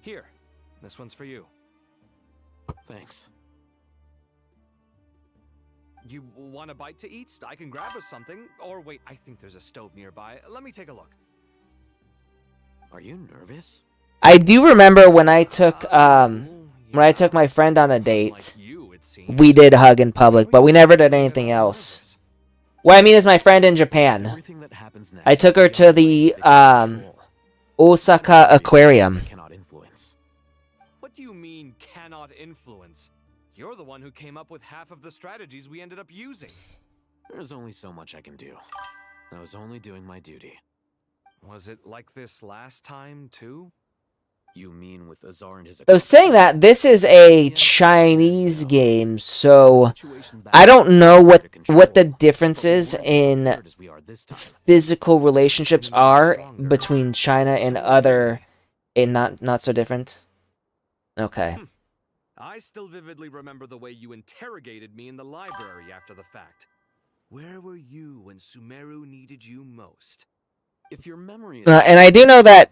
Here, this one's for you. Thanks. You want a bite to eat? I can grab us something. Or wait, I think there's a stove nearby. Let me take a look. Are you nervous? I do remember when I took my friend on a date, we did hug in public, but we never did anything else. What I mean is my friend in Japan. I took her to the Osaka Aquarium. What do you mean cannot influence? You're the one who came up with half of the strategies we ended up using. There's only so much I can do. I was only doing my duty. Was it like this last time, too? You mean with Azar and his... So saying that, this is a Chinese game, so I don't know what the differences in physical relationships are between China and other, and not so different. Okay. I still vividly remember the way you interrogated me in the library after the fact. Where were you when Sumeru needed you most? If your memory is and I do know that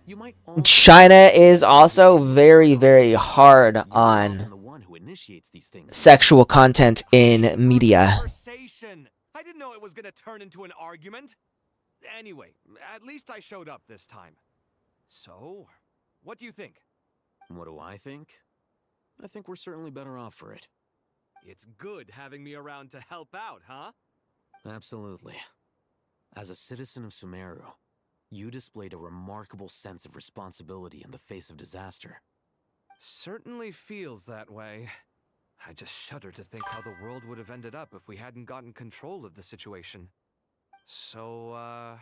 China is also very, very hard on sexual content in media. I didn't know it was going to turn into an argument. Anyway, at least I showed up this time. So, what do you think? What do I think? I think we're certainly better off for it. It's good having me around to help out, huh? Absolutely. As a citizen of Sumeru, you displayed a remarkable sense of responsibility in the face of disaster. Certainly feels that way. I just shudder to think how the world would have ended up if we hadn't gotten control of the situation. So,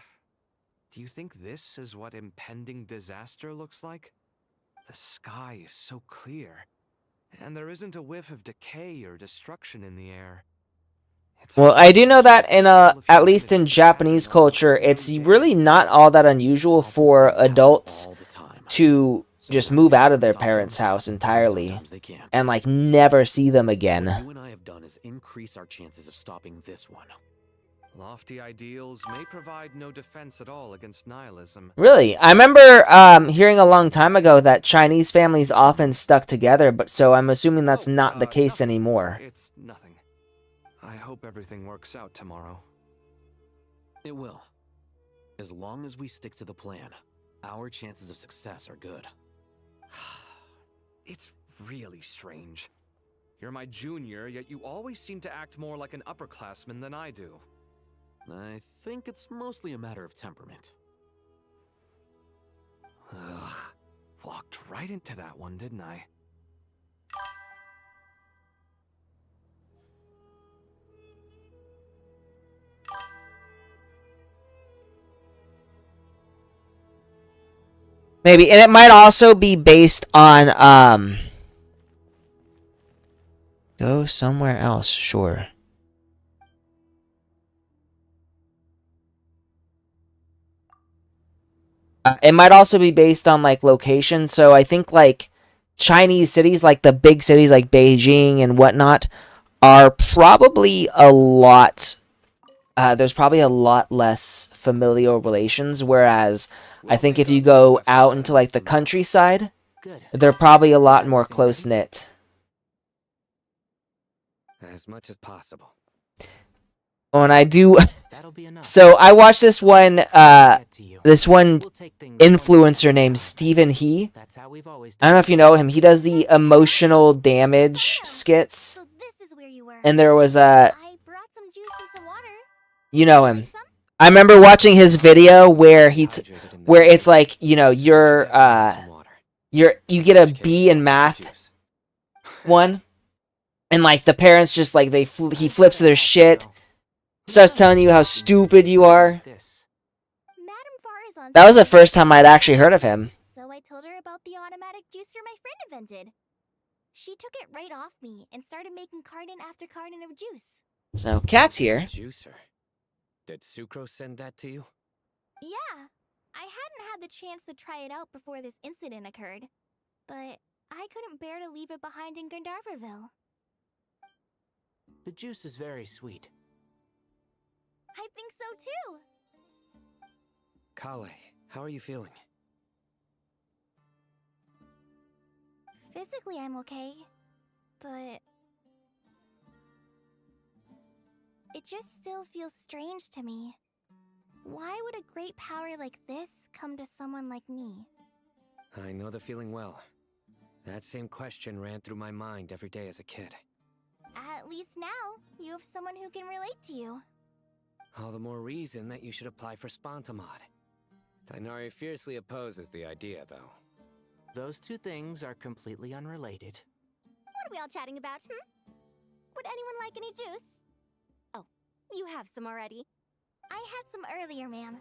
do you think this is what impending disaster looks like? The sky is so clear, and there isn't a whiff of decay or destruction in the air. Well, I do know that in at least in Japanese culture, it's really not all that unusual for adults to just move out of their parents' house entirely and like never see them again. What you and I have done is increase our chances of stopping this one. Lofty ideals may provide no defense at all against nihilism. Really? I remember hearing a long time ago that Chinese families often stuck together, but so I'm assuming that's not the case anymore. It's nothing. I hope everything works out tomorrow. It will. As long as we stick to the plan, our chances of success are good. It's really strange. You're my junior, yet you always seem to act more like an upperclassman than I do. I think it's mostly a matter of temperament. Ugh. Walked right into that one, didn't I? Maybe, and it might also be based on go somewhere else, sure. It might also be based on like location. So I think like Chinese cities, like the big cities like Beijing and whatnot, are probably a lot. There's probably a lot less familial relations. Whereas I think if you go out into like the countryside, they're probably a lot more close knit. As much as possible. Oh, and I do. So I watched this one influencer named Stephen He. I don't know if you know him. He does the emotional damage skits. And there was you know him. I remember watching his video where where it's like, you know, you get a B in math one, and like the parents just like he flips their shit. Starts telling you how stupid you are. That was the first time I'd actually heard of him. So I told her about the automatic juicer my friend invented. She took it right off me and started making carton after carton of juice. So, Cat's here. Juicer. Did Sucrose send that to you? Yeah. I hadn't had the chance to try it out before this incident occurred. But I couldn't bear to leave it behind in Gandharville. The juice is very sweet. I think so too. Kale, how are you feeling? Physically, I'm okay. But it just still feels strange to me. Why would a great power like this come to someone like me? I know the feeling well. That same question ran through my mind every day as a kid. At least now, you have someone who can relate to you. All the more reason that you should apply for Spontamod. Tighnari fiercely opposes the idea, though. Those two things are completely unrelated. What are we all chatting about, Would anyone like any juice? Oh, you have some already. I had some earlier, ma'am.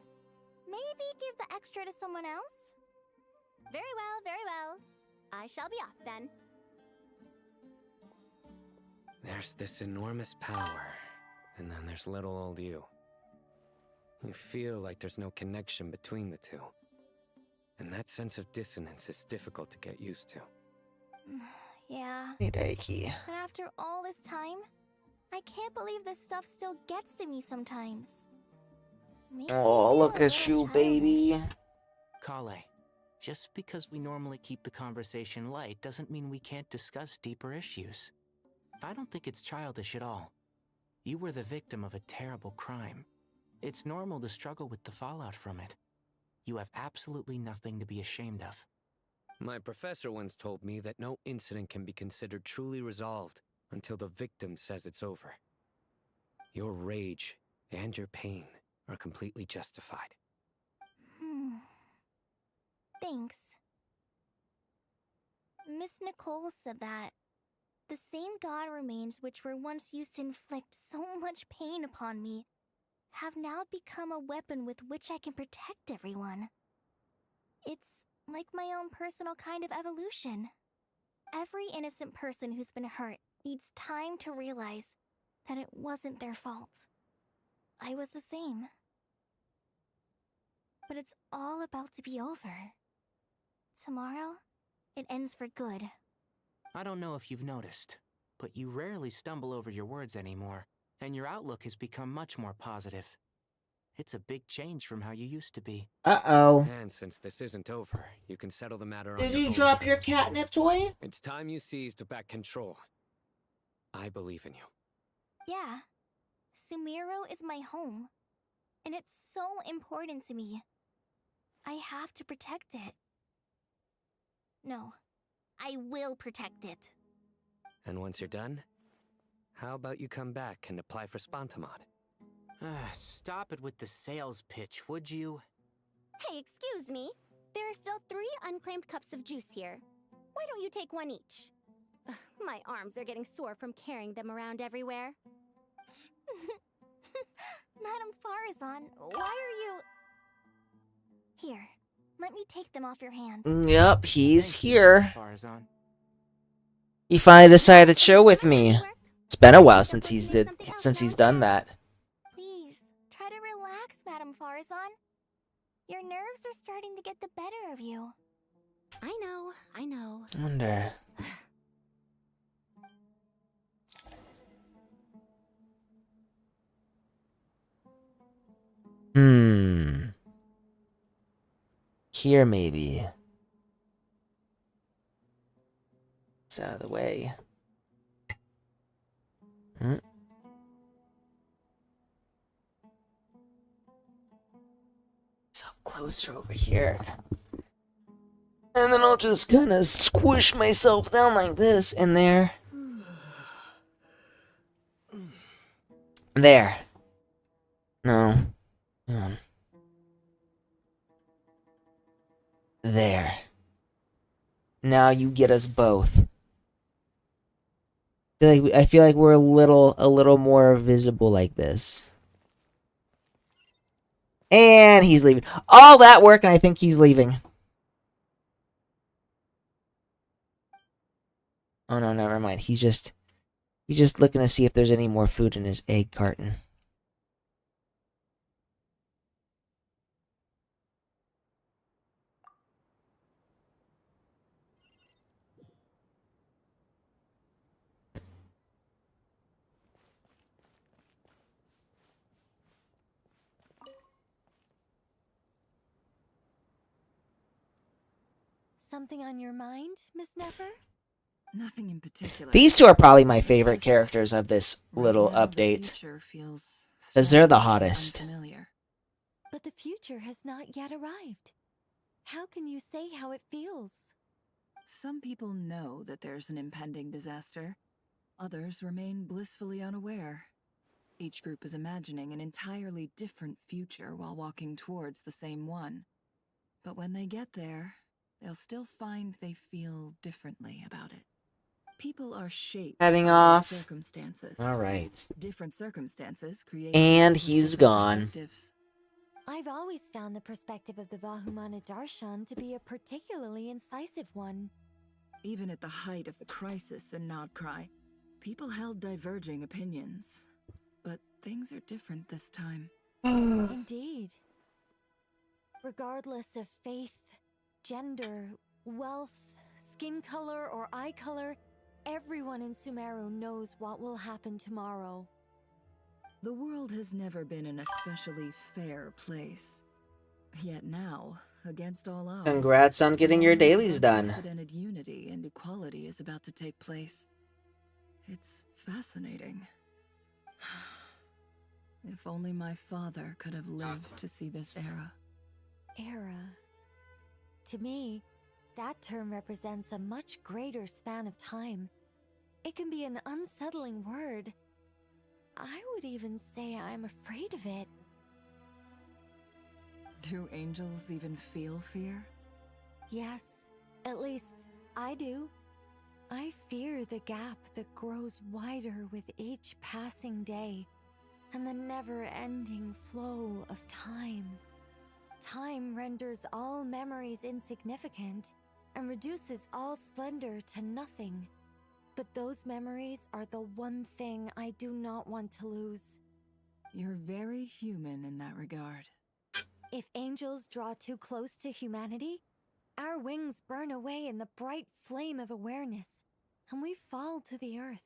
Maybe give the extra to someone else? Very well, very well. I shall be off then. There's this enormous power, and then there's little old you. You feel like there's no connection between the two. And that sense of dissonance is difficult to get used to. Yeah. Hey, Daiki. But after all this time, I can't believe this stuff still gets to me sometimes. Oh, look at you, baby. Kale, just because we normally keep the conversation light doesn't mean we can't discuss deeper issues. I don't think it's childish at all. You were the victim of a terrible crime. It's normal to struggle with the fallout from it. You have absolutely nothing to be ashamed of. My professor once told me that no incident can be considered truly resolved until the victim says it's over. Your rage and your pain are completely justified. Thanks. Miss Nicole said that the same god remains which were once used to inflict so much pain upon me have now become a weapon with which I can protect everyone. It's like my own personal kind of evolution. Every innocent person who's been hurt needs time to realize that it wasn't their fault. I was the same. But it's all about to be over. tomorrow, it ends for good. I don't know if you've noticed, but you rarely stumble over your words anymore, and your outlook has become much more positive. It's a big change from how you used to be. Uh-oh. And since this isn't over, you can settle the matter on Did your you own drop your terms. catnip toy? It's time you seized back control. I believe in you. Yeah. Sumeru is my home. And it's so important to me. I have to protect it. No. I will protect it. And once you're done, how about you come back and apply for Spantamod? Stop it with the sales pitch, would you? Hey, excuse me. There are still 3 unclaimed cups of juice here. Why don't you take one each? Ugh, my arms are getting sore from carrying them around everywhere. Madame Farazan, why are you... Here, let me take them off your hands. Yep, he's here. Farazan. He finally decided to chill with me. It's been a while since he's done that. Please, try to relax, Madame Farazan. Your nerves are starting to get the better of you. I know. I wonder. Here, maybe. It's out of the way. So closer over here. And then I'll just kind of squish myself down like this in there. There. No. Hang on. There. Now you get us both. I feel like we're a little more visible like this. And he's leaving. All that work, and I think he's leaving. Oh no, never mind. He's just looking to see if there's any more food in his egg carton. Something on your mind, Miss Nefer? Nothing in particular. These two are probably my favorite characters of this little update. Because they're the hottest. But the future has not yet arrived. How can you say how it feels? Some people know that there's an impending disaster. Others remain blissfully unaware. Each group is imagining an entirely different future while walking towards the same one. But when they get there, they'll still find they feel differently about it. People are shaped Heading by off. their circumstances. All right. Different circumstances create And people with he's different gone. perspectives. I've always found the perspective of the Vahumana Darshan to be a particularly incisive one. Even at the height of the crisis in Nodcry, people held diverging opinions. But things are different this time. Indeed. Regardless of faith, gender, wealth, skin color, or eye color, everyone in Sumeru knows what will happen tomorrow. The world has never been an especially fair place. Yet now, against all odds, Congrats on getting your dailies done. unprecedented unity and equality is about to take place. It's fascinating. If only my father could have lived to see this era. Era. To me, that term represents a much greater span of time. It can be an unsettling word. I would even say I'm afraid of it. Do angels even feel fear? Yes, at least I do. I fear the gap that grows wider with each passing day, and the never-ending flow of time. Time renders all memories insignificant, and reduces all splendor to nothing. But those memories are the one thing I do not want to lose. You're very human in that regard. If angels draw too close to humanity, our wings burn away in the bright flame of awareness, and we fall to the earth.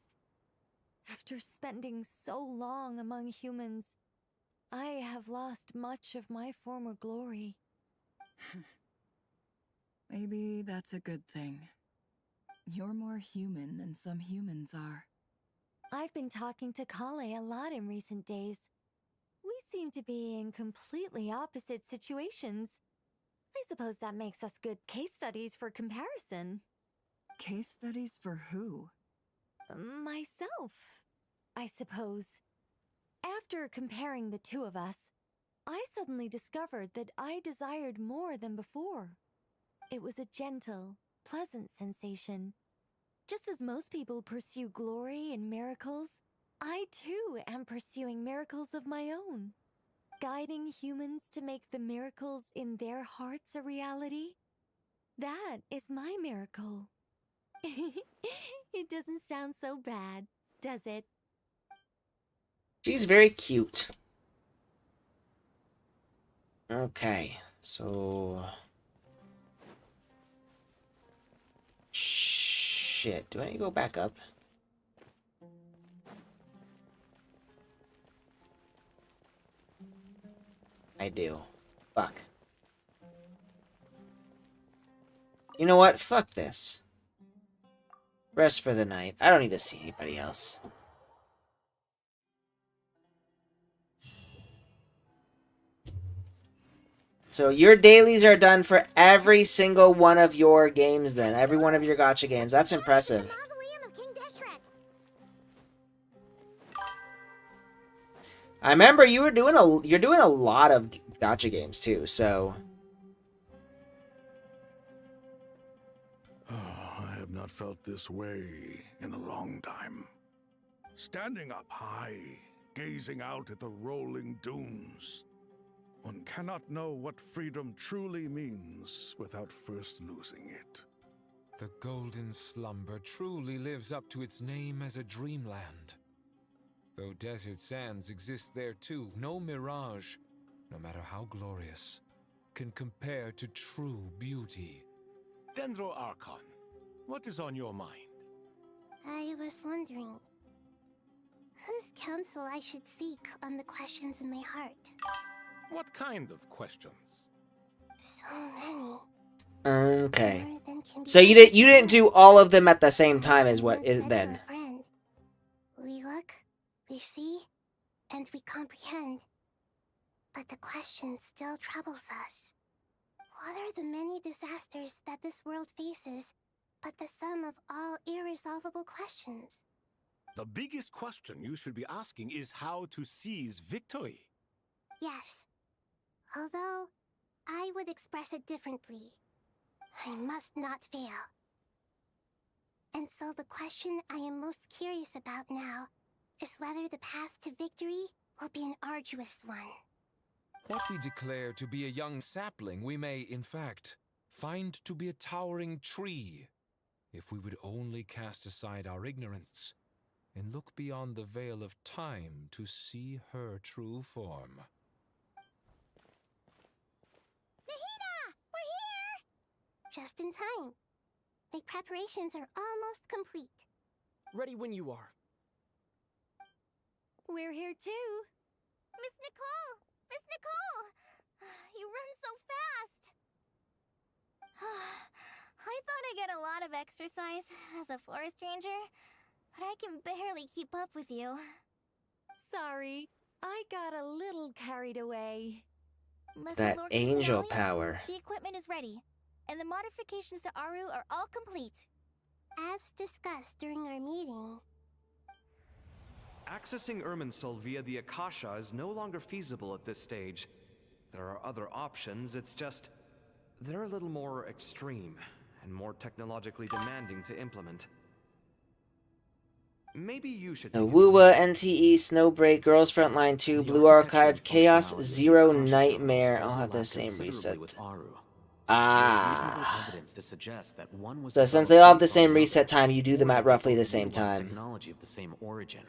After spending so long among humans, I have lost much of my former glory. Maybe that's a good thing. You're more human than some humans are. I've been talking to Kale a lot in recent days. We seem to be in completely opposite situations. I suppose that makes us good case studies for comparison. Case studies for who? Myself, I suppose. After comparing the two of us, I suddenly discovered that I desired more than before. It was a gentle, pleasant sensation. Just as most people pursue glory and miracles, I too am pursuing miracles of my own. Guiding humans to make the miracles in their hearts a reality. That is my miracle. It doesn't sound so bad, does it? She's very cute. Okay, so... Shit, do I need to go back up? I do. Fuck. You know what? Fuck this. Rest for the night. I don't need to see anybody else. So your dailies are done for every single one of your games then. Every one of your gacha games. That's impressive. I remember you're doing a lot of gacha games too, so I have not felt this way in a long time. Standing up high, gazing out at the rolling dunes. One cannot know what freedom truly means without first losing it. The golden slumber truly lives up to its name as a dreamland. Though desert sands exist there too, no mirage, no matter how glorious, can compare to true beauty. Dendro Archon, what is on your mind? I was wondering whose counsel I should seek on the questions in my heart. What kind of questions? So many. okay. So you didn't do all of them at the same time as what is then. We look, we see, and we comprehend. But the question still troubles us. What are the many disasters that this world faces, but the sum of all irresolvable questions? The biggest question you should be asking is how to seize victory. Yes. Although, I would express it differently. I must not fail. And so the question I am most curious about now is whether the path to victory will be an arduous one. What we declare to be a young sapling, we may, in fact, find to be a towering tree, if we would only cast aside our ignorance and look beyond the veil of time to see her true form. Just in time. My preparations are almost complete. Ready when you are. We're here too. Miss Nicole! Miss Nicole! You run so fast! I thought I'd get a lot of exercise as a forest ranger, but I can barely keep up with you. Sorry, I got a little carried away. That Lord angel Cristialia, power. The equipment is ready, and the modifications to Aru are all complete. As discussed during our meeting, Accessing Irminsul via the Akasha is no longer feasible at this stage. There are other options, it's just... they're a little more extreme, and more technologically demanding to implement. Maybe you should The take it Wuwa, NTE, Snowbreak, Girls Frontline 2, Blue Archive, Chaos, Zero, Nightmare all have the same reset. Ah. Evidence to suggest that one was So since they all have the same reset time, you do them at roughly the same time. technology of the same origin.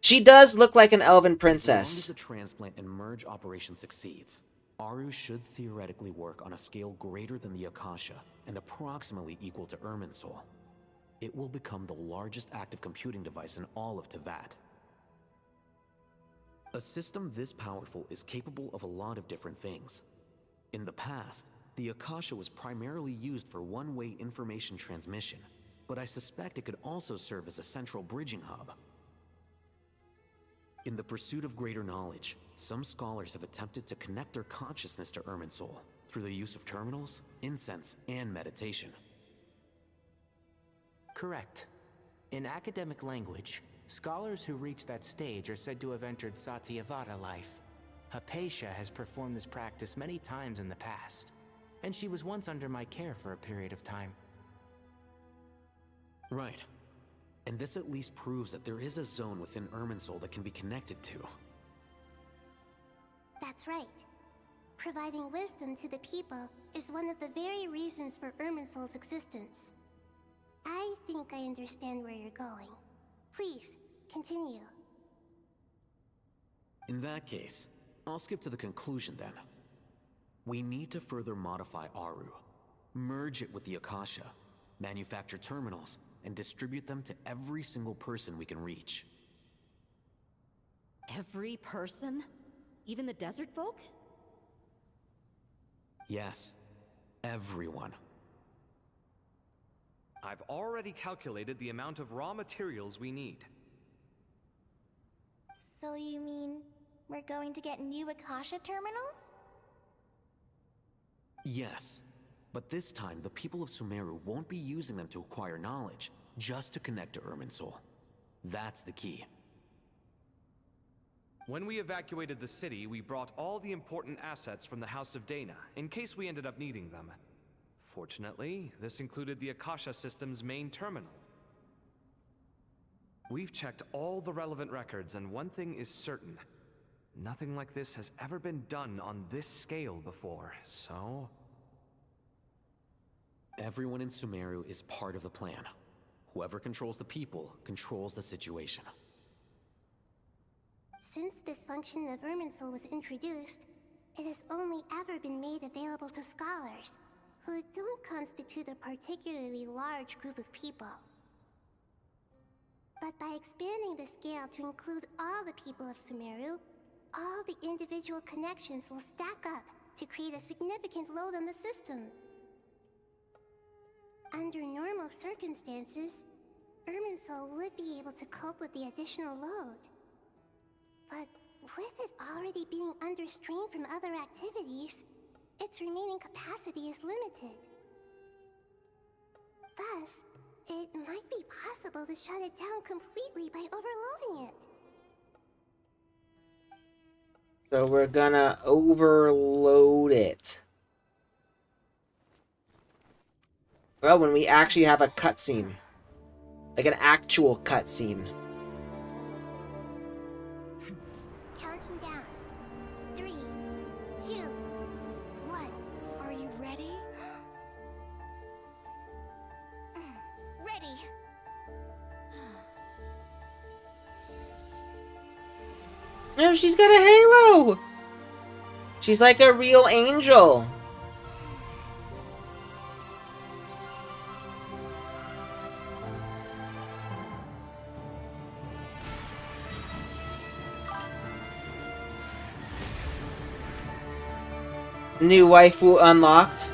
She does look like an elven As long as princess. the transplant and merge operation succeeds, Aru should theoretically work on a scale greater than the Akasha and approximately equal to Irminsul. It will become the largest active computing device in all of Teyvat. A system this powerful is capable of a lot of different things. In the past, the Akasha was primarily used for one-way information transmission, but I suspect it could also serve as a central bridging hub. In the pursuit of greater knowledge, some scholars have attempted to connect their consciousness to Irminsul through the use of terminals, incense, and meditation. Correct. In academic language, scholars who reach that stage are said to have entered Satyavada life. Hypatia has performed this practice many times in the past, and she was once under my care for a period of time. Right. And this at least proves that there is a zone within Irminsul that can be connected to. That's right. Providing wisdom to the people is one of the very reasons for Irminsul's existence. I think I understand where you're going. Please, continue. In that case, I'll skip to the conclusion then. We need to further modify Aru, merge it with the Akasha, manufacture terminals, and distribute them to every single person we can reach. Every person? Even the desert folk? Yes, everyone. I've already calculated the amount of raw materials we need. So you mean we're going to get new Akasha terminals? Yes, but this time the people of Sumeru won't be using them to acquire knowledge, just to connect to Irminsul. That's the key. When we evacuated the city, we brought all the important assets from the House of Dana, in case we ended up needing them. Fortunately, this included the Akasha system's main terminal. We've checked all the relevant records, and one thing is certain. Nothing like this has ever been done on this scale before, so... Everyone in Sumeru is part of the plan. Whoever controls the people controls the situation. Since this function of Irminsul was introduced, it has only ever been made available to scholars, who don't constitute a particularly large group of people. But by expanding the scale to include all the people of Sumeru, all the individual connections will stack up to create a significant load on the system. Under normal circumstances, Irminsul would be able to cope with the additional load. But with it already being under strain from other activities, its remaining capacity is limited. Thus, it might be possible to shut it down completely by overloading it. So we're gonna overload it. Well, when we actually have a cutscene. Like an actual cutscene. Counting down. 3, 2, 1. Are you ready? Ready. No, she's got a halo! She's like a real angel. New waifu unlocked.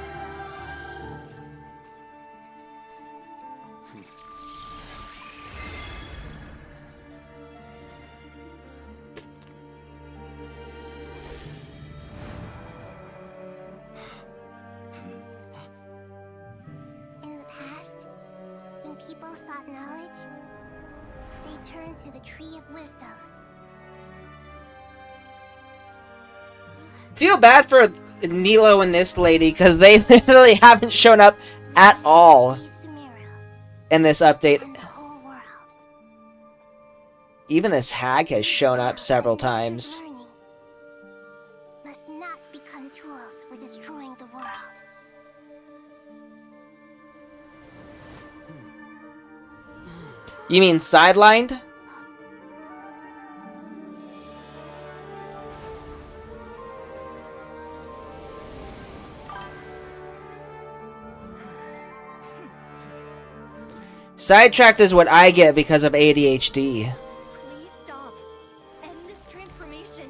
In the past, when people sought knowledge, they turned to the Tree of Wisdom. Feel bad for Nilo and this lady, because they literally haven't shown up at all in this update. Even this hag has shown up several times. Must not become tools for destroying the world. You mean sidelined? Sidetracked is what I get because of ADHD. Please stop. End this transformation.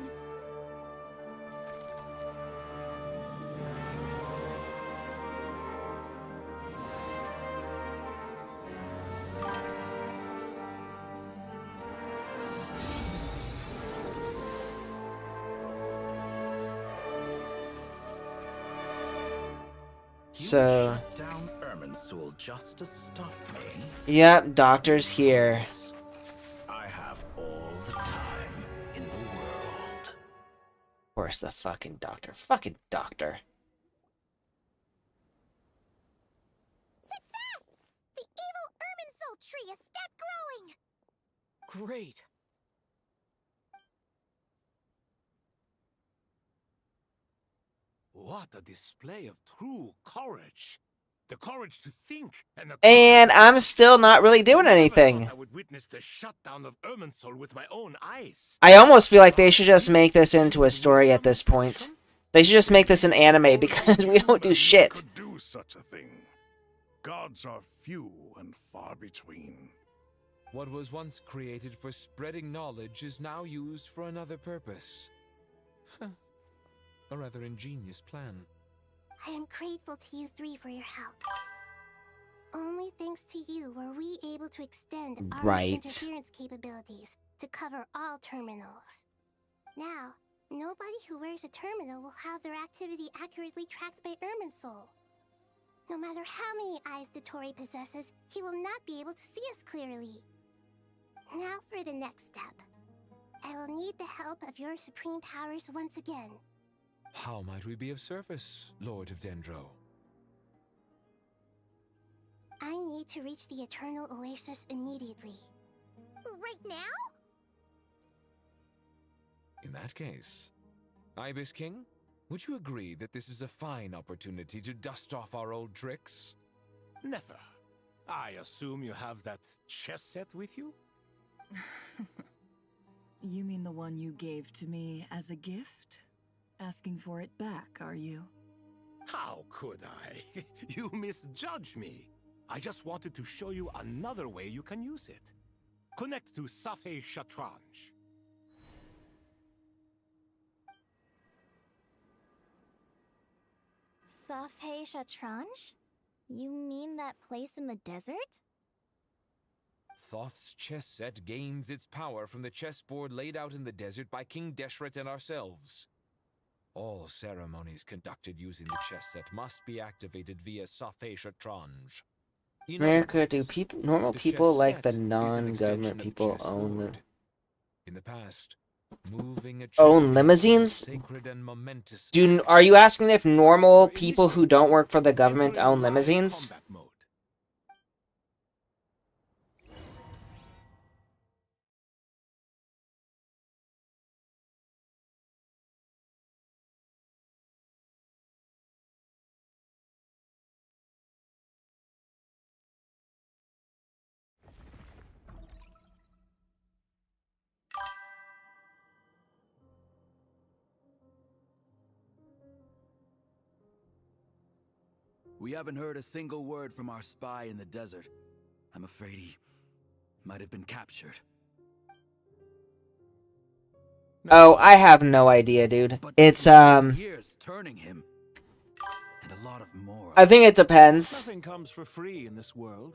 So, Down Irminsul just to stop me. yep, doctor's here. I have all the time in the world. Of course, the fucking doctor. Fucking doctor. Success! The evil Irminsul tree is step growing. Great. What a display of true courage. The courage to think and the And I'm still not really doing anything. I would witness the shutdown of Irminsul with my own eyes. I almost feel like they should just make this into a story at this point. They should just make this an anime because we don't do shit. Do such a thing. Gods are few and far between. What was once created for spreading knowledge is now used for another purpose. A rather ingenious plan. I am grateful to you three for your help. Only thanks to you were we able to extend our Right. interference capabilities to cover all terminals. Now, nobody who wears a terminal will have their activity accurately tracked by Irminsul. No matter how many eyes Dotori possesses, he will not be able to see us clearly. Now for the next step. I will need the help of your supreme powers once again. How might we be of service, Lord of Dendro? I need to reach the Eternal Oasis immediately. Right now? In that case, Ibis King, would you agree that this is a fine opportunity to dust off our old tricks? Never. I assume you have that chess set with you? You mean the one you gave to me as a gift? Asking for it back, are you? How could I? You misjudge me. I just wanted to show you another way you can use it. Connect to Safei Shatranj. Safei Shatranj? You mean that place in the desert? Thoth's chess set gains its power from the chessboard laid out in the desert by King Deshret and ourselves. All ceremonies conducted using the chess set must be activated via Safei Shatranj. In other America, do words, people, normal the people chess like the set is an non-government extension of the people own the... chessboard. In the past, moving a Own chess piece limousines? was a sacred and momentous Are you asking if normal people who don't work for the government own limousines? Combat mode. We haven't heard a single word from our spy in the desert. I'm afraid he might have been captured. Oh, I have no idea, dude. It's, Years turning him. And a lot of more. I think it depends. Nothing comes for free in this world.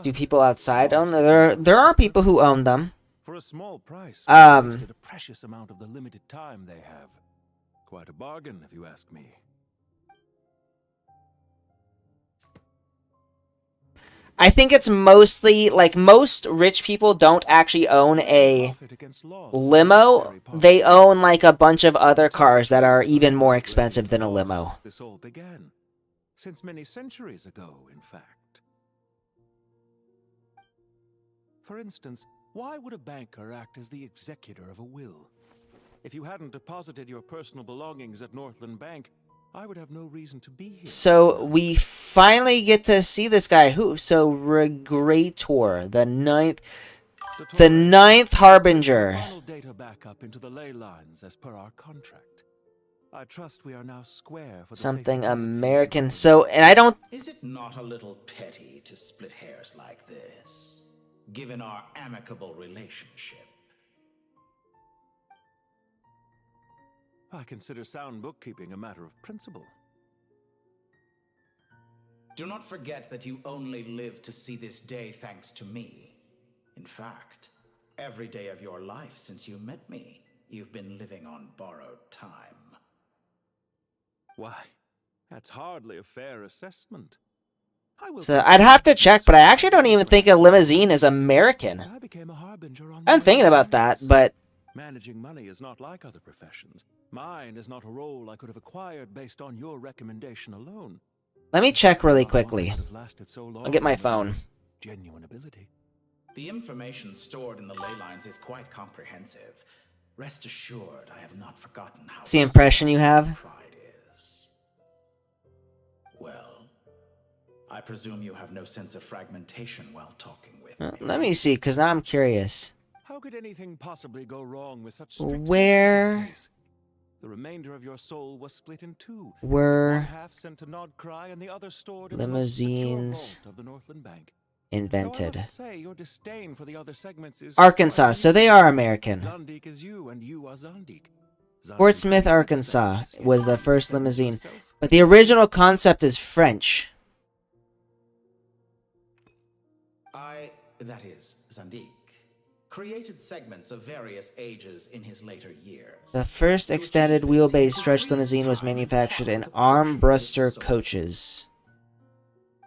Do people outside own them? There are people who own them. For a small price, Um, a precious amount of the limited time they have. Quite a bargain, if you ask me. I think it's mostly, like, most rich people don't actually own a limo. They own, like, a bunch of other cars that are even more expensive than a limo. This all began. Since many centuries ago, in fact. For instance, why would a banker act as the executor of a will? If you hadn't deposited your personal belongings at Northland Bank, I would have no reason to be here. So, we finally get to see this guy. So, Regrator, the ninth Harbinger. Final data backup into the ley lines as per our contract. I trust we are now square for the Something sake of American. So, and I don't. Is it not a little petty to split hairs like this, given our amicable relationship? I consider sound bookkeeping a matter of principle. Do not forget that you only live to see this day thanks to me. In fact, every day of your life since you met me, you've been living on borrowed time. Why, that's hardly a fair assessment. So I'd have to check, but I actually don't even think a limousine is American. I became a harbinger on I'm thinking about that, but managing money is not like other professions. Mine is not a role I could have acquired based on your recommendation alone. let me check really quickly. I'll get my phone. Genuine ability. The information stored in the ley lines is quite comprehensive. Rest assured, I have not forgotten how. It's the impression you have. Pride is. Well, I presume you have no sense of fragmentation while talking with me. Let me see, because now I'm curious. How could anything possibly go wrong with such strict Where the remainder of your soul was split in two. were One half sent to Nodcry and the other stored in the most secure limousines vault of the Northland Bank. invented? Though I must say, your disdain for the other segments is Arkansas, so they are American. Zandik is you, and you are Zandik. Fort Smith, Arkansas was the first limousine, but the original concept is French. That is, Zandik, created segments of various ages in his later years. The first extended wheelbase stretch limousine was manufactured in Armbruster coaches.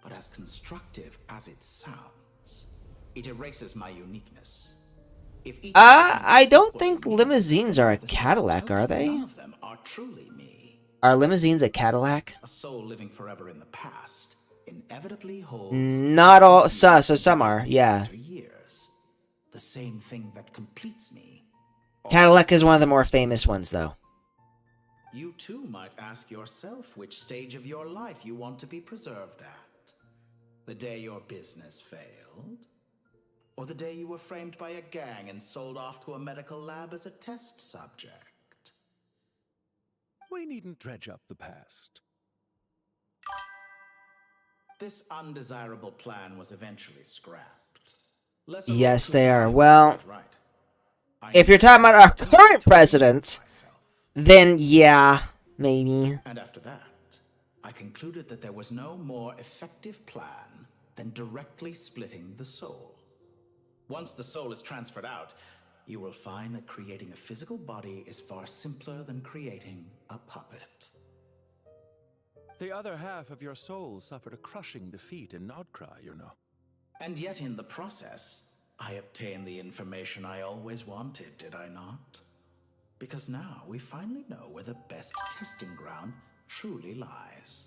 But as constructive as it sounds, it erases my uniqueness. I don't think limousines are a Cadillac, are they? None of them are truly me. Are limousines a Cadillac? A soul living forever in the past inevitably holds Not all. So some are, yeah. years. The same thing that completes me. Cadillac is one of the more famous ones, though. You too might ask yourself which stage of your life you want to be preserved at. The day your business failed? Or the day you were framed by a gang and sold off to a medical lab as a test subject? We needn't dredge up the past. This undesirable plan was eventually scrapped. Yes, they are. Well, if you're talking about our current president, then yeah, maybe. And after that, I concluded that there was no more effective plan than directly splitting the soul. Once the soul is transferred out, you will find that creating a physical body is far simpler than creating a puppet. The other half of your soul suffered a crushing defeat in Nodcry, you know. And yet in the process, I obtained the information I always wanted, did I not? Because now we finally know where the best testing ground truly lies.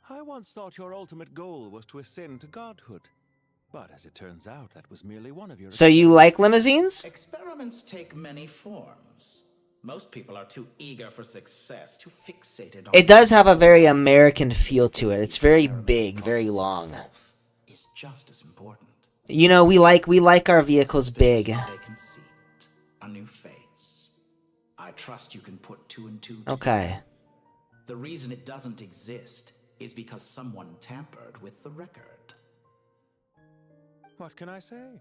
I once thought your ultimate goal was to ascend to godhood. But as it turns out, that was merely one of your... So you like limousines? Experiments take many forms. Most people are too eager for success, too fixated on... It does have a very American feel to it. It's very big, very long. Is just as important. You know, we like our vehicles big. A new face. I trust you can put two and two together. Okay. The reason it doesn't exist is because someone tampered with the record. What can I say?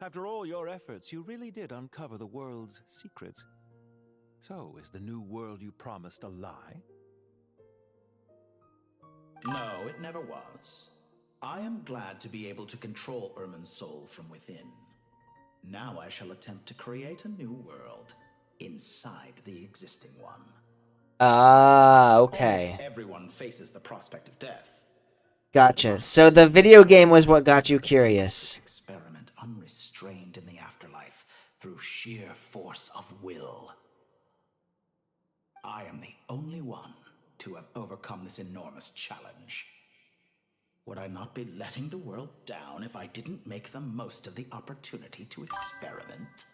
After all your efforts, you really did uncover the world's secrets. So, is the new world you promised a lie? No, it never was. I am glad to be able to control Irmin's soul from within. Now I shall attempt to create a new world inside the existing one. Ah, okay. Almost everyone faces the prospect of death. Gotcha. So the video game was what got you curious. Experiment unrestrained in the afterlife through sheer force of will. I am the only one to have overcome this enormous challenge. Would I not be letting the world down if I didn't make the most of the opportunity to experiment?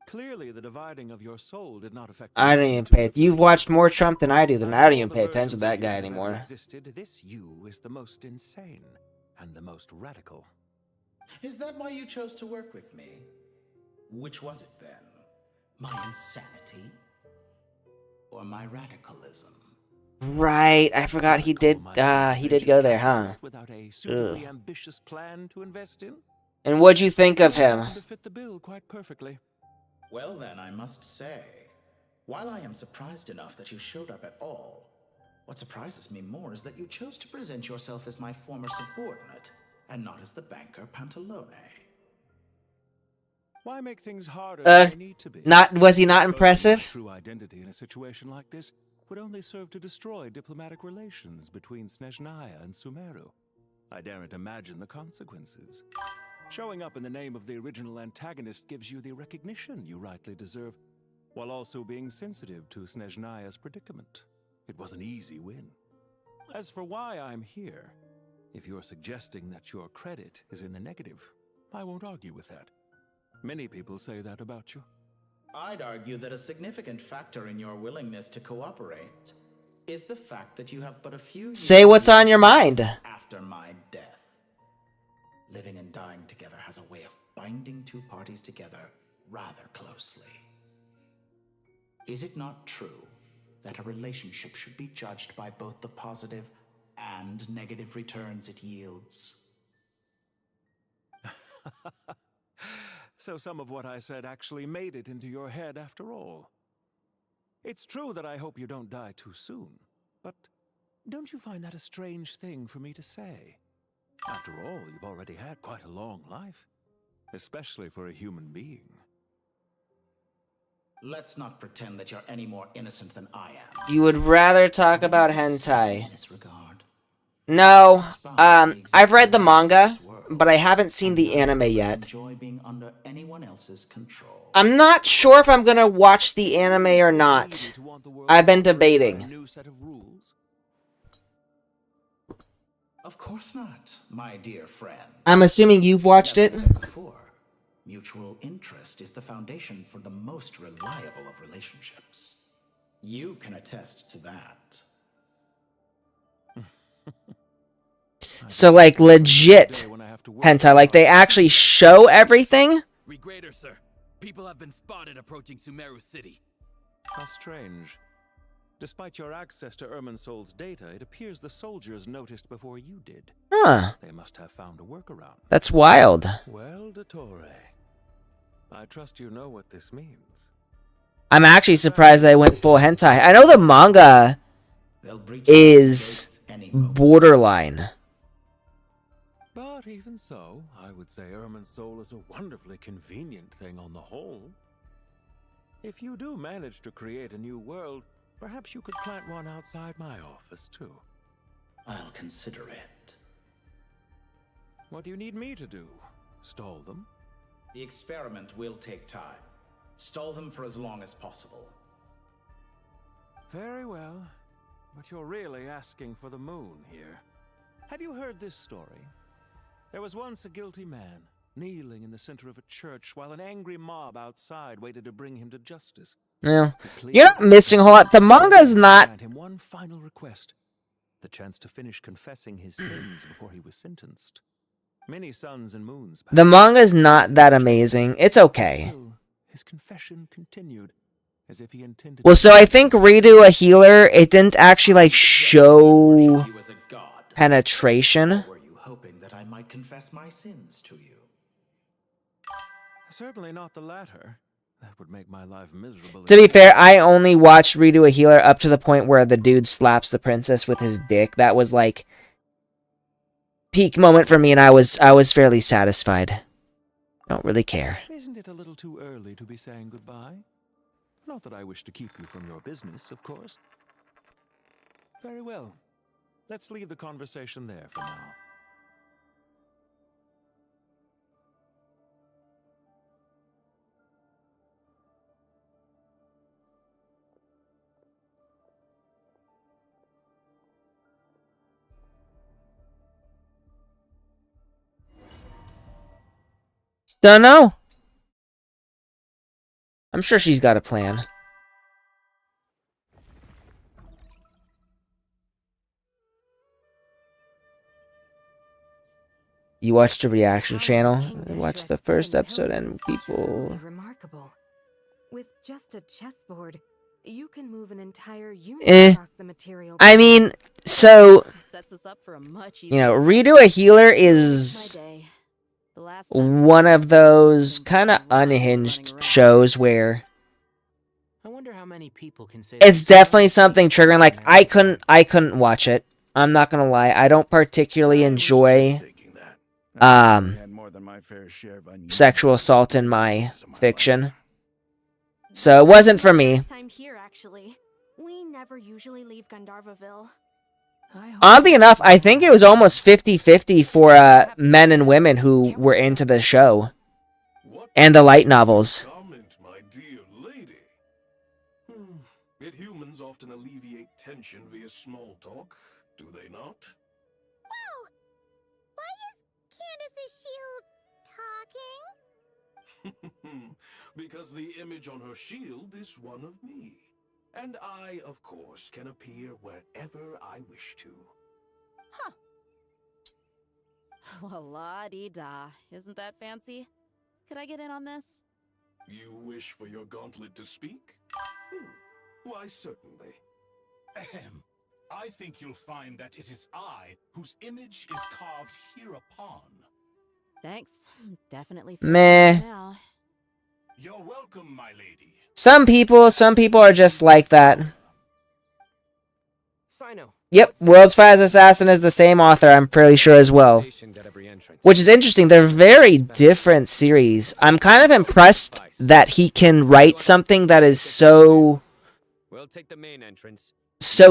Clearly, the dividing of your soul did not affect... I don't even pay it. You've watched more Trump than I do, then I don't even pay attention to that guy anymore. Existed, this you is the most insane and the most radical. Is that why you chose to work with me? Which was it then? My insanity or my radicalism. Right, I forgot he did go there, huh? Without a Ugh. suitably ambitious plan to invest in? And what'd you think of him? Happen to fit the bill quite perfectly. Well then, I must say, while I am surprised enough that you showed up at all, what surprises me more is that you chose to present yourself as my former subordinate, and not as the banker Pantalone. Why make things harder than they need to be? Was he not Exposing impressive? my true identity in a situation like this would only serve to destroy diplomatic relations between Snezhnaya and Sumeru. I daren't imagine the consequences. Showing up in the name of the original antagonist gives you the recognition you rightly deserve, while also being sensitive to Snezhnaya's predicament. It was an easy win. As for why I'm here, if you're suggesting that your credit is in the negative, I won't argue with that. Many people say that about you. I'd argue that a significant factor in your willingness to cooperate is the fact that you have but a few Say what's on your mind. after my death. Living and dying together has a way of binding two parties together rather closely. Is it not true that a relationship should be judged by both the positive and negative returns it yields? So some of what I said actually made it into your head after all. It's true that I hope you don't die too soon, but don't you find that a strange thing for me to say? After all, you've already had quite a long life, especially for a human being. Let's not pretend that you're any more innocent than I am. You would rather talk about hentai. In this regard. No, I've read the manga, but I haven't seen the anime yet. Enjoy being under anyone else's control. I'm not sure if I'm gonna watch the anime or not. I've been debating. Of course not, my dear friend. I'm assuming you've watched it? As I said before, mutual interest is the foundation for the most reliable of relationships. You can attest to that. So, like, legit hentai, like, they actually show everything? Regrader, sir. People have been spotted approaching Sumeru City. How strange. Despite your access to Irminsol's data, it appears the soldiers noticed before you did. Huh. They must have found a workaround. That's wild. Well, Dottore, I trust you know what this means. I'm actually surprised they went full hentai. I know the manga is borderline. But even so, I would say Irminsol is a wonderfully convenient thing on the whole. If you do manage to create a new world, perhaps you could plant one outside my office, too. I'll consider it. What do you need me to do? Stall them? The experiment will take time. Stall them for as long as possible. Very well. But you're really asking for the moon here. Have you heard this story? There was once a guilty man, kneeling in the center of a church while an angry mob outside waited to bring him to justice. Yeah. You're not missing a whole lot. The manga's not... Grant him one final request. The chance to finish confessing his sins before he was sentenced. Many suns and moons passed. The manga's not that amazing. It's okay. Still, his confession continued, as if he intended... Well, so I think Redo a Healer, it didn't actually, like, show penetration. Were you hoping that I might confess my sins to you? Certainly not the latter. That would make my life miserable. To be fair, I only watched Redo a Healer up to the point where the dude slaps the princess with his dick. That was, like, peak moment for me, and I was fairly satisfied. Don't really care. Isn't it a little too early to be saying goodbye? Not that I wish to keep you from your business, of course. Very well. Let's leave the conversation there for now. Don't know. I'm sure she's got a plan. You watched a reaction channel? I watched the first episode and people... Remarkable. With just a chessboard, You can move an entire unit Eh. across the material. I mean, so Sets us up for a much you know, Redo a Healer is one of those kind of unhinged shows where I wonder how many people can say it's definitely something triggering. Like I couldn't watch it. I'm not gonna lie. I don't particularly enjoy sexual assault in my fiction. So it wasn't for me. Time here, actually. We never usually leave Gandharvaville. Oddly enough, I think it was almost 50-50 for men and women who were into the show and the light novels. Yet humans often alleviate tension via small talk, do they not? Wow! Why is Candace's shield talking? Because the image on her shield is one of me. And I, of course, can appear wherever I wish to. Huh. Well, la-di-da. Isn't that fancy? Could I get in on this? You wish for your gauntlet to speak? Why, certainly. Ahem. I think you'll find that it is I whose image is carved hereupon. Thanks. Definitely. Meh. Now. You're welcome, my lady. Some people are just like that. Sino. Yep, World's Finest Assassin is the same author, I'm pretty sure as well. Which is interesting, they're very different series. I'm kind of impressed that he can write something that is so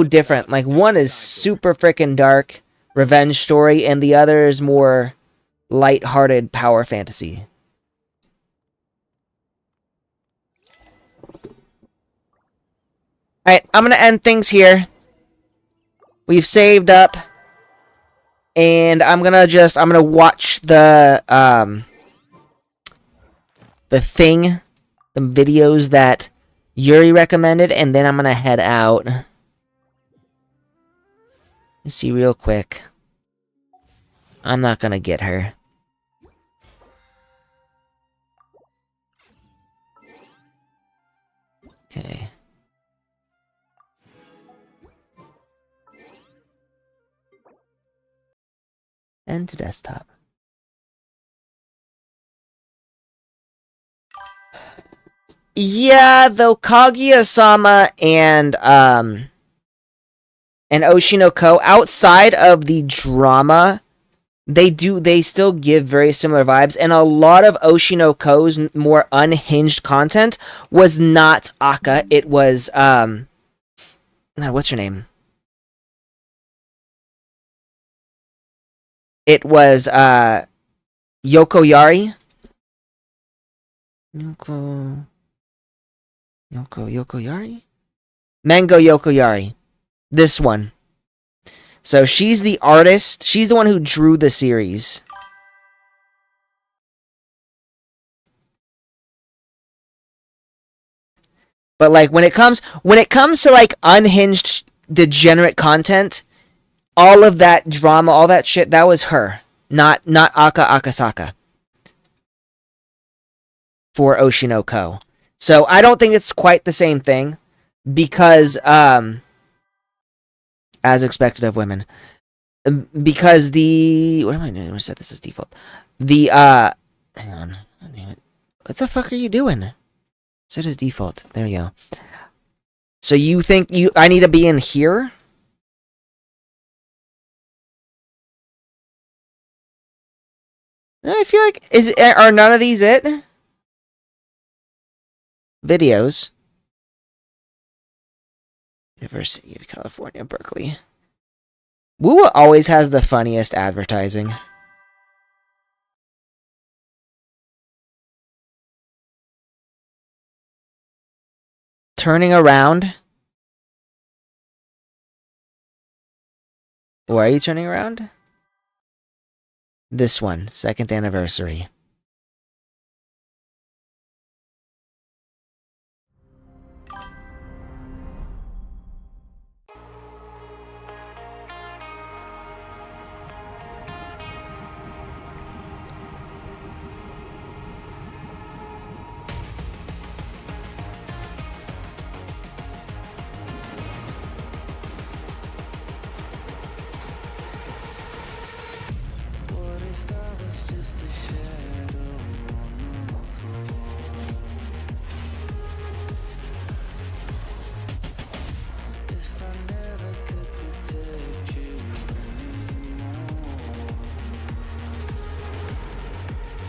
different. Like, one is super freaking dark, revenge story, and the other is more light-hearted power fantasy. Alright, I'm gonna end things here. We've saved up. And I'm gonna watch the thing, the videos that Yuri recommended, and then I'm gonna head out. Let's see real quick. I'm not gonna get her. Okay. And to desktop. Yeah, though Kaguya-sama and Oshinoko, outside of the drama, they still give very similar vibes, and a lot of Oshinoko's more unhinged content was not Aka, it was what's her name? It was Yoko Yari. Yoko Yari? Mango Yoko Yari. This one. So she's the artist. She's the one who drew the series. But like when it comes to like unhinged degenerate content, all of that drama, all that shit, that was her. Not Aka Akasaka. For Oshinoko. So I don't think it's quite the same thing. Because, as expected of women. Because the... What am I doing? I'm going to set this as default. The, hang on. Damn it. What the fuck are you doing? Set as default. There we go. So you think I need to be in here? I feel like are none of these it? Videos. University of California, Berkeley. Woo always has the funniest advertising. Turning around. Why are you turning around? This one, 2nd anniversary.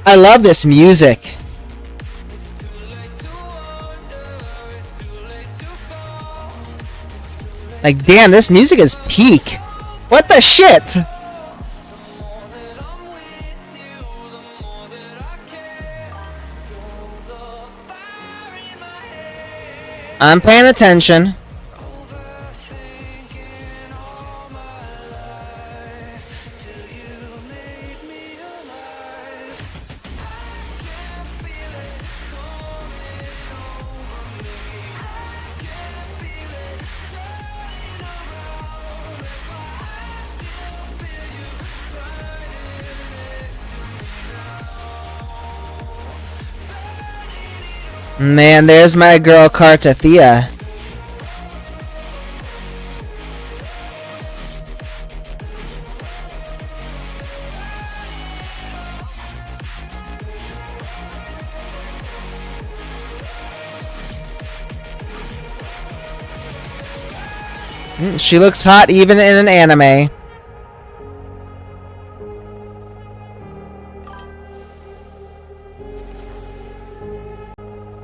I love this music. Like, damn, this music is peak. What the shit? I'm paying attention. Man, there's my girl Kartathea. She looks hot even in an anime.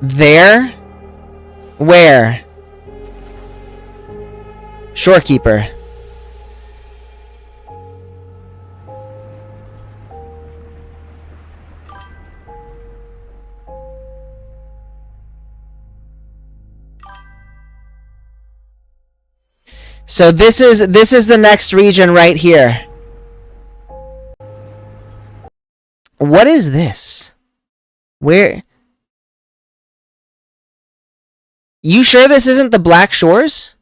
There? Where? Shorekeeper. So this is the next region right here. What is this? Where? You sure this isn't the Black Shores?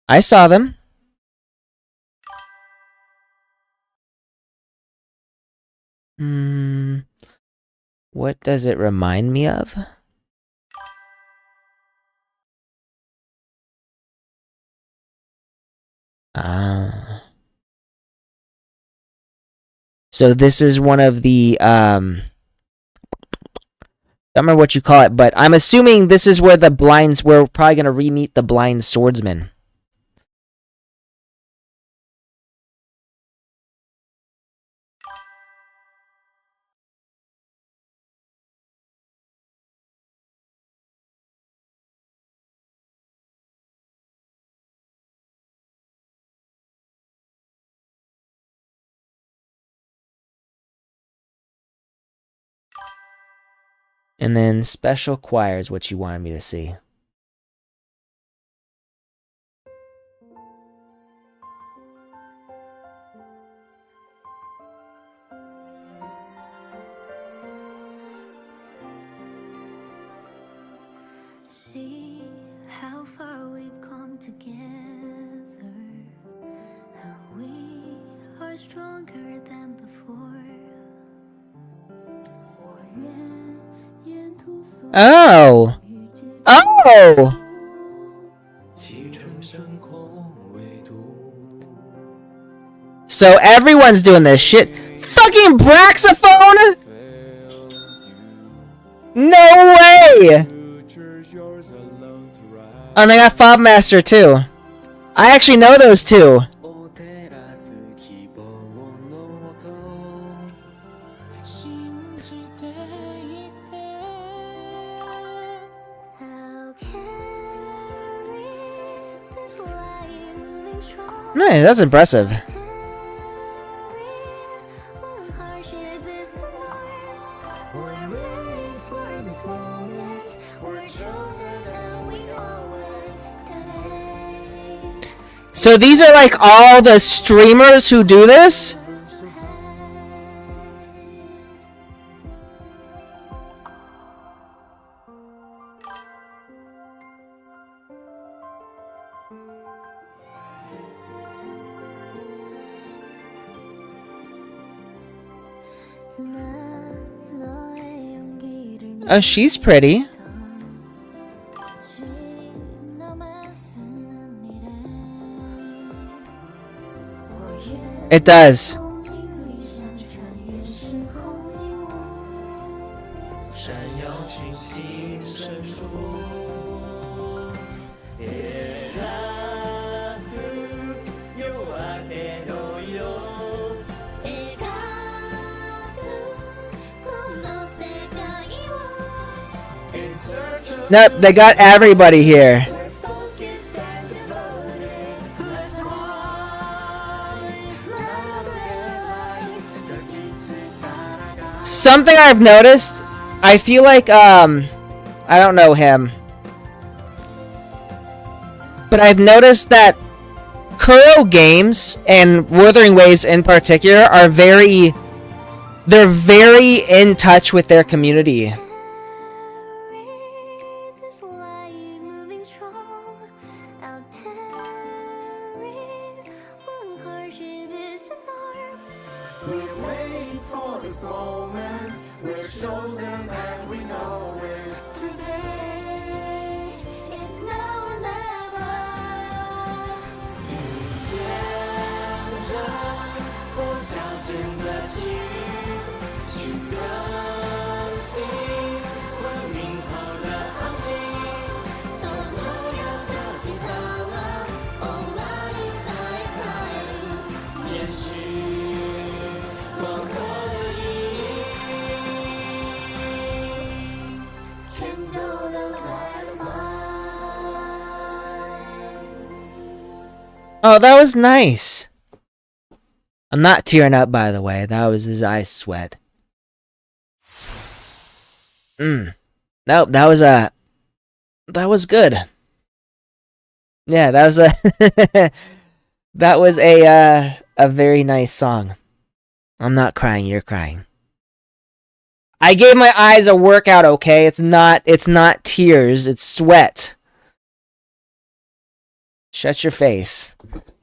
I saw them. What does it remind me of? So this is one of the, I don't remember what you call it, but I'm assuming this is where we're probably going to re-meet the blind swordsman. And then special choir is what you wanted me to see. See how far we've come together. How we are stronger than before. Oh! Oh! So everyone's doing this shit. Fucking Braxophone? No way! And they got Fobmaster too. I actually know those two. Nice, that's impressive. So these are like all the streamers who do this? Oh, she's pretty. It does. Nope, they got everybody here. Something I've noticed, I feel like, I don't know him, but I've noticed that Kuro games, and Wuthering Waves in particular, are they're very in touch with their community. Oh, that was nice. I'm not tearing up, by the way. That was his eyes sweat. Nope, that was good. Yeah, that was that was a very nice song. I'm not crying, you're crying. I gave my eyes a workout, okay? It's not tears, it's sweat. Shut your face.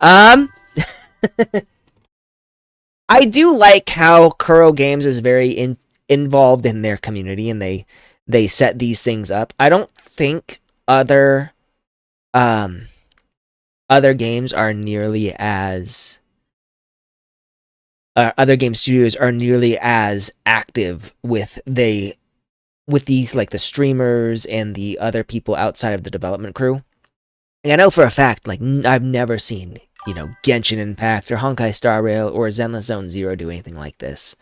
I do like how Kuro Games is very involved in their community, and they set these things up. I don't think other games are nearly as other game studios are nearly as active with these, like, the streamers and the other people outside of the development crew. And I know for a fact, like, I've never seen, Genshin Impact or Honkai Star Rail or Zenless Zone Zero do anything like this.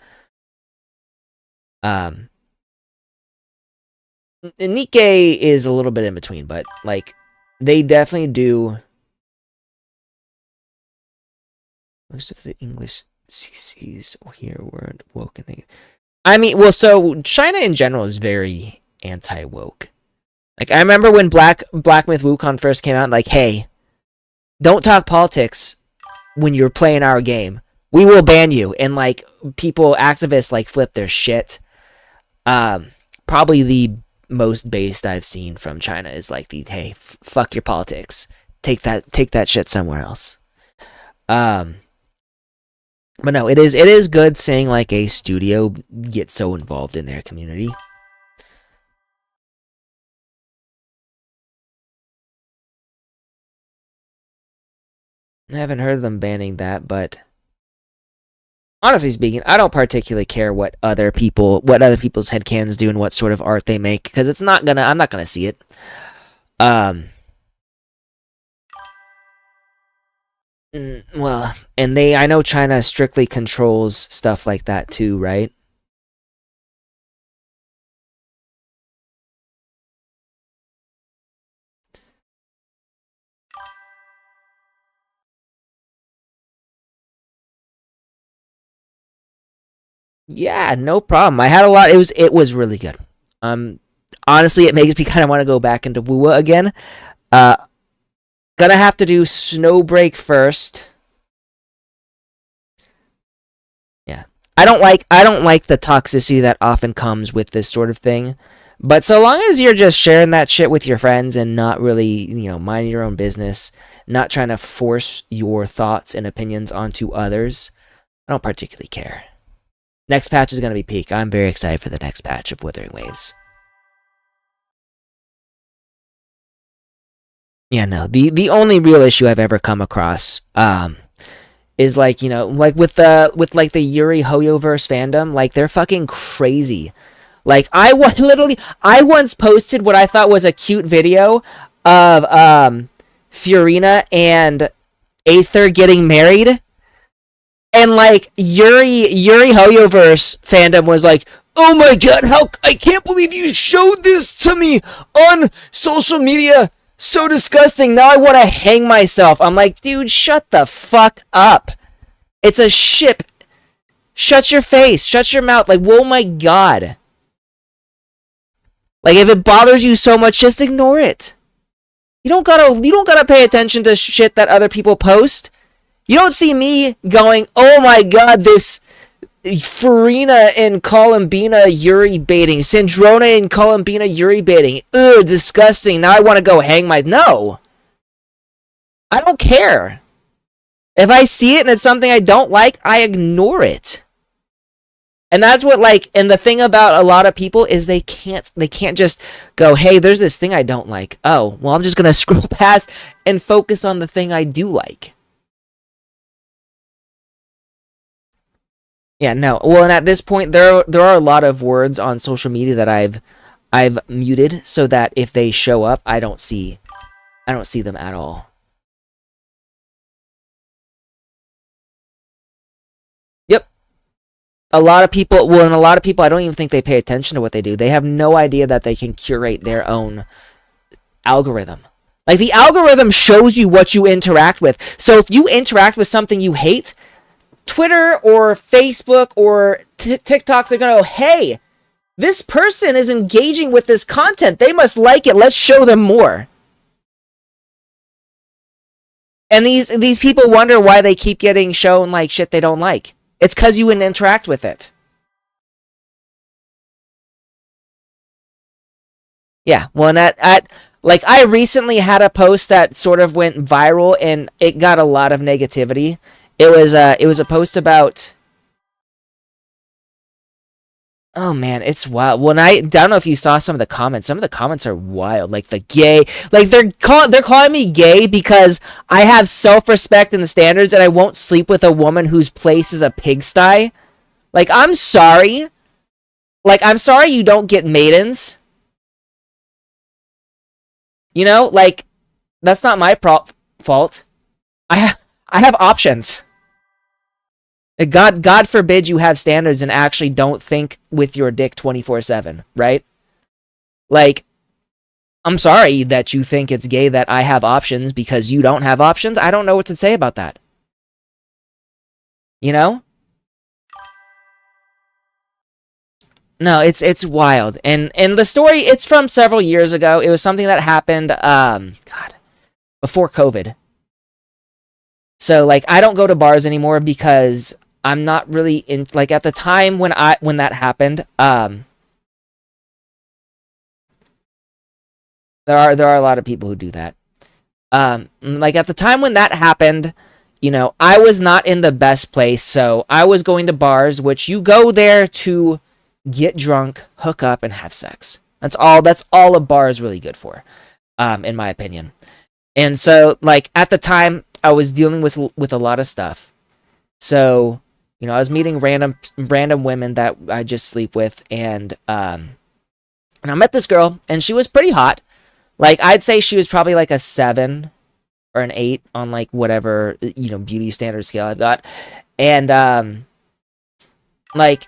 Nikkei is a little bit in between, but, like, they definitely do. Most of the English CCs here weren't woken. I mean, well, so China in general is very anti-woke. Like, I remember when Black Myth Wukong first came out, like, hey, don't talk politics when you're playing our game. We will ban you. And, like, activists, like, flip their shit. Probably the most based I've seen from China is, like, hey, fuck your politics. Take that shit somewhere else. But no, it is good seeing, like, a studio get so involved in their community. I haven't heard of them banning that, but honestly speaking, I don't particularly care what other people's headcanons do and what sort of art they make, because I'm not gonna see it. Well, and I know China strictly controls stuff like that too, right? Yeah, no problem. I had a lot. It was really good. Honestly, it makes me kind of want to go back into Wuwa again. Gonna have to do Snowbreak first. Yeah. I don't like the toxicity that often comes with this sort of thing. But so long as you're just sharing that shit with your friends and not really, minding your own business, not trying to force your thoughts and opinions onto others, I don't particularly care. Next patch is going to be peak. I'm very excited for the next patch of Wuthering Waves. Yeah, no. The only real issue I've ever come across is, like, like with the Yuri Hoyoverse fandom, like, they're fucking crazy. Like, I once posted what I thought was a cute video of Furina and Aether getting married. And, like, Yuri Hoyoverse fandom was like, oh my god, I can't believe you showed this to me on social media. So disgusting. Now I want to hang myself. I'm like, dude, shut the fuck up. It's a ship. Shut your face. Shut your mouth. Like, oh my god. Like, if it bothers you so much, just ignore it. You don't gotta pay attention to shit that other people post. You don't see me going, oh my god, this Farina and Columbina Yuri baiting. Sandrona and Columbina Yuri baiting. Ugh, disgusting. Now I want to go hang my... No. I don't care. If I see it and it's something I don't like, I ignore it. And that's what, like, and the thing about a lot of people is they can't just go, hey, there's this thing I don't like. Oh, well, I'm just going to scroll past and focus on the thing I do like. Yeah, no. Well, and at this point, there are a lot of words on social media that I've muted so that if they show up, I don't see them at all. Yep. A lot of people, well, and a lot of people, I don't even think they pay attention to what they do. They have no idea that they can curate their own algorithm. Like, the algorithm shows you what you interact with. So if you interact with something you hate, Twitter or Facebook or TikTok, they're going to go, hey, this person is engaging with this content. They must like it. Let's show them more. And these people wonder why they keep getting shown like shit they don't like. It's because you wouldn't interact with it. Yeah, well, and like, I recently had a post that sort of went viral and it got a lot of negativity. It was a post about... Oh man, it's wild. When I don't know if you saw some of the comments. Some of the comments are wild. Like the gay, like they're calling me gay because I have self-respect and the standards, and I won't sleep with a woman whose place is a pigsty. Like, I'm sorry. Like, I'm sorry you don't get maidens. You know, like, that's not my fault. I have options. God forbid you have standards and actually don't think with your dick 24/7, right? Like, I'm sorry that you think it's gay that I have options because you don't have options. I don't know what to say about that. You know? No, it's wild. And the story, it's from several years ago. It was something that happened, before COVID. So, like, I don't go to bars anymore because I'm not really in, like, at the time when that happened, there are a lot of people who do that. Like, at the time when that happened, you know, I was not in the best place, so I was going to bars, which you go there to get drunk, hook up, and have sex. That's all a bar is really good for, in my opinion. And so, like, at the time, I was dealing with a lot of stuff. So, you know, I was meeting random women that I just sleep with, and I met this girl, and she was pretty hot. Like, I'd say she was probably like a 7 or an 8 on, like, whatever, you know, beauty standard scale I've got. And like,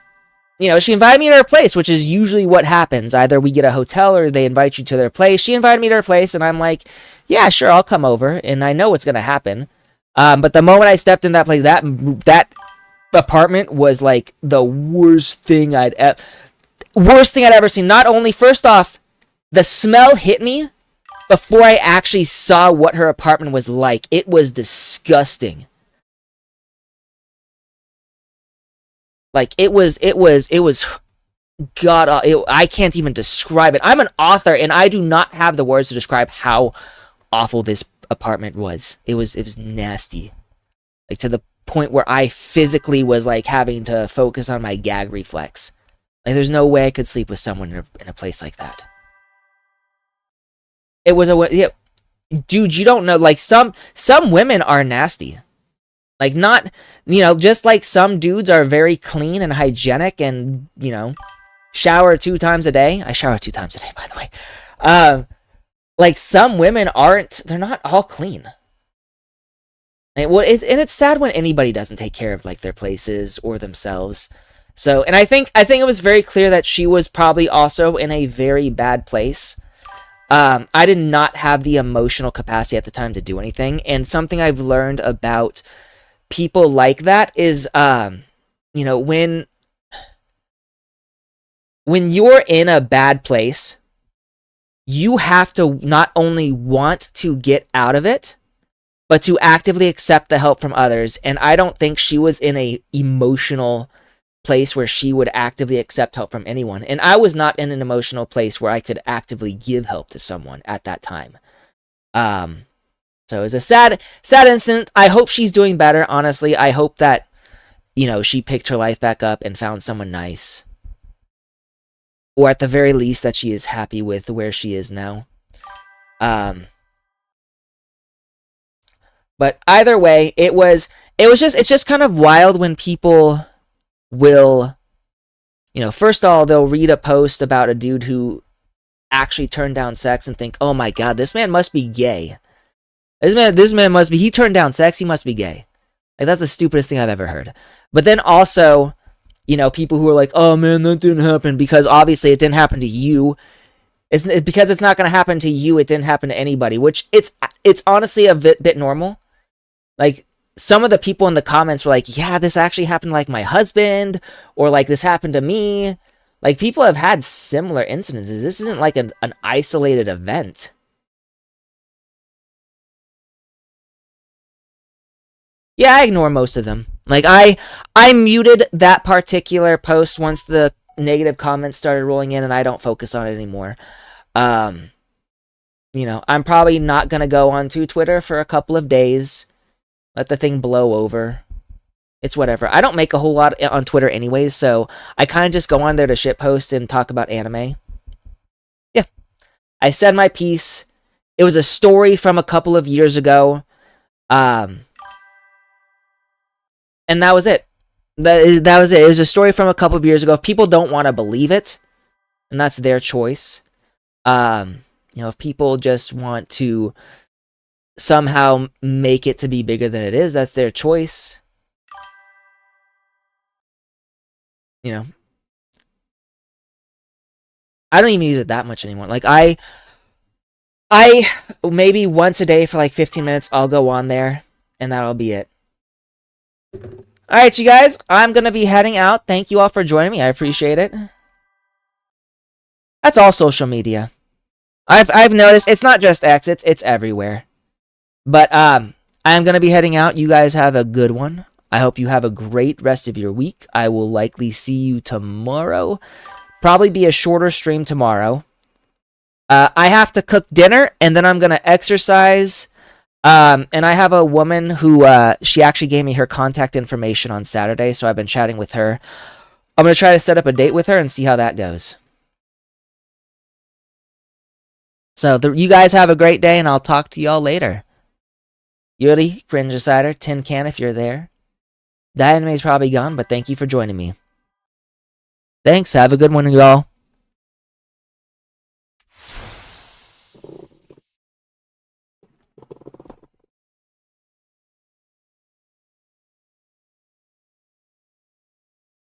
you know, she invited me to her place, which is usually what happens. Either we get a hotel or they invite you to their place. She invited me to her place, and I'm like, yeah, sure, I'll come over, and I know what's gonna happen. But the moment I stepped in that place, that apartment was like the worst thing I'd ever seen. Not only, first off, the smell hit me before I actually saw what her apartment was like. It was disgusting. Like, it was God, I can't even describe it. I'm an author, and I do not have the words to describe how awful this apartment was. It was nasty. Like, to the point where I physically was, like, having to focus on my gag reflex. Like, there's no way I could sleep with someone in a place like that. It was dude, you don't know, like, some women are nasty. Like, not, you know, just like some dudes are very clean and hygienic and, you know, shower 2 times a day. I shower 2 times a day, by the way. Like, some women they're not all clean. And it's sad when anybody doesn't take care of, like, their places or themselves. So, and I think it was very clear that she was probably also in a very bad place. I did not have the emotional capacity at the time to do anything, and something I've learned about people like that is, you know, when you're in a bad place, you have to not only want to get out of it, but to actively accept the help from others. And I don't think she was in a emotional place where she would actively accept help from anyone. And I was not in an emotional place where I could actively give help to someone at that time. So it was a sad incident. I hope she's doing better. Honestly, I hope that, you know, she picked her life back up and found someone nice. Or at the very least that she is happy with where she is now. But either way, it's just kind of wild when people will, you know, first of all, they'll read a post about a dude who actually turned down sex and think, oh my god, this man must be gay. This man must be, he turned down sex, he must be gay. Like, that's the stupidest thing I've ever heard. But then also, you know, people who are like, oh man, that didn't happen, because obviously it didn't happen to you. It's because it's not going to happen to you, it didn't happen to anybody, which it's honestly a bit normal. Like, some of the people in the comments were like, yeah, this actually happened to, like, my husband, or, like, this happened to me. Like, people have had similar incidences. This isn't, like, an isolated event. Yeah, I ignore most of them. Like, I muted that particular post once the negative comments started rolling in, and I don't focus on it anymore. You know, I'm probably not going to go onto Twitter for a couple of days. Let the thing blow over. It's whatever. I don't make a whole lot on Twitter anyways, so I kind of just go on there to shitpost and talk about anime. Yeah. I said my piece. It was a story from a couple of years ago. And that was it. That was it. It was a story from a couple of years ago. If people don't want to believe it, and that's their choice. You know, if people just want to somehow make it to be bigger than it is, that's their choice. You know, I don't even use it that much anymore. Like, I maybe once a day for like 15 minutes, I'll go on there, and that'll be it. Alright, you guys, I'm gonna be heading out. Thank you all for joining me. I appreciate it. That's all social media. I've noticed it's not just X, it's everywhere. But I'm gonna be heading out. You guys have a good one. I hope you have a great rest of your week. I will likely see you tomorrow. Probably be a shorter stream tomorrow. I have to cook dinner, and then I'm gonna exercise. And I have a woman who she actually gave me her contact information on Saturday, so I've been chatting with her. I'm gonna try to set up a date with her and see how that goes. So you guys have a great day, and I'll talk to y'all later. Yuri, Cringe Decider, Tin Can if you're there. The anime's probably gone, but thank you for joining me. Thanks, have a good one, y'all.